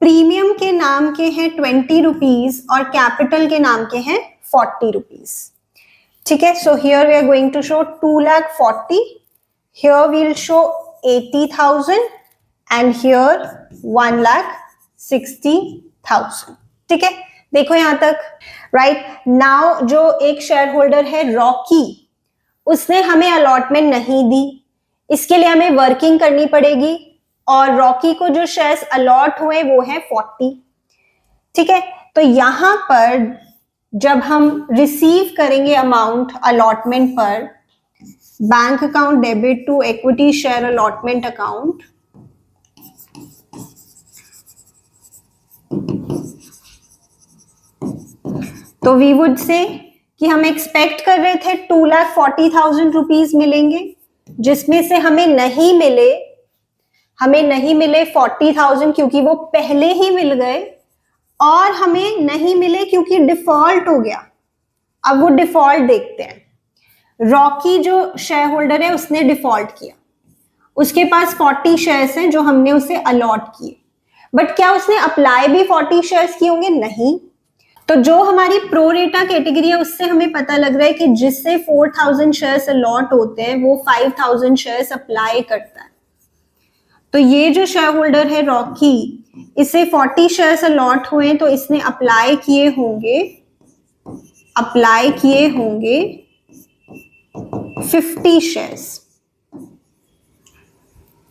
प्रीमियम के नाम के हैं 20 रुपीज और कैपिटल के नाम के हैं 40 रुपीज। ठीक है, so here we are going to show 2,40,000, here we will show 80,000 and here 1,60,000। ठीक है, देखो यहां तक। राइट नाउ जो एक शेयर होल्डर है रॉकी, उसने हमें अलॉटमेंट नहीं दी, इसके लिए हमें वर्किंग करनी पड़ेगी, और रॉकी को जो शेयर्स अलॉट हुए वो है 40। ठीक है, तो यहां पर जब हम रिसीव करेंगे अमाउंट अलॉटमेंट पर, bank account debit to equity share allotment account, तो वी वुड से कि हम एक्सपेक्ट कर रहे थे 2,40,000 रुपीज मिलेंगे, जिसमें से हमें नहीं मिले 40,000 क्योंकि वो पहले ही मिल गए, और हमें नहीं मिले क्योंकि डिफॉल्ट हो गया। अब वो डिफॉल्ट देखते हैं। रॉकी जो शेयर होल्डर है उसने डिफॉल्ट किया, उसके पास 40 शेयर्स हैं जो हमने उसे अलॉट किए, बट क्या उसने अप्लाई भी 40 शेयर्स किए होंगे? नहीं। तो जो हमारी प्रो रेटा कैटेगरी है उससे हमें पता लग रहा है कि जिससे 4,000 शेयर्स अलॉट होते हैं वो 5,000 शेयर्स अप्लाई करता है। तो ये जो शेयर होल्डर है रॉकी, इसे 40 शेयर्स अलॉट हुए, तो इसने अप्लाई किए होंगे 50 शेयर्स।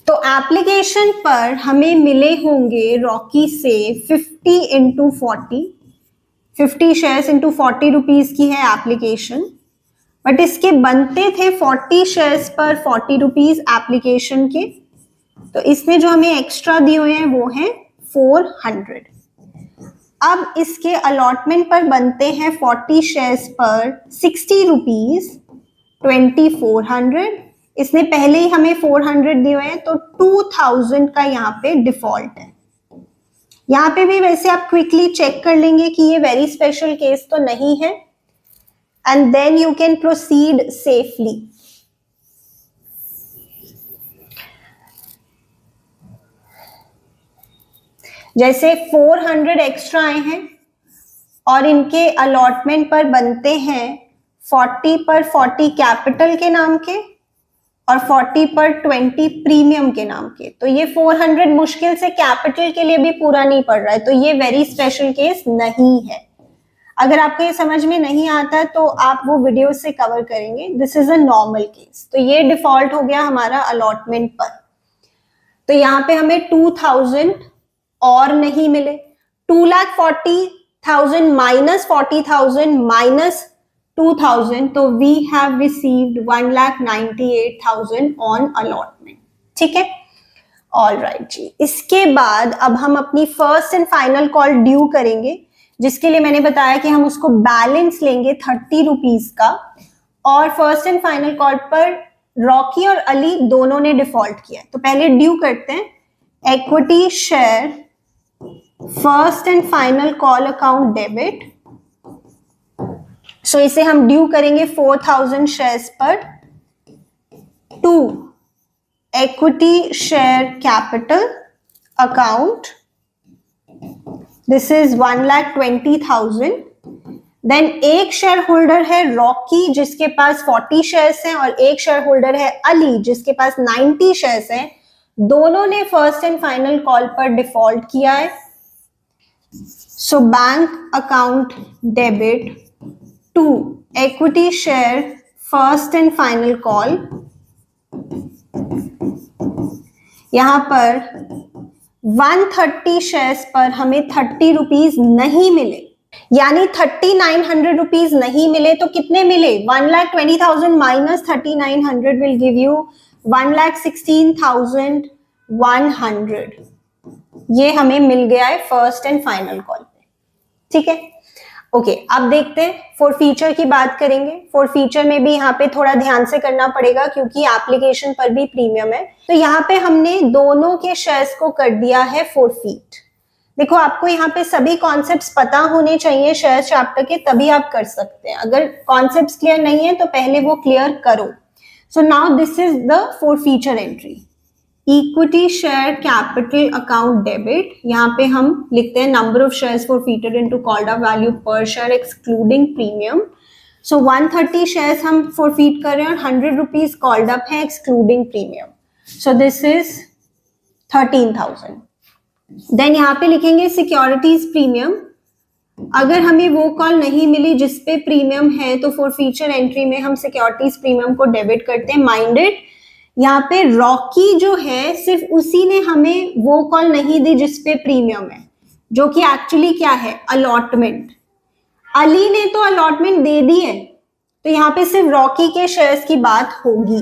तो एप्लीकेशन पर हमें मिले होंगे रॉकी से 50 इंटू 50 शेयर्स इंटू 40 रुपीज की है एप्लीकेशन, बट इसके बनते थे 40 शेयर्स पर 40 रुपीज एप्लीकेशन के, तो इसमें जो हमें एक्स्ट्रा दिए हुए हैं वो हैं 400। अब इसके अलॉटमेंट पर बनते हैं 40 शेयर्स पर 60 रुपीज 2,400। इसने पहले ही हमें 400 दिए हुए हैं, तो 2,000 का यहाँ पे डिफॉल्ट है। यहाँ पे भी वैसे आप क्विकली चेक कर लेंगे कि ये वेरी स्पेशल केस तो नहीं है, and then you can proceed safely. जैसे 400 एक्स्ट्रा आए हैं और इनके अलॉटमेंट पर बनते हैं 40 पर 40 कैपिटल के नाम के और 40 पर 20 प्रीमियम के नाम के, तो ये 400 मुश्किल से कैपिटल के लिए भी पूरा नहीं पड़ रहा है, तो ये वेरी स्पेशल केस नहीं है। अगर आपको ये समझ में नहीं आता तो आप वो वीडियो से कवर करेंगे। This is a normal case. तो ये डिफॉल्ट हो गया हमारा अलॉटमेंट पर, तो यहाँ पे हमें 2,000 और नहीं मिले। 2,40,000 माइनस 40,000 माइनस 2,000, तो we have received 1,98,000 on allotment. ठीक है, ऑल राइट जी। इसके बाद अब हम अपनी first and final call due करेंगे, जिसके लिए मैंने बताया कि हम उसको बैलेंस लेंगे 30 रुपीज का, और फर्स्ट एंड फाइनल कॉल पर रॉकी और अली दोनों ने डिफॉल्ट किया। तो पहले ड्यू करते हैं। Equity share first and final call account debit, so इसे हम ड्यू करेंगे 4,000 शेयर्स पर, to equity share capital account this is 1,20,000। Then एक शेयर होल्डर है रॉकी जिसके पास 40 शेयर्स हैं और एक शेयर होल्डर है अली जिसके पास 90 शेयर्स हैं। दोनों ने फर्स्ट एंड फाइनल कॉल पर डिफॉल्ट किया है। So bank account debit to equity share first and final call. यहां पर 130 शेयर्स पर हमें 30 रुपीज नहीं मिले, यानी 3900 रुपीज नहीं मिले। तो कितने मिले? 1,20,000 माइनस 3900 विल गिव यू 1,16,100। ये हमें मिल गया है फर्स्ट एंड फाइनल कॉल पे। ठीक है, ओके। अब देखते हैं फॉर फीचर की बात करेंगे। फॉर फीचर में भी यहाँ पे थोड़ा ध्यान से करना पड़ेगा क्योंकि एप्लीकेशन पर भी प्रीमियम है। तो यहाँ पे हमने दोनों के शेयर्स को कर दिया है फॉरफीट। देखो, आपको यहाँ पे सभी कॉन्सेप्ट्स पता होने चाहिए शेयर चैप्टर के, तभी आप कर सकते हैं। अगर कॉन्सेप्ट्स क्लियर नहीं है तो पहले वो क्लियर करो। So now this is the forfeiture entry. Equity share capital account debit, यहाँ पे हम लिखते हैं number of shares forfeited into called up value per share excluding premium. So 130 shares हम फॉरफीट कर रहे हैं और 100 रुपीज कॉल्ड अप है excluding premium. So this is 13,000। Then यहाँ पे लिखेंगे सिक्योरिटीज प्रीमियम। अगर हमें वो कॉल नहीं मिली जिसपे प्रीमियम है तो फॉरफीचर एंट्री में हम सिक्योरिटीज प्रीमियम को डेबिट करते हैं। माइंडेड, यहाँ पे रॉकी जो है सिर्फ उसी ने हमें वो कॉल नहीं दी जिसपे प्रीमियम है, जो कि एक्चुअली क्या है? अलॉटमेंट। अली ने तो अलॉटमेंट दे दी है, तो यहाँ पे सिर्फ रॉकी के शेयर्स की बात होगी।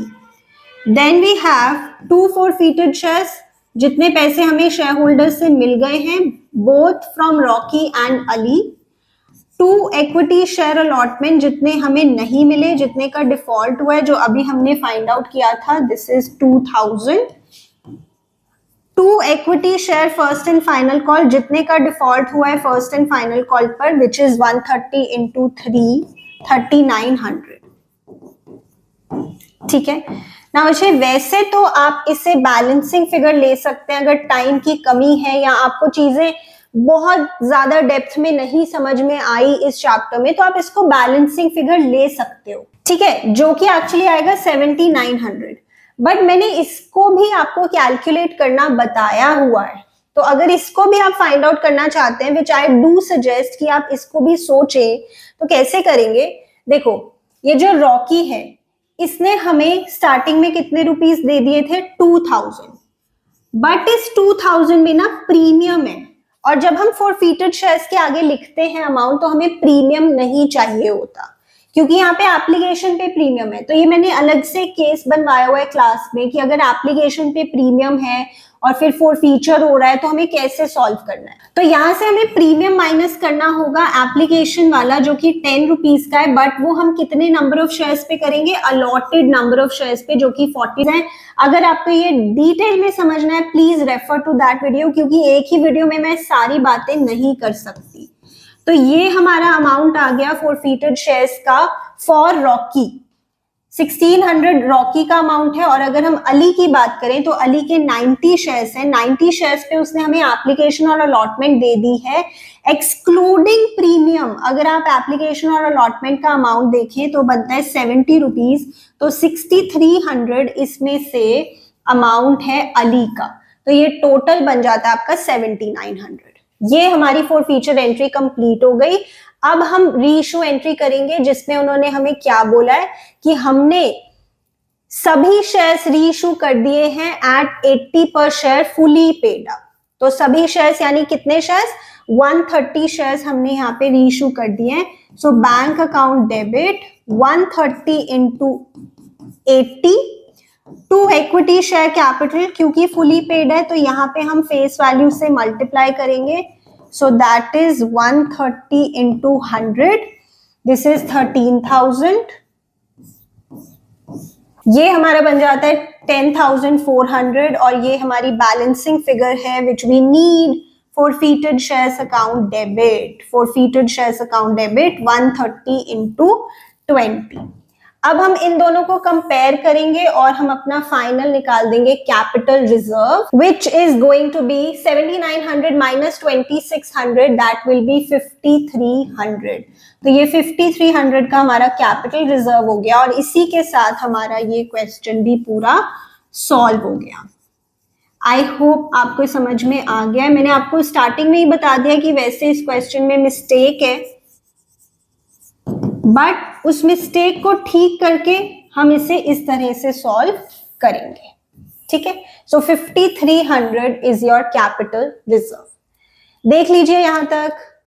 Then we have 2 forfeited shares, जितने पैसे हमें शेयर होल्डर से मिल गए हैं both from Rocky and Ali. 2 equity share allotment, जितने हमें नहीं मिले, जितने का डिफॉल्ट हुआ है, जो अभी हमने फाइंड आउट किया था, this is 2,000। 2 equity share first and final call, जितने का डिफॉल्ट हुआ है फर्स्ट एंड फाइनल कॉल पर, विच इज 130 इंटू 3, 3900। ठीक है ना बच्चे, वैसे तो आप इसे बैलेंसिंग फिगर ले सकते हैं अगर टाइम की कमी है या आपको चीजें बहुत ज्यादा डेप्थ में नहीं समझ में आई इस चैप्टर में, तो आप इसको बैलेंसिंग फिगर ले सकते हो। ठीक है, जो कि एक्चुअली आएगा 7,900। बट मैंने इसको भी आपको कैलकुलेट करना बताया हुआ है, तो अगर इसको भी आप फाइंड आउट करना चाहते हैं, विच आई डू सजेस्ट कि आप इसको भी सोचें, तो कैसे करेंगे? देखो, ये जो रॉकी है इसने हमें स्टार्टिंग में कितने रुपीस दे दिए थे? 2,000। बट इस 2,000 में ना प्रीमियम है, और जब हम फॉरफीटेड शेयर्स के आगे लिखते हैं अमाउंट, तो हमें प्रीमियम नहीं चाहिए होता, क्योंकि यहाँ पे एप्लीकेशन पे प्रीमियम है। तो ये मैंने अलग से केस बनवाया हुआ है क्लास में कि अगर एप्लीकेशन पे प्रीमियम है और फिर फॉरफीचर हो रहा है तो हमें कैसे सॉल्व करना है। तो यहाँ से हमें प्रीमियम माइनस करना होगा एप्लीकेशन वाला, जो कि 10 रुपीज का है, बट वो हम कितने नंबर ऑफ शेयर्स पे करेंगे? अलॉटेड नंबर ऑफ शेयर्स पे, जो कि 40 है। अगर आपको ये डिटेल में समझना है, please refer to that video, क्योंकि एक ही वीडियो में मैं सारी बातें नहीं कर सकती। तो ये हमारा अमाउंट आ गया फॉरफीटेड शेयर्स का फॉर रॉकी। 1600 रॉकी का अमाउंट है। और अगर हम अली की बात करें तो अली के 90 शेयर्स हैं। 90 शेयर्स पे उसने हमें एप्लीकेशन और अलॉटमेंट दे दी है एक्सक्लूडिंग प्रीमियम। अगर आप एप्लीकेशन और अलॉटमेंट का अमाउंट देखें तो बनता है 70 रुपीज। तो 6300 इसमें से अमाउंट है अली का, तो ये टोटल बन जाता है आपका 7900। ये हमारी फॉरफीचर एंट्री कंप्लीट हो गई। अब हम रीइश्यू एंट्री करेंगे, जिसमें उन्होंने हमें क्या बोला है कि हमने सभी शेयर्स रीइश्यू कर दिए हैं एट 80 पर शेयर फुली पेड अप। तो सभी शेयर्स यानी कितने शेयर्स? 130 शेयर्स हमने यहाँ पे रीइश्यू कर दिए हैं। So bank account debit 130 into 80 to equity share capital, क्योंकि फुली पेड है तो यहाँ पे हम फेस वैल्यू से मल्टीप्लाई करेंगे। So that is 130 into 100. This is 13,000. ये हमारा बन जाता है 10,400 और ये हमारी बैलेंसिंग फिगर है which we need forfeited shares account debit. Forfeited shares account debit 130 into 20. अब हम इन दोनों को कंपेयर करेंगे और हम अपना फाइनल निकाल देंगे capital reserve, which is going to be 7900 minus 2600, that will be 5300। तो ये 5300 का हमारा कैपिटल रिजर्व हो गया, और इसी के साथ हमारा ये क्वेश्चन भी पूरा सॉल्व हो गया। आई होप आपको समझ में आ गया है। मैंने आपको स्टार्टिंग में ही बता दिया कि वैसे इस क्वेश्चन में मिस्टेक है, बट उस मिस्टेक को ठीक करके हम इसे इस तरह से सॉल्व करेंगे। ठीक है, सो 5300 इज योर कैपिटल रिजर्व। देख लीजिए यहां तक।